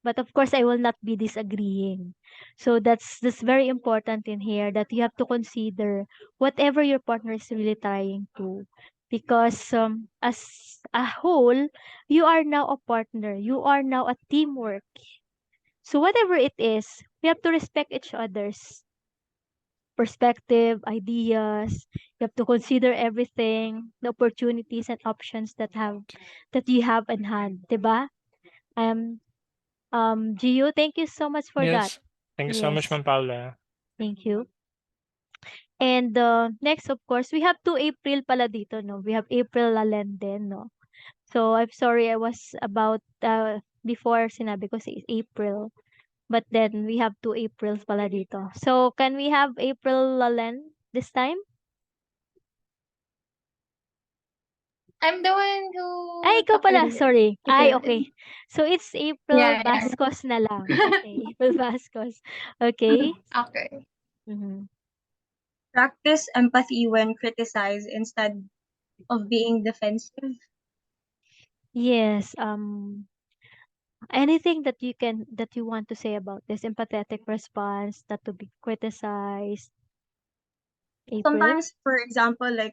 But of course, I will not be disagreeing. So that's very important in here, that you have to consider whatever your partner is really trying to. Because as a whole, you are now a partner. You are now a teamwork. So whatever it is, we have to respect each other's perspective, ideas. You have to consider everything, the opportunities and options that you have in hand, 'di ba? Gio, thank you so much for that. Yes. Thank you so much, Yes, Ma'am Paula. thank you. And next, of course, we have 2 April pala dito, no? We have April Lalende, no? So I'm sorry, I was about before sinabi ko si April. But then we have 2 Aprils pala dito. So can we have April Lalen this time? I'm the one who Ay, ikaw talked pala. earlier. Sorry. Ay, April. okay. So it's April Yeah, yeah. Vascos na lang. Okay, April Vascos. Okay. Okay. Mhm. Practice empathy when criticized instead of being defensive. Yes. Anything that you want to say about this empathetic response, not to be criticized, April? Sometimes, for example, like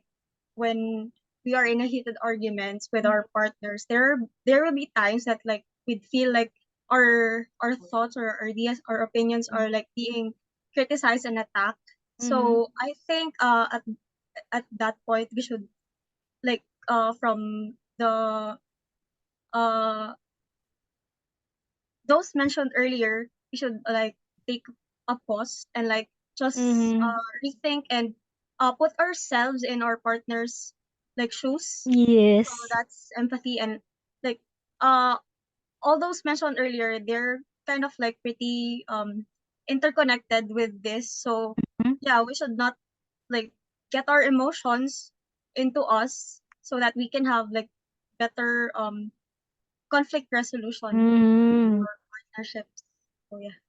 when we are in a heated arguments with our partners, there will be times that like we'd feel like our thoughts or our ideas or opinions are like being criticized and attacked. So I think at that point we should like from the uh those mentioned earlier, we should like take a pause and like just rethink and put ourselves in our partner's like shoes. Yes. So that's empathy and like uh all those mentioned earlier, they're kind of like pretty interconnected with this. So yeah, we should not like get our emotions into us so that we can have like better conflict resolution in our partnerships. So yeah.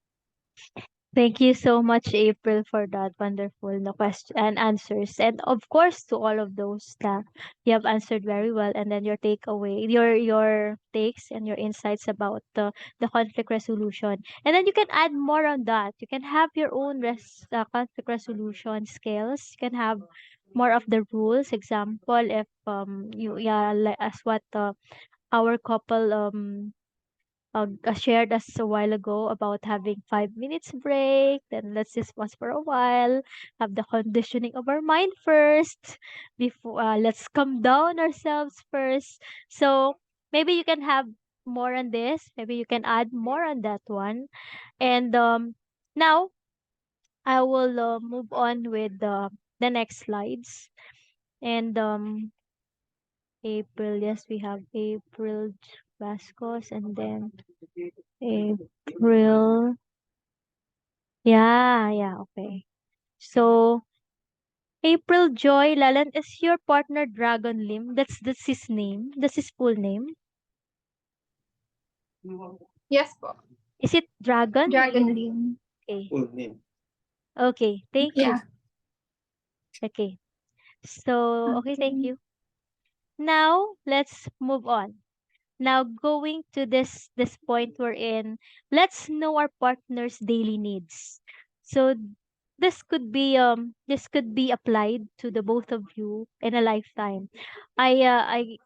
Thank you so much, April, for that wonderful no question and answers. And of course, to all of those that you have answered very well, and then your takeaway, your takes and your insights about the conflict resolution. And then you can add more on that. You can have your own conflict resolution skills. You can have more of the rules. Example, if you yeah like, as what our couple shared us a while ago about having 5 minutes break. Then let's just pause for a while, have the conditioning of our mind first. Before let's calm down ourselves first. So maybe you can have more on this. Maybe you can add more on that one. And now I will move on with the next slides. And April, yes, we have April Vascos, and then April. Yeah, okay. So, April Joy Lalan is your partner Dragon Lim. That's his name. That's his full name. Yes po. Is it Dragon? Dragon Lim. Okay. Full name. Okay, thank you. Yeah. Okay. So, okay, thank you. Now, let's move on. Now, going to this point we're in, let's know our partner's daily needs. So, this could be applied to the both of you in a lifetime. I uh, I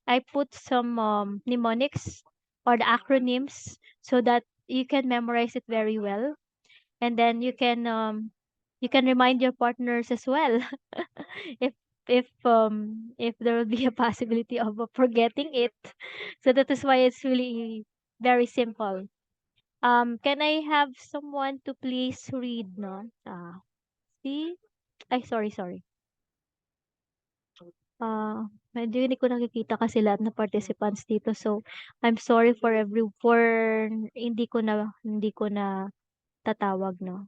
I put some mnemonics or the acronyms so that you can memorize it very well, and then you can remind your partners as well if if there will be a possibility of forgetting it. So that is why it's really very simple. Can I have someone to please read, no? See? Ay, sorry. Medyo hindi ko nakikita kasi lahat ng participants dito. So, I'm sorry for hindi ko na tatawag, no?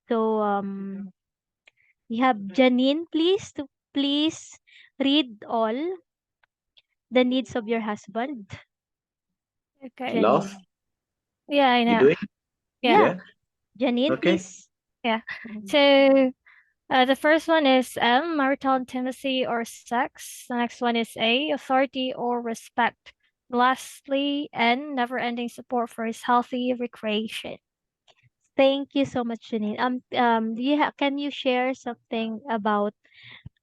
So, we have Janine, please, to please read all the needs of your husband. Okay. Love? Janine. Yeah, I You know. do it? Yeah. Janine, Okay. please. Yeah. So the first one is marital intimacy or sex. The next one is A, authority or respect. lastly, and never-ending support for his healthy recreation. Thank you so much, Janine. Can you share something about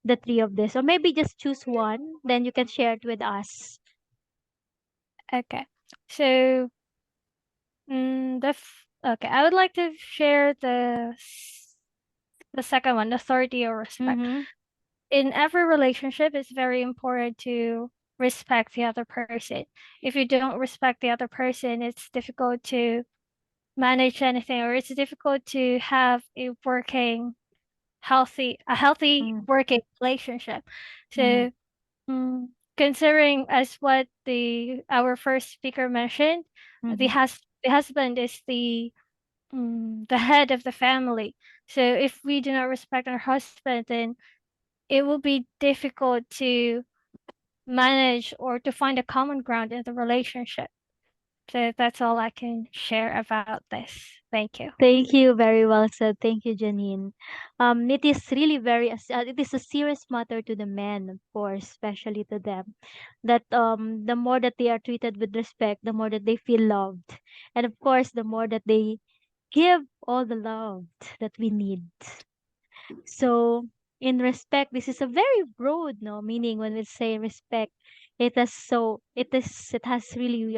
the three of this, or maybe just choose one, then you can share it with us. Okay. So, okay, I would like to share the second one, authority or respect. Mm-hmm. In every relationship, it's very important to respect the other person. If you don't respect the other person, it's difficult to manage anything, or it's difficult to have a healthy working relationship. So, considering as what our first speaker mentioned, the husband is the head of the family. So if we do not respect our husband, then it will be difficult to manage or to find a common ground in the relationship. So that's all I can share about this. Thank you. Thank you. Very well said. Thank you, Janine. It is really it is a serious matter to the men, of course, especially to them, that the more that they are treated with respect, the more that they feel loved, and of course, the more that they give all the love that we need. So, in respect, this is a very broad, no, meaning when we say respect, it has really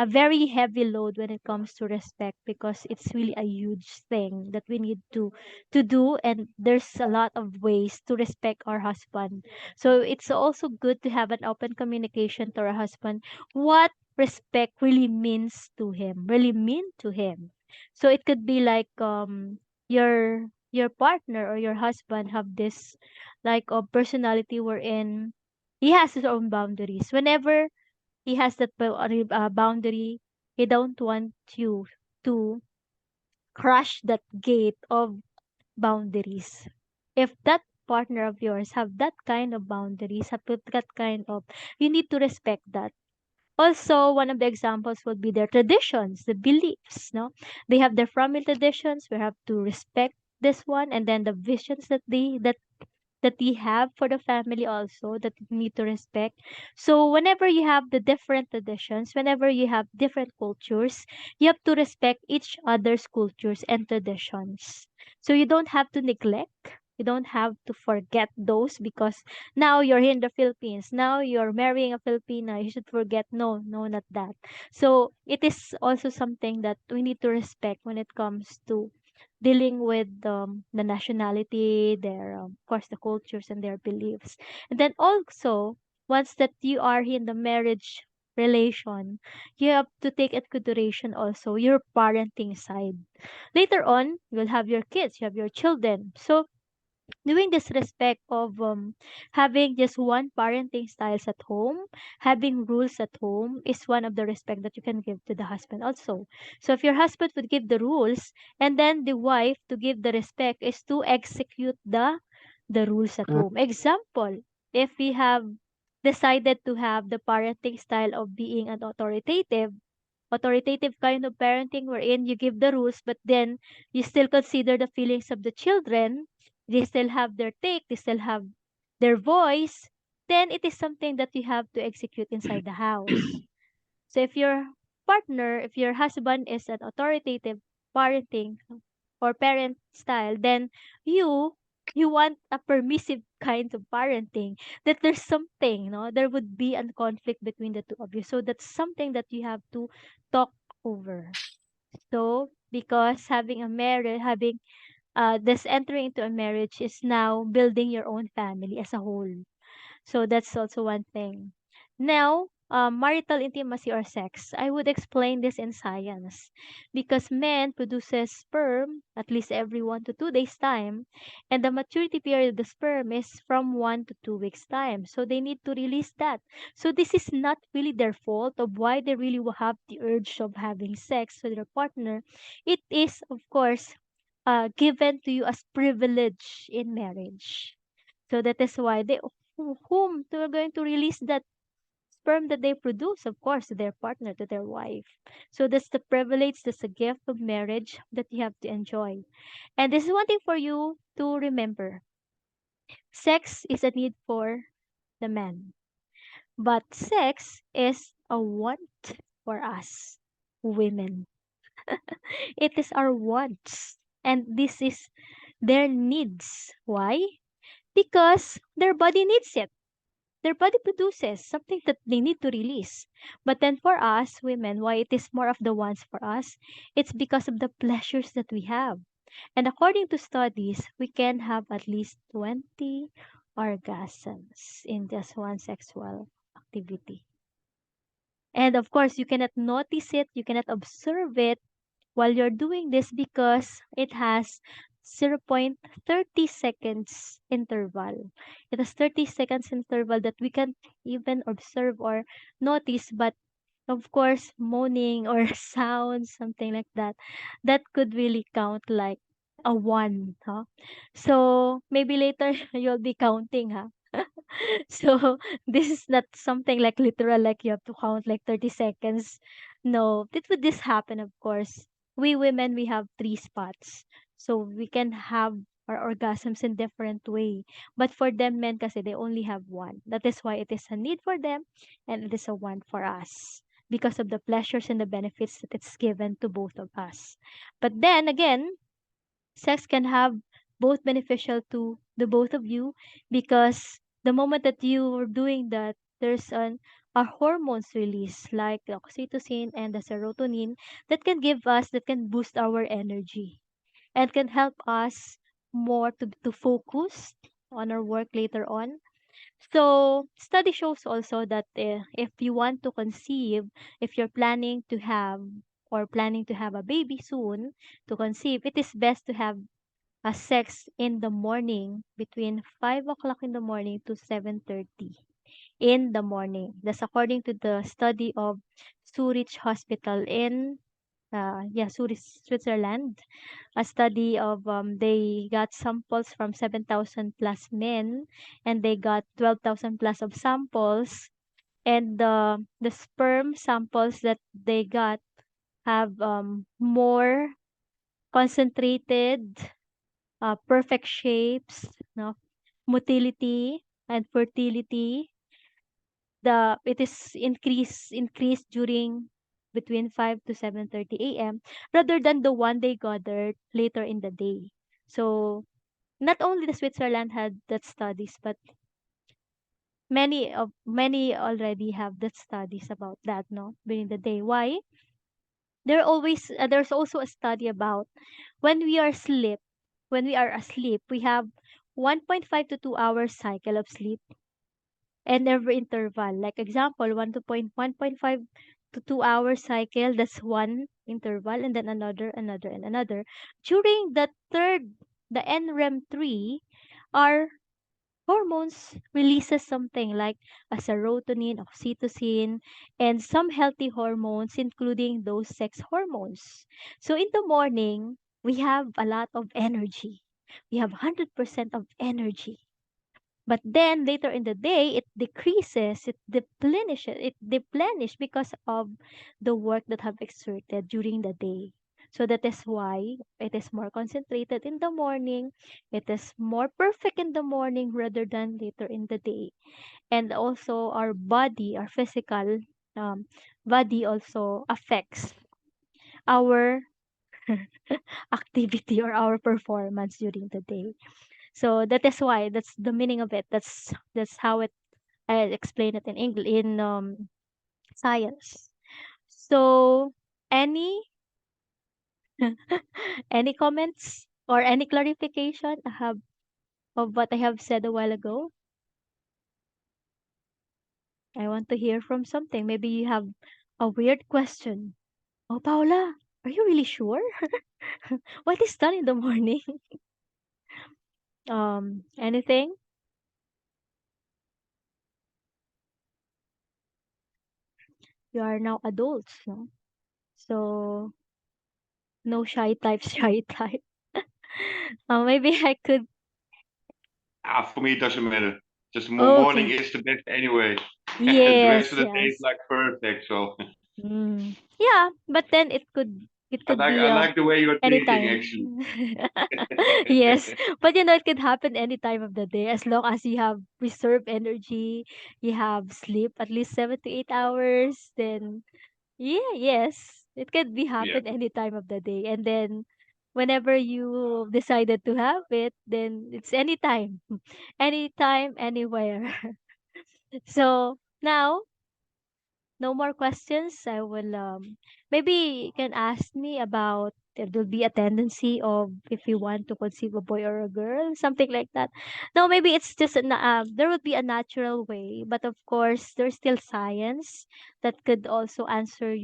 a very heavy load when it comes to respect, because it's really a huge thing that we need to do, and there's a lot of ways to respect our husband. So it's also good to have an open communication to our husband what respect really means to him, really mean to him. So it could be like your partner or your husband have this like a personality wherein he has his own boundaries. Whenever he has that boundary, he don't want you to crush that gate of boundaries. If that partner of yours have that kind of boundaries, have that kind of, you need to respect that. Also, one of the examples would be their traditions, the beliefs, no? They have their family traditions. We have to respect this one, and then the visions that we have for the family also that we need to respect. So whenever you have the different traditions, whenever you have different cultures, you have to respect each other's cultures and traditions. So you don't have to neglect. You don't have to forget those, because now you're here in the Philippines. Now you're marrying a Filipina. You should forget. No, no, not that. So it is also something that we need to respect when it comes to dealing with the nationality, their of course the cultures and their beliefs. And then also, once that you are in the marriage relation, you have to take into consideration also your parenting side. Later on, you'll have your kids, you have your children. So doing this respect of having just one parenting styles at home, having rules at home is one of the respect that you can give to the husband also. So if your husband would give the rules, and then the wife to give the respect is to execute the rules at home. Example, if we have decided to have the parenting style of being an authoritative kind of parenting wherein you give the rules, but then you still consider the feelings of the children, they still have their take, they still have their voice, then it is something that you have to execute inside the house. So if your partner, if your husband is an authoritative parenting or parent style, then you you want a permissive kind of parenting, that there's something, no, there would be a conflict between the two of you. So that's something that you have to talk over. So because having a marriage, having this entering into a marriage is now building your own family as a whole. So that's also one thing. Now, marital intimacy or sex. I would explain this in science, because men produces sperm at least every 1 to 2 days time, and the maturity period of the sperm is from 1 to 2 weeks time. So they need to release that. So this is not really their fault of why they really will have the urge of having sex with their partner. It is, of course, given to you as privilege in marriage. So that is why whom they are going to release that sperm that they produce, of course, to their partner, to their wife. So that's the privilege, that's the gift of marriage that you have to enjoy. And this is one thing for you to remember. Sex is a need for the man, but sex is a want for us women. It is our wants. And this is their needs. Why? Because their body needs it. Their body produces something that they need to release. But then for us, women, why it is more of the wants for us? It's because of the pleasures that we have. And according to studies, we can have at least 20 orgasms in just one sexual activity. And of course, you cannot notice it, you cannot observe it while you're doing this because it has 0.30 seconds interval. It has 30 seconds interval that we can't even observe or notice, but of course, moaning or sounds, something like that, that could really count like a one, huh? So maybe later you'll be counting, huh? So this is not something like literal, like you have to count like 30 seconds. No, it would this happen, of course. We women, we have three spots. So we can have our orgasms in different way. But for them men kasi they only have one. That is why it is a need for them and it is a want for us because of the pleasures and the benefits that it's given to both of us. But then again, sex can have both beneficial to the both of you because the moment that you are doing that, there's a hormones release like the oxytocin and the serotonin that can give us, that can boost our energy and can help us more to focus on our work later on. So study shows also that if you want to conceive, if you're planning to have or planning to have a baby soon to conceive, it is best to have a sex in the morning between 5 o'clock in the morning to 7:30 in the morning. That's according to the study of Zurich Hospital in Zurich, Switzerland. A study of they got samples from 7,000 plus men and they got 12,000 plus of samples, and the sperm samples that they got have more concentrated perfect shapes, no, motility and fertility. It is increased during between 5 to 7:30 a.m. rather than the one they gathered later in the day. So not only the Switzerland had that studies, but many already have that studies about that, no, during the day. Why? There's also a study about when we are sleep when we are asleep, we have 1.5 to 2 hours cycle of sleep and every interval. Like example, 1.5 to 2 hours cycle, that's one interval, and then another, and another. During the third, the NREM3, our hormones releases something like a serotonin, oxytocin, and some healthy hormones, including those sex hormones. So in the morning, we have a lot of energy. We have 100% of energy. But then later in the day, it decreases, it deplenishes because of the work that have exerted during the day. So that is why it is more concentrated in the morning. It is more perfect in the morning rather than later in the day. And also our body, our physical um, body also affects our activity or our performance during the day. So that is why that's the meaning of it. That's how it I explain it in English in science. So any any comments or any clarification I have of what I have said a while ago? I want to hear from something. Maybe you have a weird question. Oh, Paula, are you really sure? What is done in the morning? Anything? You are now adults, no? So no shy type, shy type. Maybe I could. For me, it doesn't matter. Just morning Okay. is the best anyway. The rest Yes, of the day is yes. like perfect. So Yeah, but then it could It I could like be I like the way you're thinking, anytime. actually. Yes, but it could happen any time of the day as long as you have reserve energy, you have sleep at least 7 to 8 hours, then yeah, yes, it could be Yeah. happen any time of the day. And then whenever you decided to have it, then it's anytime, anytime, anywhere. So now, no more questions. I will maybe you can ask me about there will be a tendency of if you want to conceive a boy or a girl, something like that. No, maybe it's just there would be a natural way, but of course there's still science that could also answer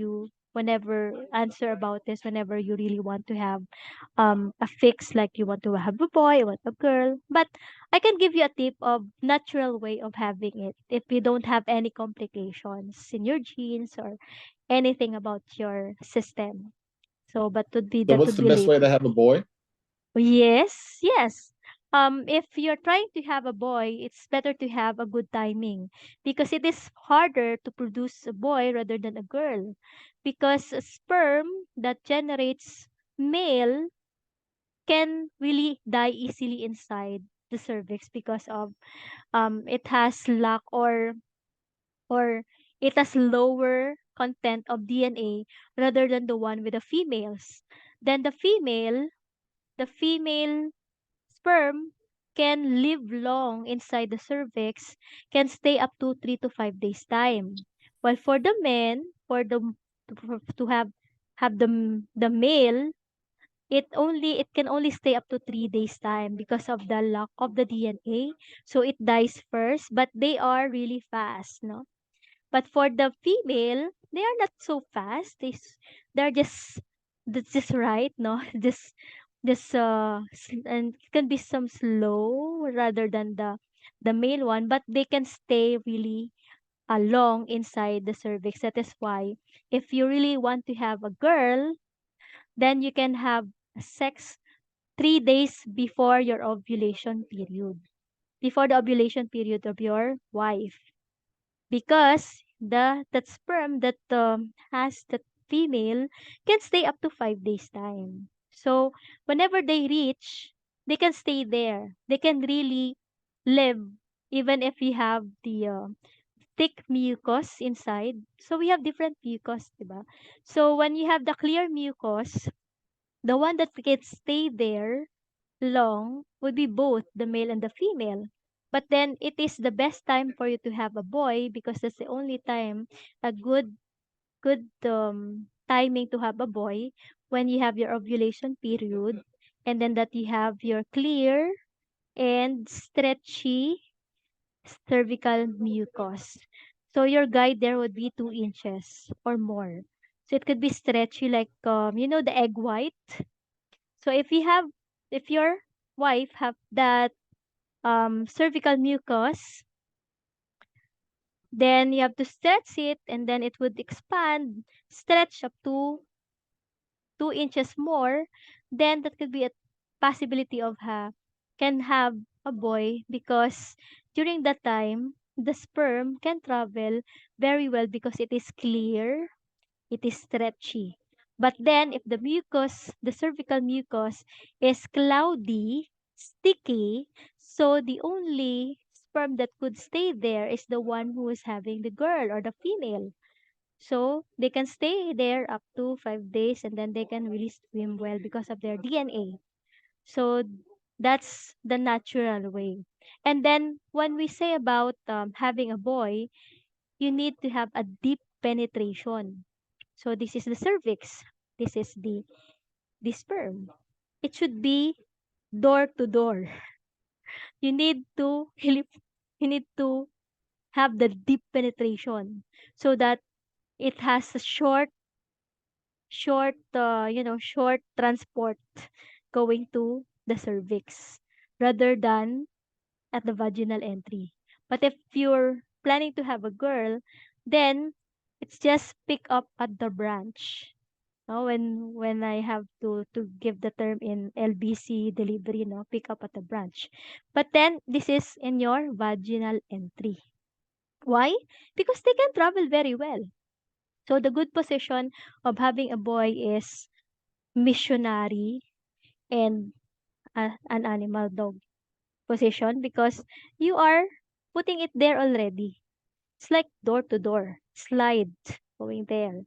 about this whenever you really want to have a fix, like you want to have a boy, you want a girl. But I can give you a tip of natural way of having it if you don't have any complications in your genes or anything about your system. So, but So that what's would the be best way to later. have a boy? Yes, yes. If you're trying to have a boy, it's better to have a good timing because it is harder to produce a boy rather than a girl because a sperm that generates male can really die easily inside the cervix because of it has lack or it has lower content of DNA rather than the one with the females. Then the female sperm can live long inside the cervix, can stay up to 3 to 5 days time. While for the men, to have the male, it can only stay up to 3 days time because of the lack of the DNA. So it dies first, but they are really fast, no? But for the female, they are not so fast. They're just that's just right, no? And it can be some slow rather than the male one, but they can stay really long inside the cervix. That is why if you really want to have a girl, then you can have sex 3 days before your ovulation period, before the ovulation period of your wife, because that sperm that has the female can stay up to 5 days time. So whenever they reach, they can stay there. They can really live even if you have the thick mucus inside. So we have different mucus, diba? So when you have the clear mucus, the one that can stay there long would be both the male and the female. But then it is the best time for you to have a boy because that's the only time a good timing to have a boy when you have your ovulation period and then that you have your clear and stretchy cervical mucus. So your guide there would be 2 inches or more. So it could be stretchy like the egg white. So if your wife have that cervical mucus, then you have to stretch it and then it would expand, stretch up to 2 inches more. Then that could be a possibility of can have a boy because during that time the sperm can travel very well because it is clear, it is stretchy. But then if the cervical mucus is cloudy, sticky, so the only sperm that could stay there is the one who is having the girl or the female. So they can stay there up to 5 days and then they can really swim well because of their DNA. So that's the natural way. And then when we say about having a boy, you need to have a deep penetration. So this is the cervix. This is the sperm. It should be door to door. You need to you need to have the deep penetration so that it has a short transport going to the cervix rather than at the vaginal entry. But if you're planning to have a girl, then it's just pick up at the branch. No, when I have to give the term in LBC delivery, no, pick up at the branch. But then this is in your vaginal entry. Why? Because they can travel very well. So the good position of having a boy is missionary, and an animal dog position because you are putting it there already. It's like door to door, slide going there.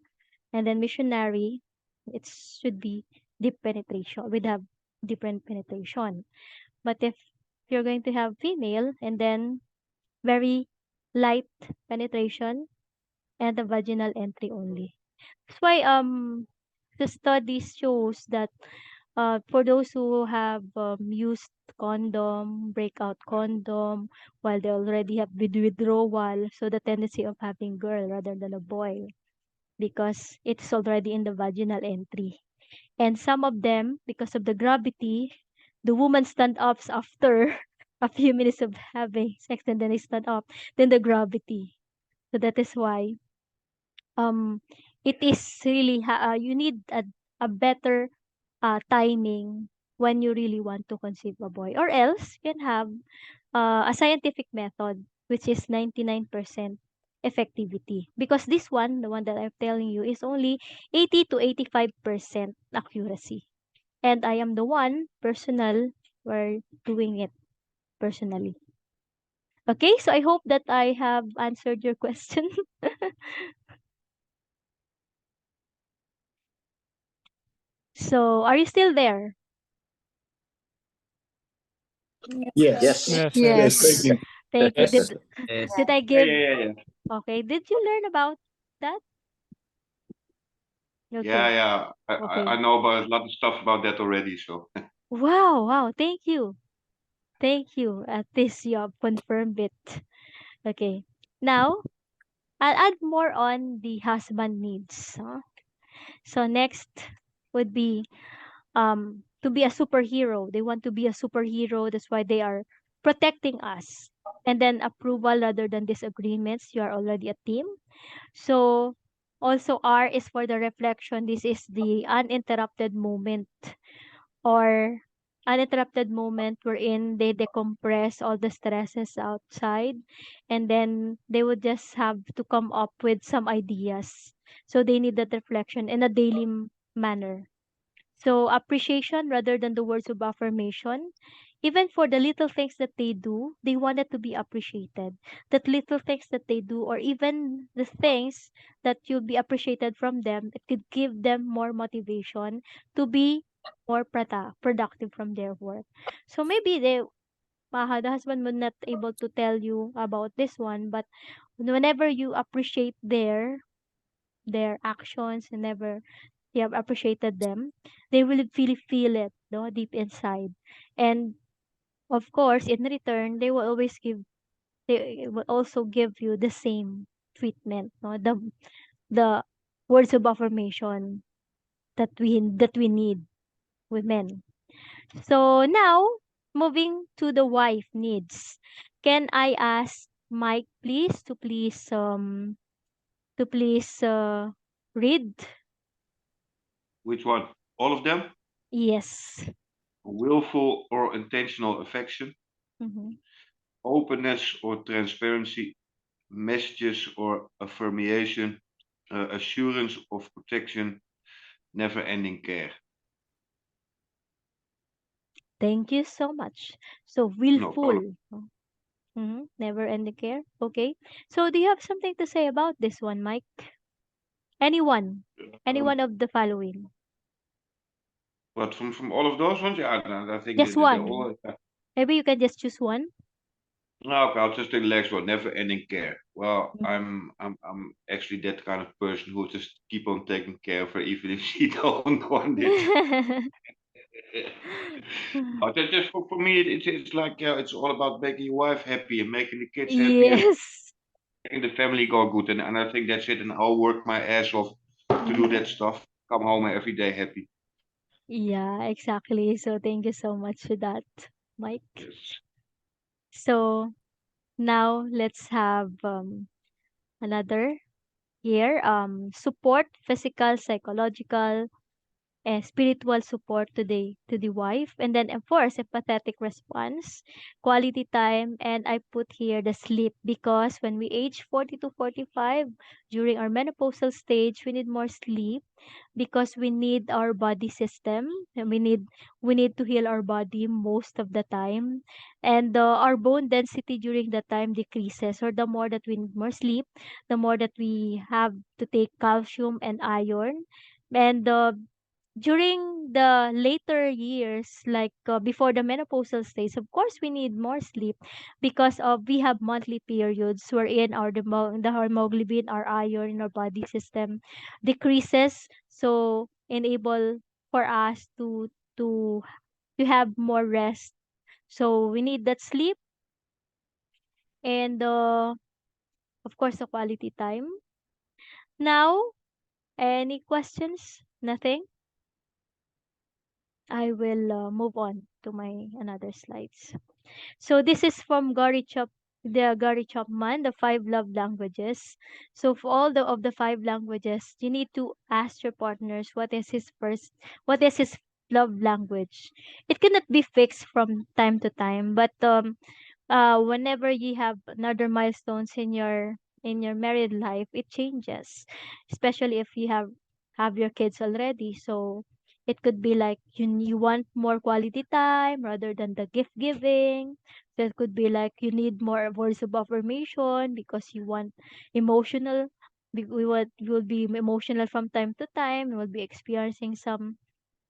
And then missionary, it should be deep penetration. We'd have different penetration. But if you're going to have female and then very light penetration and the vaginal entry only. That's why the studies shows that for those who have used condom, breakout condom, while they already have withdrawal, so the tendency of having girl rather than a boy, because it's already in the vaginal entry. And some of them, because of the gravity, the woman stand ups after a few minutes of having sex and then they stand up, then the gravity. So that is why um it is really you need a better timing when you really want to conceive a boy, or else you can have a scientific method which is 99% effectivity, because this one, the one that I'm telling you, is only 80 to 85% accuracy, and I am the one personal we're doing it personally. Okay, so I hope that I have answered your question. So, are you still there? Yes. Yes. Yes. Yes. Thank you. Thank you. Yes. Did I Yeah, give? yeah, yeah, yeah. Okay. Did you learn about that? Yeah, Okay. yeah. Okay. I know about a lot of stuff about that already. So Wow. Wow. Thank you. Thank you. At least you have confirmed it. Okay. Now, I'll add more on the husband needs. So next would be to be a superhero. They want to be a superhero. That's why they are protecting us. And then approval rather than disagreements. You are already a team. So also R is for the reflection. This is the uninterrupted moment, or uninterrupted moment wherein they decompress all the stresses outside, and then they would just have to come up with some ideas. So they need that reflection in a daily manner. So appreciation rather than the words of affirmation. Even for the little things that they do, they wanted to be appreciated. That little things that they do, or even the things that you'll be appreciated from them, it could give them more motivation to be more productive from their work. So maybe the husband would not able to tell you about this one, but whenever you appreciate their actions, whenever you have appreciated them, they will really feel it, no, deep inside. And of course, in return, they will also give you the same treatment, no, the words of affirmation that we need, women. So now, moving to the wife needs. Can I ask Mike please to please read? which one? All of them? Yes. Willful or intentional affection, Mm-hmm. openness or transparency, messages or affirmation, assurance of protection, never-ending care. Thank you so much. So No problem. willful. Never ending care. Okay. So do you have something to say about this one, Mike? Anyone? Um, Anyone of the following? but from all of those ones, yeah, I think Just they're one. all. Maybe you can just choose one. No, okay, I'll just take the next one. Never-ending care. Well, Mhm. I'm actually that kind of person who just keep on taking care of her even if she don't want it. But that's just for me, it's like it's all about making your wife happy and making the kids happy and Yes. making the family go good. And I think that's it. And I'll work my ass off to do that stuff. Come home every day happy. Yeah, exactly. So thank you so much for that, Mike. Yes. So now let's have another here. Support, physical, psychological, spiritual support to the wife, and then of course empathetic response, quality time, and I put here the sleep, because when we age 40 to 45, during our menopausal stage, we need more sleep because we need our body system, and we need to heal our body most of the time, and our bone density during that time decreases. Or the more that we need more sleep, the more that we have to take calcium and iron. And during the later years, like before the menopausal stage, of course we need more sleep because of we have monthly periods wherein the hemoglobin, our iron in our body system decreases, so enable for us to to have more rest. So we need that sleep, and of course the quality time. Now, any questions? Nothing? I will move on to my another slides. So this is from Gary Chapman, the five love languages. So for all of the five languages, you need to ask your partners what is his love language. It cannot be fixed from time to time, but whenever you have another milestones in your married life, it changes, especially if you have your kids already. So it could be like you want more quality time rather than the gift giving. That could be like you need more words of affirmation because you want emotional. We will be emotional from time to time. We will be experiencing some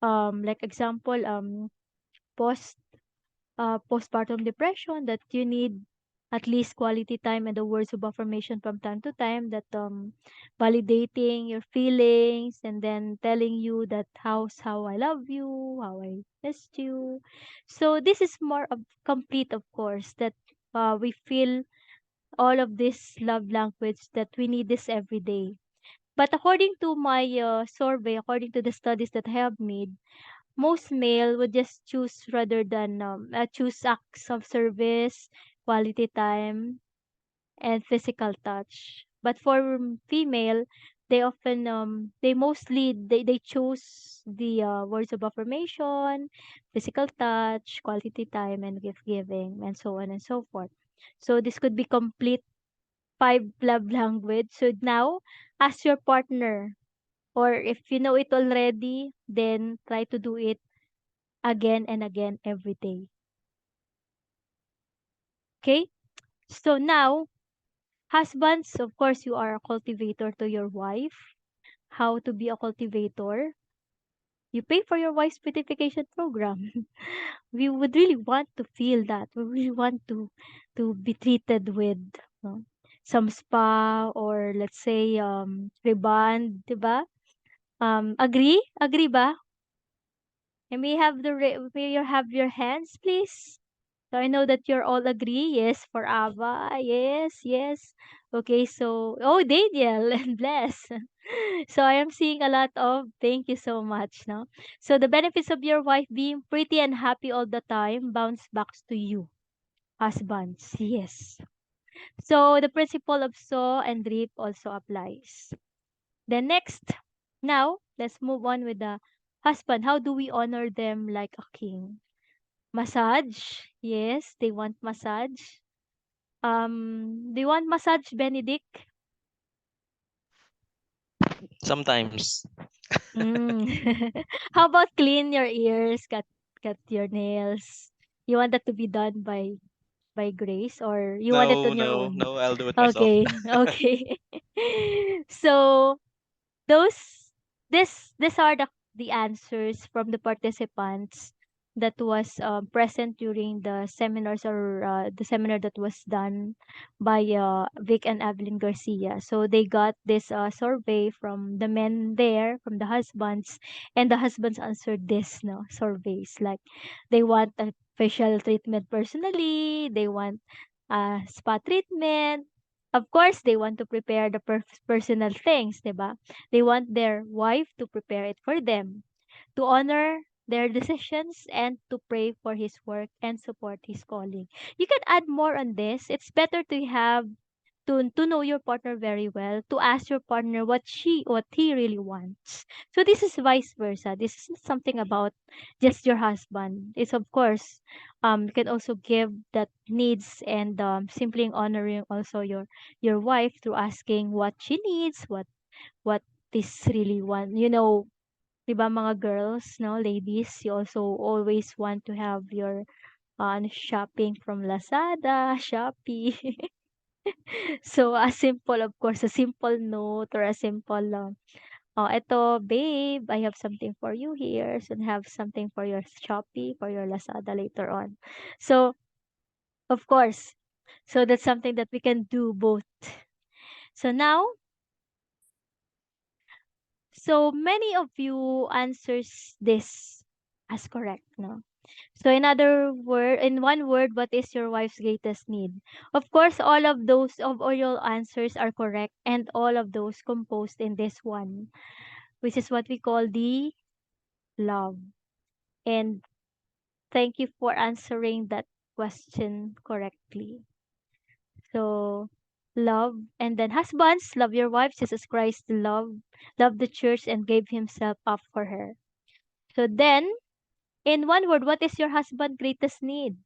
like example post postpartum depression, that you need at least quality time and the words of affirmation from time to time, that validating your feelings and then telling you that how I love you, how I missed you. So this is more of complete, of course, that we feel all of this love language, that we need this every day. But according to my survey, according to the studies that I have made, most male would just choose rather than choose acts of service, quality time, and physical touch. But for female, they often they mostly they choose the words of affirmation, physical touch, quality time, and gift giving, and so on and so forth. So this could be complete five love language. So now ask your partner, or if you know it already, then try to do it again and again every day. Okay? So now, husbands, of course, you are a cultivator to your wife. How to be a cultivator? You pay for your wife's beautification program. We would really want to feel that. We really want to be treated with no, some spa, or let's say rebond, diba? Agree? Agree ba? And may you have your hands, please? So I know that you're all agree. Yes, for Ava. Yes, yes. Okay, so oh, Daniel and Bless. So I am seeing a lot of thank you so much. No, so the benefits of your wife being pretty and happy all the time bounce back to you, husbands. Yes. So the principle of saw and reap also applies. The next, now let's move on with the husband. How do we honor them like a king? Massage. Yes, they want massage. Do you want massage, Benedict? Sometimes. Mm. How about clean your ears, cut your nails? You want that to be done by Grace, or you want it No, on your no, own? no, I'll do it myself. Okay, okay. So those these are the answers from the participants that was present during the seminars, or the seminar that was done by Vic and Evelyn Garcia. So they got this survey from the men there, from the husbands, and the husbands answered this no surveys, like they want a facial treatment personally, they want spa treatment. Of course, they want to prepare the personal things, 'di ba? They want their wife to prepare it for them, to honor their decisions, and to pray for his work and support his calling. You can add more on this. It's better to know your partner very well, to ask your partner what he really wants. So this is vice versa. This is not something about just your husband. It's of course you can also give that needs, and simply honoring also your wife through asking what she needs, what this really want. 'Di ba mga girls, no, ladies, you also always want to have your shopping from Lazada, Shopee. So, of course, a simple note or a simple, oh, eto, babe, I have something for you here. So, have something for your Shopee, for your Lazada later on. So, of course, so that's something that we can do both. So now, so many of you answers this as correct, no? So in one word, what is your wife's greatest need? Of course, all your answers are correct, and all of those composed in this one, which is what we call the love. And thank you for answering that question correctly. So love, and then husbands, love your wives. Jesus Christ loved the church and gave himself up for her. So then, in one word, what is your husband greatest need?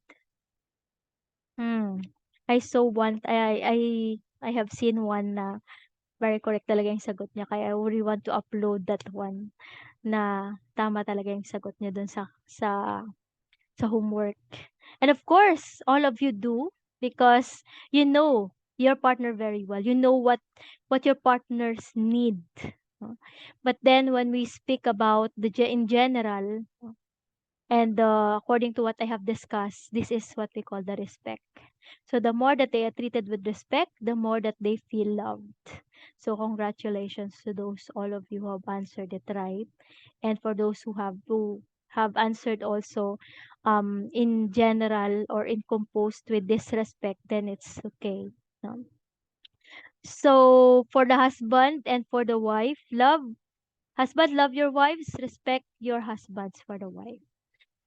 Hmm. I so want I have seen one na very correct talaga yung sagot niya, kaya I really want to upload that one na tama talaga yung sagot niya dun sa homework. And of course, all of you do, because you know your partner very well. You know what your partners need. No? But then when we speak about in general, and according to what I have discussed, this is what we call the respect. So the more that they are treated with respect, the more that they feel loved. So congratulations to those all of you who have answered it right, and for those who have answered also in general or in composed with disrespect, then it's okay. No? So for the husband and for the wife, love your wives, respect your husbands for the wife.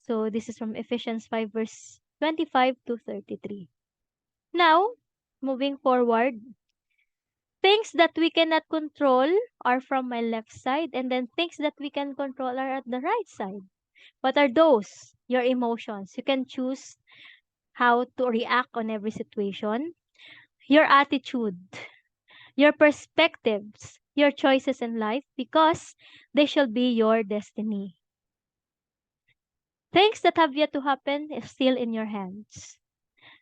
So this is from Ephesians 5 verse 25 to 33. Now, moving forward, things that we cannot control are from my left side, and then things that we can control are at the right side. What are those? Your emotions. You can choose how to react on every situation. Your attitude, your perspectives, your choices in life, because they shall be your destiny. Things that have yet to happen is still in your hands.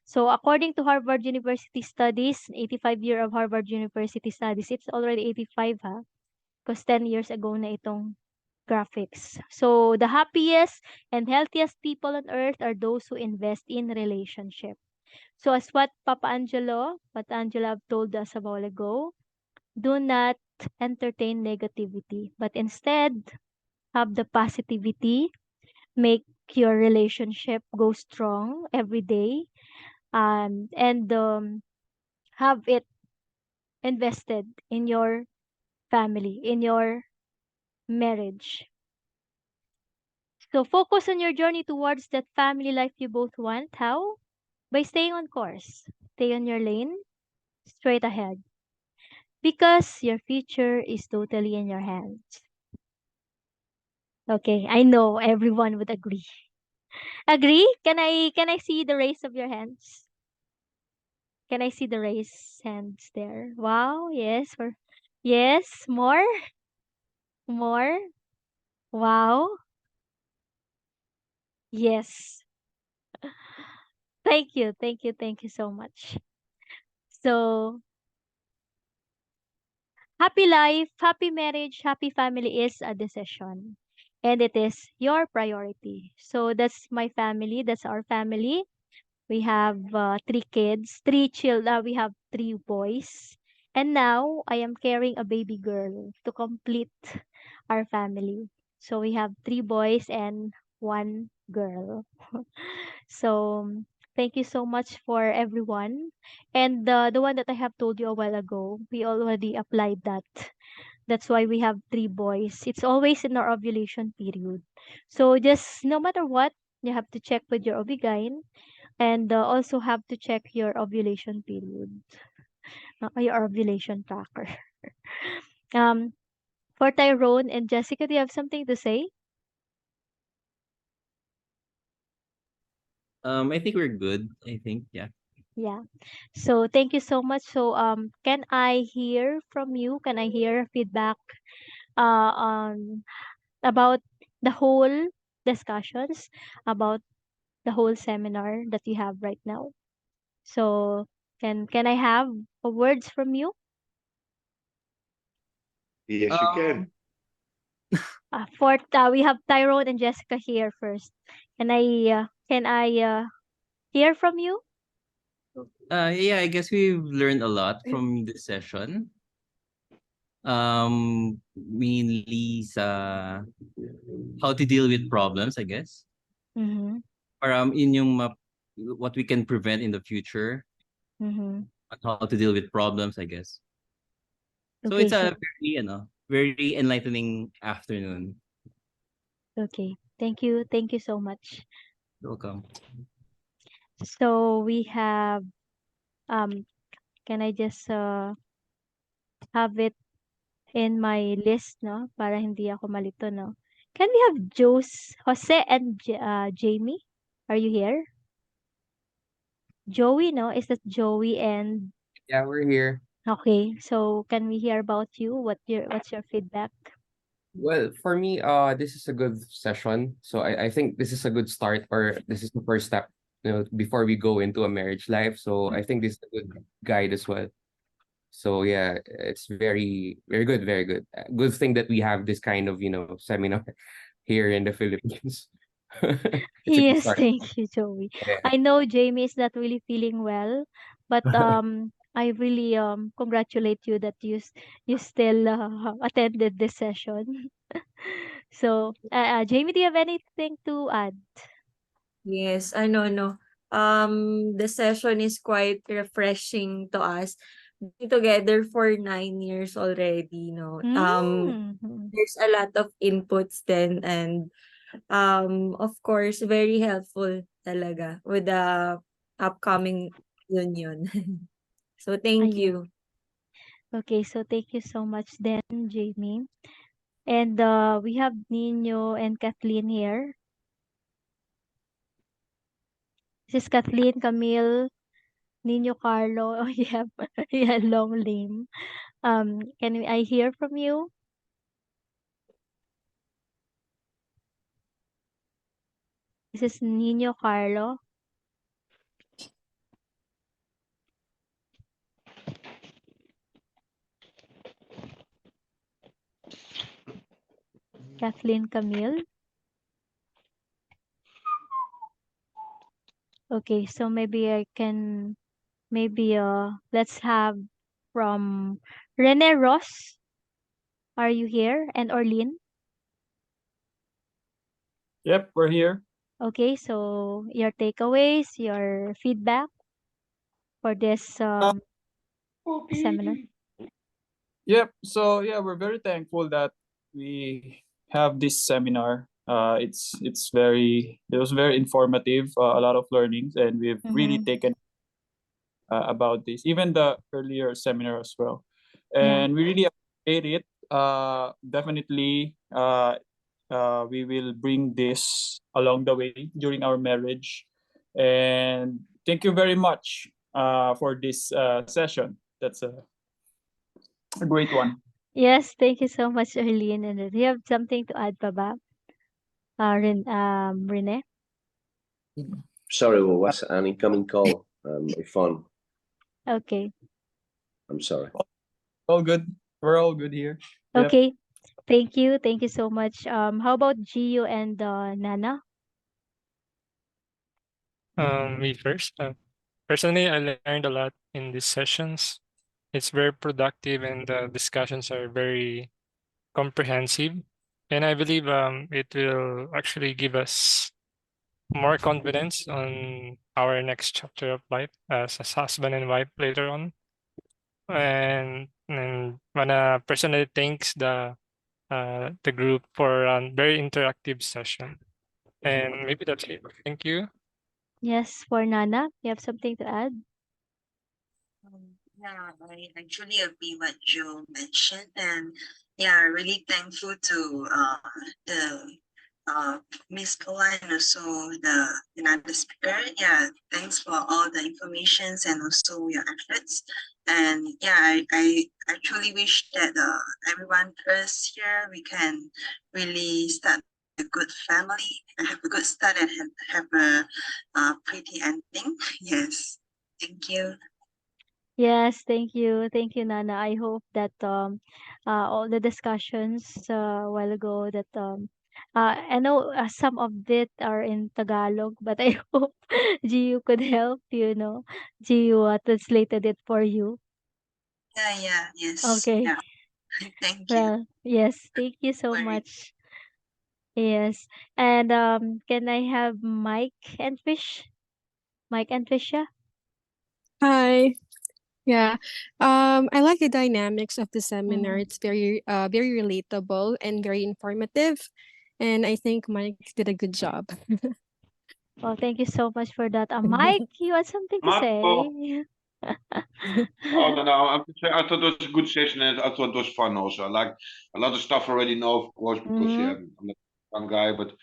So according to Harvard University studies, 85 year of Harvard University studies, it's already 85 ha, because 10 years ago na itong graphics. So the happiest and healthiest people on earth are those who invest in relationship. So as what Angela have told us a while ago, do not entertain negativity, but instead have the positivity, make your relationship go strong every day, and have it invested in your family, in your marriage. So focus on your journey towards that family life you both want. How? By staying on course. Stay on your lane, straight ahead. Because your future is totally in your hands. Okay, I know everyone would agree. Agree? Can I see the raise of your hands? Can I see the raise hands there? Wow, yes. Yes, more? More? Wow. Yes. Thank you. Thank you. Thank you so much. So, happy life, happy marriage, happy family is a decision. And it is your priority. So, that's my family. That's our family. We have 3 kids, 3 children. We have 3 boys. And now, I am carrying a baby girl to complete our family. So, we have 3 boys and 1 girl. So thank you so much for everyone. And the one that I have told you a while ago, we already applied that. That's why we have 3 boys. It's always in our ovulation period. So just no matter what, you have to check with your OB-GYN, and also have to check your ovulation period. your ovulation tracker. um, for Tyrone and Jessica, do you have something to say? I think we're good. I think, yeah. Yeah. So thank you so much. So can I hear from you? Can I hear feedback on about the whole discussions about the whole seminar that you have right now? So can I have words from you? Yes, you can. For we have Tyrone and Jessica here first. Can I hear from you? Yeah, I guess we've learned a lot from this session. Mainly sa how to deal with problems, I guess. Mm-hmm. Or what we can prevent in the future, Mm-hmm. on how to deal with problems, I guess. So Okay, it's a so very enlightening afternoon. okay. Thank you so much. Welcome. So we have um can I just have it in my list, no? Para hindi ako malito, no? Can we have Jose and Jamie? Are you here? Joey, no? Is that Joey and Yeah, we're here. okay, so can we hear about you? What's your feedback? Well, for me, this is a good session. So I think this is a good start, or this is the first step, before we go into a marriage life. So I think this is a good guide as well. So yeah, it's very, very good, very good. Good thing that we have this kind of, seminar here in the Philippines. It's a good Yes, start. thank you, Joey. Yeah. I know Jamie is not really feeling well, but I really congratulate you that you still attended this session. So, Jamie, do you have anything to add? Yes, no. The session is quite refreshing to us. Being together for 9 years already, no. Mm-hmm. There's a lot of inputs then, and of course, very helpful talaga with the upcoming union. So thank Ayun. you. Okay, so thank you so much then, Jamie. And we have Nino and Kathleen here. This is Kathleen, Camille, Nino, Carlo. Oh, you have yeah, long name. I hear from you? This is Nino, Carlo. Kathleen, Camille. Okay, so maybe let's have from Rene Ross. Are you here? And Orlin? Yep, we're here. Okay, so your takeaways, your feedback for this seminar. Yep. So yeah, we're very thankful that we have this seminar. It was very informative, a lot of learnings, and we've really Mm-hmm. taken about this, even the earlier seminar as well. Yeah. And we really appreciate it. Definitely, we will bring this along the way during our marriage. And thank you very much for this session. That's a great one. Yes, thank you so much, Arlene. And do you have something to add pa ba? Rene? Sorry, it was an incoming call. My phone. Okay. I'm sorry. All good. We're all good here. Yep. Okay. Thank you. Thank you so much. How about Gio and Nana? Me first. Personally, I learned a lot in these sessions. It's very productive and the discussions are very comprehensive. And I believe it will actually give us more confidence on our next chapter of life as a husband and wife later on. And wanna personally thanks the group for a very interactive session. And maybe that's it. Thank you. Yes, for Nana, you have something to add? Yeah, I actually agree what Joe mentioned, and yeah, really thankful to the Miss Koa and also the another speaker. Yeah, thanks for all the informations and also your efforts. And yeah, I truly wish that everyone us here we can really start a good family and have a good start and have a pretty ending. Yes, thank you. Yes, thank you, Nana. I hope that all the discussions a while ago that I know some of it are in Tagalog, but I hope Gio could help, you know. Gio translated it for you. Yeah, yes, Okay. yeah. Thank you. Well, yes, thank you so Worry. much. Yes. And can I have Mike and Fish? Mike and Fisha? Hi. Yeah. I like the dynamics of the seminar. Mm. It's very relatable and very informative. And I think Mike did a good job. Well, thank you so much for that. Mike, you had something to Marco. say? Oh, no, I thought it was a good session and I thought it was fun also. I like a lot of stuff I already know, of course, because yeah, Mhm. I'm not a young guy, but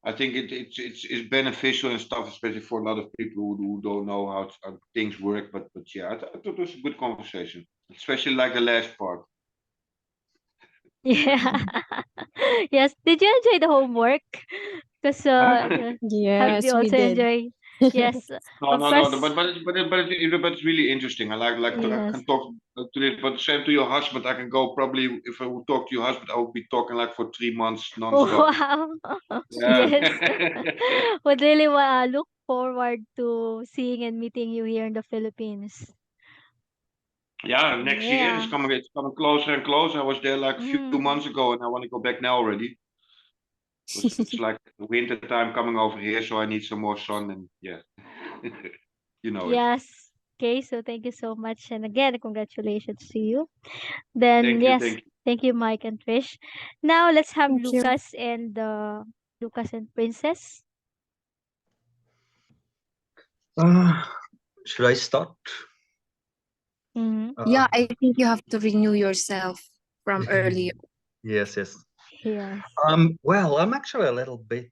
I think it's beneficial and stuff, especially for a lot of people who don't know how things work. But yeah, I thought it was a good conversation, especially like the last part. Yeah. Yes. Did you enjoy the homework? Because have Yes, you we also did. enjoy? Yes. No, Of no, no, course. but it's really interesting. I Yes. can talk to this, but same to your husband. I can go probably if I would talk to your husband, I would be talking like for 3 months non-stop. Wow. Yeah. Yes. Would really look forward to seeing and meeting you here in the Philippines. Yeah, next year Yeah. it's coming closer and closer. I was there like a few Mm. months ago and I want to go back now already. Because it's like winter time coming over here, so I need some more sun and yeah. You know it. Yes. Okay, so thank you so much. And again, congratulations to you. Then, yes, Thank you. thank you, Mike and Trish. Now, let's have Thank you. Lucas and Princess. Should I start? Mm-hmm. Yeah, I think you have to renew yourself from earlier. Yes, yes. Yes. Well, I'm actually a little bit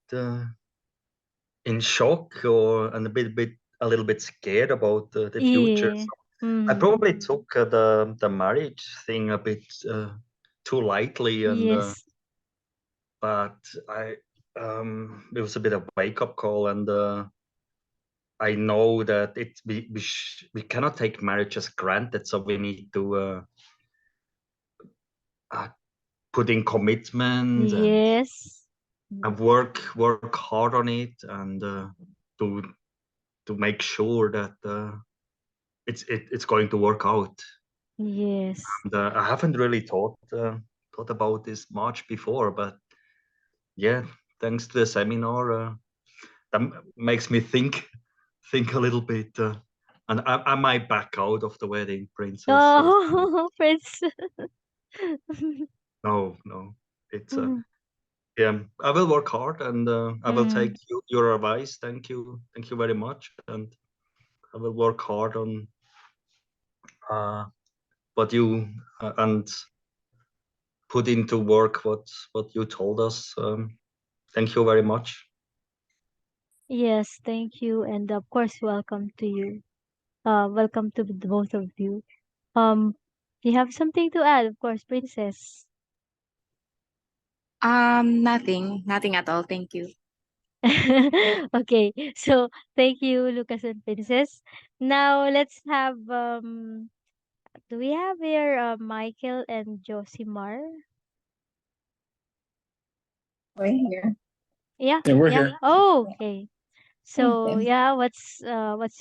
in shock and a little bit scared about the future. Yeah. So I probably took the marriage thing a bit too lightly, and Yes. but it was a bit of wake up call, and I know that we cannot take marriage as granted, so we need to put in commitment and Yes. work hard on it, and to make sure that it's going to work out. Yes. And I haven't really thought about this much before, but yeah, thanks to the seminar, that makes me think a little bit. And I might back out of the wedding, Princess. Oh, Prince. No, it's yeah. I will work hard, and I will take your advice. Thank you very much, and I will work hard on what you and put into work what you told us. Thank you very much. Yes, thank you. And of course, welcome to you. Welcome to the both of you. You have something to add, of course, Princess. Nothing at all. Thank you. Okay, so thank you, Lucas and Princess. Now let's have do we have here Michael and Josimar? We're here. Yeah, Yeah, we're yeah. here. Oh, okay. So Okay. yeah, what's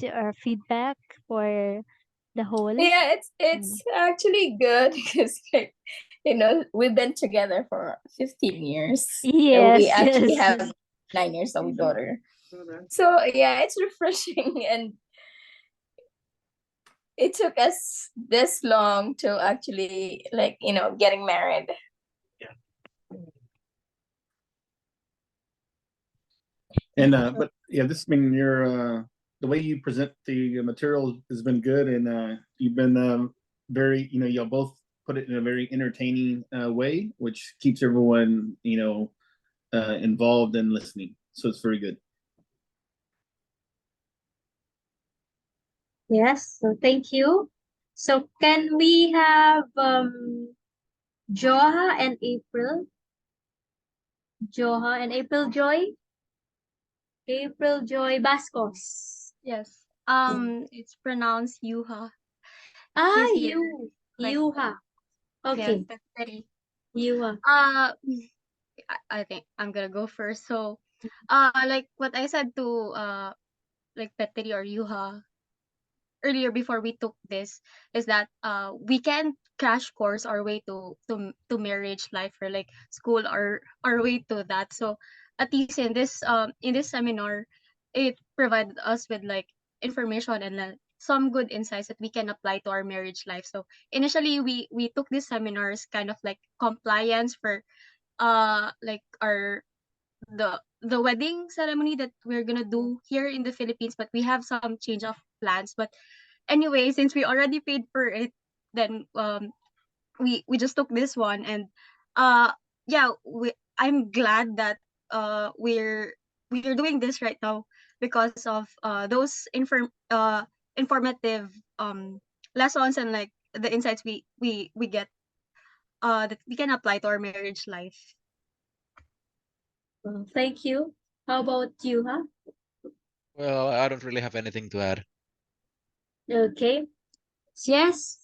your feedback for the whole? Yeah, it's actually good because like, we've been together for 15 years. And we Yes, actually yes. have 9 years old daughter. So yeah, it's refreshing and it took us this long to actually getting married. And but yeah, this I mean you're the way you present the material has been good, and you've been very, y'all both put it in a very entertaining way, which keeps everyone, involved and listening. So it's very good. Yes, so thank you. So can we have Joha and April? Joha and April Joy? April Joy Bascos. Yes. It's pronounced Yuha. Ah, She's here. Yuha. Okay. Yes, that's Betty. Yuha. I think I'm gonna go first. So, like what I said to like Petri or Yuha earlier before we took this is that we can crash course our way to marriage life or like school or our way to that. So at least in this seminar, it provided us with like information and some good insights that we can apply to our marriage life. So initially we took these seminars kind of like compliance for like our the wedding ceremony that we're gonna do here in the Philippines, but we have some change of plans. But anyway, since we already paid for it, then we just took this one, and yeah, I'm glad that we're doing this right now because of those informative lessons and like the insights we get that we can apply to our marriage life. Well, thank you. How about you, huh? Well, I don't really have anything to add. Okay. Yes.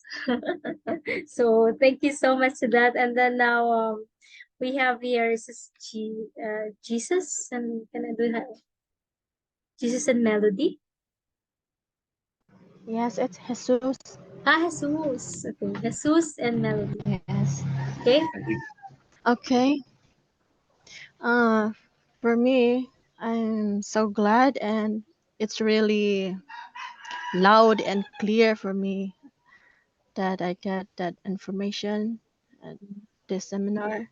So thank you so much to that. And then now we have here Jesus, and can I do that? Jesus and Melody. Yes, it's Jesus. Ah, Jesus. Okay, Jesus and Melody. Yes. Okay. Okay. For me, I'm so glad, and it's really loud and clear for me that I get that information at this seminar,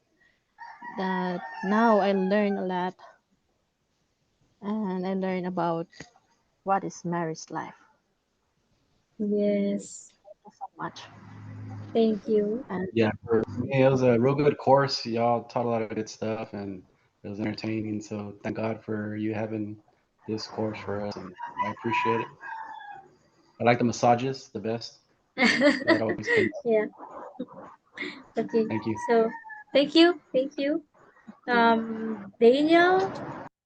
that now I learn a lot, and I learn about what is marriage life. Yes. Thank you so much. Thank you. And Yeah, for me, it was a real good course. Y'all taught a lot of good stuff, and it was entertaining. So thank God for you having this course for us, and I appreciate it. I like the massages the best. That always pays. Yeah. Okay. Thank you. So thank you. Thank you. Daniel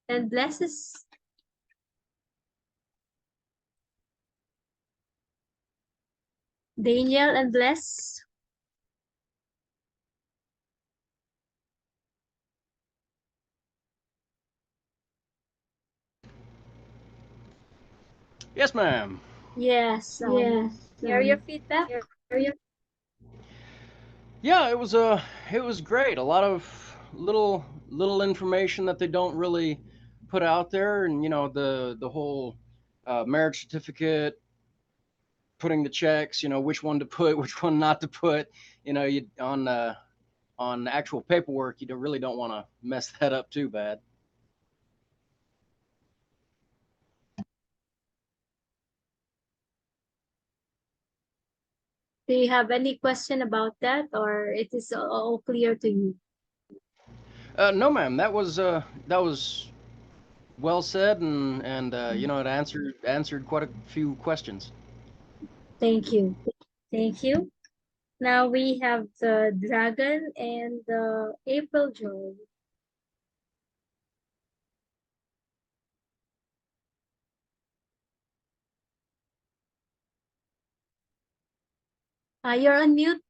and Blesses. Daniel and Bless. Yes, ma'am. Yes. Hear your feedback. Yeah, it was great. A lot of little information that they don't really put out there, and the whole marriage certificate, putting the checks, which one to put, which one not to put. You on actual paperwork, you really don't want to mess that up too bad. Do you have any question about that, or it is all clear to you? No, ma'am. That was well said, and it answered quite a few questions. Thank you. Thank you. Now we have the Dragon and the April Joy. You're on mute.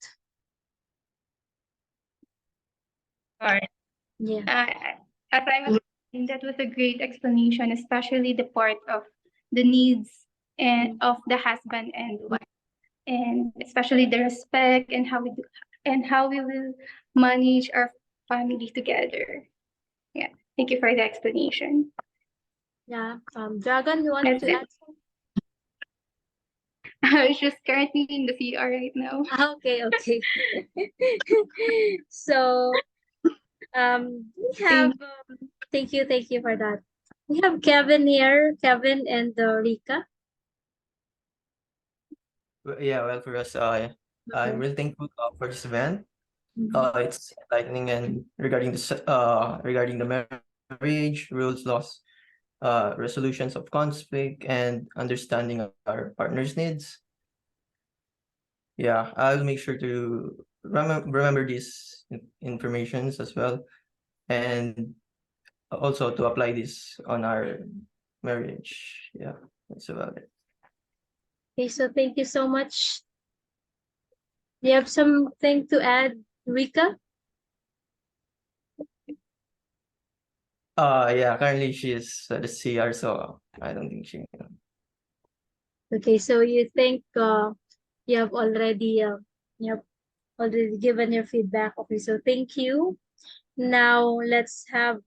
Sorry. Yeah. As I was saying, that was a great explanation, especially the part of the needs and of the husband and wife, and especially the respect and how we will manage our family together. Yeah. Thank you for the explanation. Yeah. Dragon, you want That's to it. add something? I was just currently in the CR right now. Okay. So we have thank you for that. We have Kevin here, Kevin and Rika. Yeah, well, for us, I'm really thankful for this event. It's enlightening and regarding the marriage, rules, laws, resolutions of conflict, and understanding our partner's needs. Yeah, I'll make sure to remember these informations as well, and also to apply this on our marriage. Yeah, that's about it. Okay, so thank you so much. Do you have something to add, Rika? Yeah, currently she is at the CR, so I don't think she. Okay, so you think you have already given your feedback. Okay, so thank you. Now let's have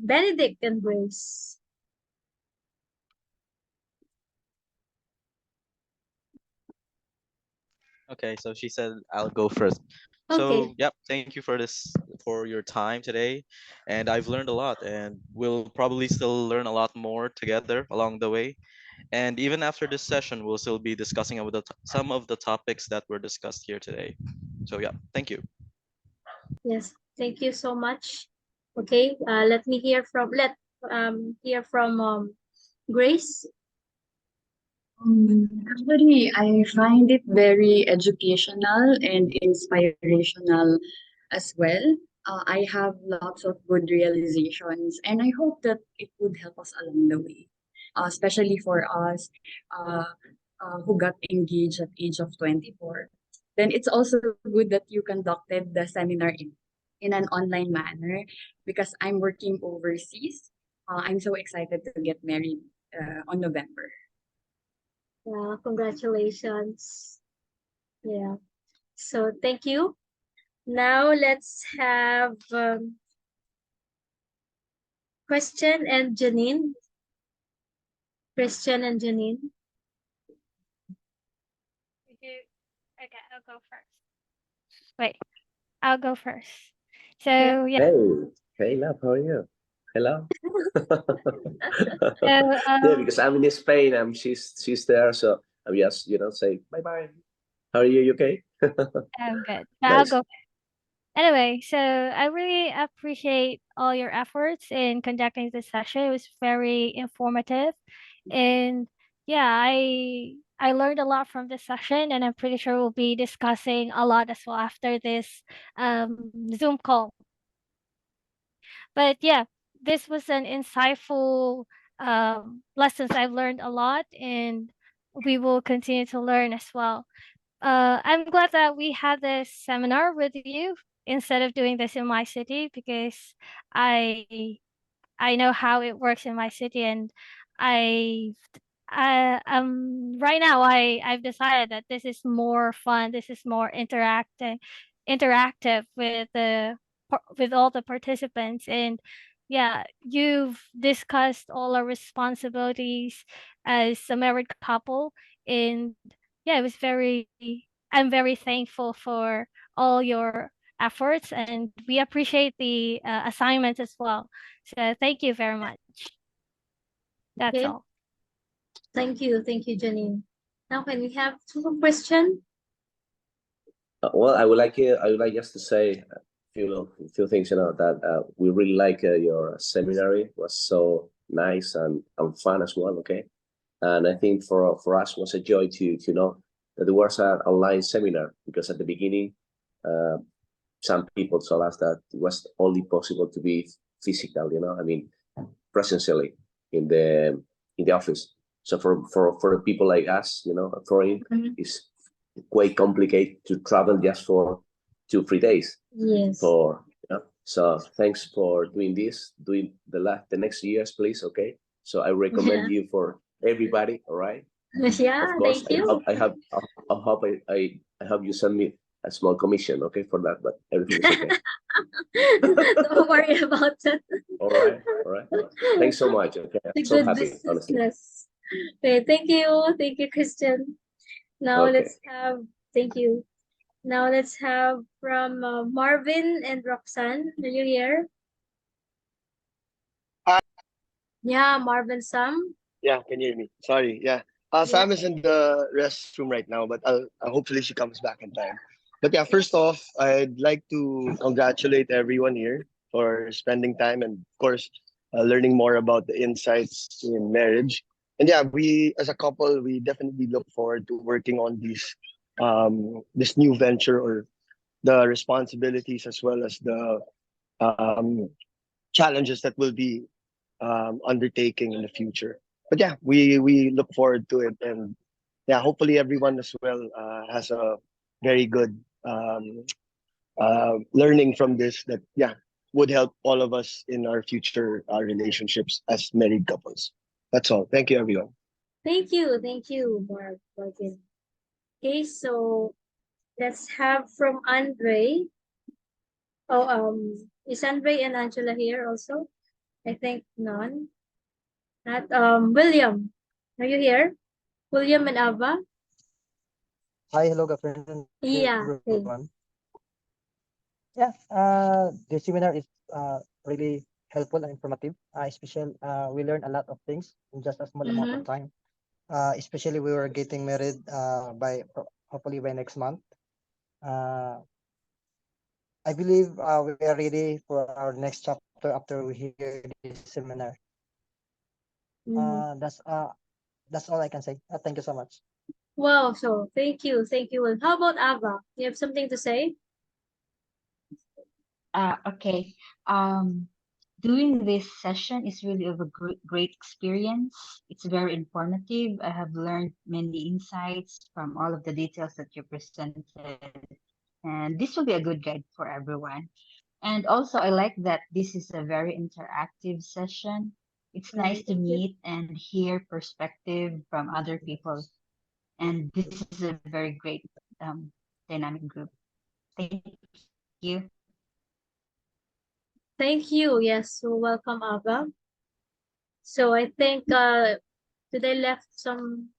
Benedict and Grace. Okay, so she said I'll go first. Okay. So, yep, thank you for your time today. And I've learned a lot, and we'll probably still learn a lot more together along the way. And even after this session, we'll still be discussing about some of the topics that were discussed here today. So, yeah, thank you. Yes, thank you so much. Okay, let me hear from Grace. Actually, I find it very educational and inspirational as well. I have lots of good realizations, and I hope that it would help us along the way, especially for us uh, who got engaged at age of 24. Then it's also good that you conducted the seminar in an online manner because I'm working overseas. I'm so excited to get married on November. Congratulations. Yeah. So thank you. Now let's have Christian and Janine. Christian and Janine. Okay, I'll go first. Wait, I'll go first. So yeah. Hey, love, how are you? Hello. So Yeah, because I'm in Spain and she's there, so I'm just say bye bye. How are you? You okay? I'm good. But I'll Nice. go. Anyway, so I really appreciate all your efforts in conducting this session. It was very informative, and yeah, I learned a lot from this session, and I'm pretty sure we'll be discussing a lot as well after this Zoom call. But yeah, this was an insightful lessons. I've learned a lot, and we will continue to learn as well. I'm glad that we had this seminar with you instead of doing this in my city because I I know how it works in my city, and I right now I've decided that this is more fun. This is more interactive with with all the participants, and yeah, you've discussed all our responsibilities as a married couple, and yeah, it was very. I'm very thankful for all your efforts, and we appreciate the assignments as well. So thank you very much. That's Okay. all. Thank you, Janine. Now can we have some question? Well, I would like just to say a few things. That we really like your seminary. It was so nice and fun as well. Okay, and I think for us was a joy to know that there was an online seminar because at the beginning, some people told us that it was only possible to be physical. I mean, presentially in the office. So for people like us, foreign is quite complicated to travel just for 2-3 days. Yes. So thanks for doing this. Doing the next years, please. Okay. So I recommend you for everybody. All right. Yeah. Of course, Thank you. I hope you send me a small commission, okay, for that. But everything is okay. Don't worry about it. All right. Thanks so much. Okay, I'm so happy, honestly. Yes. Okay. Thank you, Christian. Now Okay. thank you. Now let's have from Marvin and Roxanne. Are you here? Yeah, Marvin Sam. Yeah, can you hear me? Sorry. Yeah. Sam is in the restroom right now, but hopefully she comes back in time. But yeah, first off, I'd like to congratulate everyone here for spending time and, of course, learning more about the insights in marriage. And yeah, we as a couple, we definitely look forward to working on this new venture, or the responsibilities as well as the um, challenges that we'll be undertaking in the future. But yeah, we look forward to it, and yeah, hopefully everyone as well has a very good learning from this, that yeah, would help all of us in our future relationships as married couples. That's all. Thank you, everyone. Thank you, Marvin. Okay, so let's have from Andre. Oh, is Andre and Angela here also? I think none. Not William. Are you here? William and Ava? Hi, hello, good afternoon, Yeah. everyone. Yeah, the seminar is really helpful and informative. Especially, we learned a lot of things in just a small amount of time. Especially, we were getting married hopefully by next month. I believe we are ready for our next chapter after we hear this seminar. That's all I can say. Thank you so much. Wow, so thank you. Will. How about Ava? You have something to say? Okay. Doing this session is really of a great experience. It's very informative. I have learned many insights from all of the details that you presented. And this will be a good guide for everyone. And also, I like that this is a very interactive session. It's nice to meet and hear perspective from other people. And this is a very great dynamic group. Thank you. Thank you. Yes, so welcome, Ava. So I think did I left some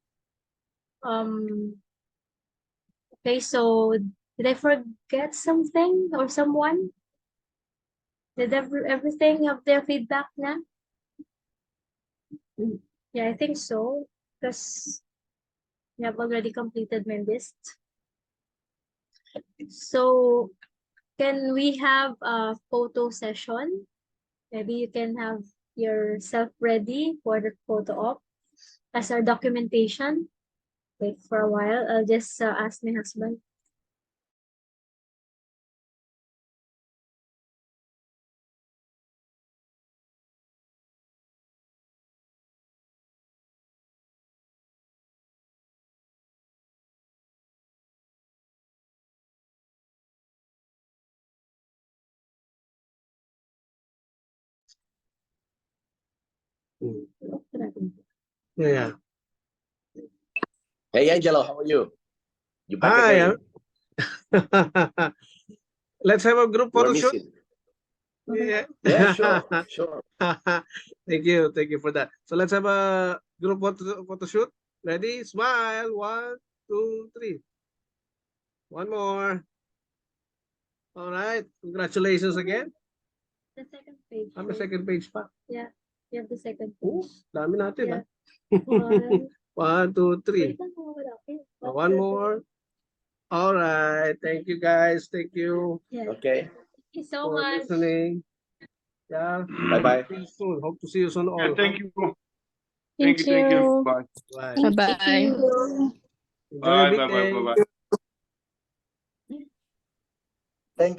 okay, so did I forget something or someone? Did everything have their feedback na? Yeah, I think so, because we have already completed my list. So can we have a photo session? Maybe you can have yourself ready for the photo op as our documentation. Wait for a while. I'll just ask my husband. Yeah. Hey, Angelo, how are you? You back Hi. again? Let's have a group We're photo shoot. missing. Yeah. Yeah, sure. Thank you for that. So let's have a group photo shoot. Ready? Smile. 1, 2, 3. One more. All right. Congratulations again. The second page. On the second page pa. Yeah, you have the second page. Dami natin, Yeah. One, 2, 3. One more. All right. Thank you, guys. Thank you. Yeah. Okay. Thank you so for much. listening. Yeah. Bye-bye. See you soon. Hope to see you soon all. Thank you. Thank Thank you. Bye. Bye. Bye. Thank you. Enjoy your Bye. weekday. Bye.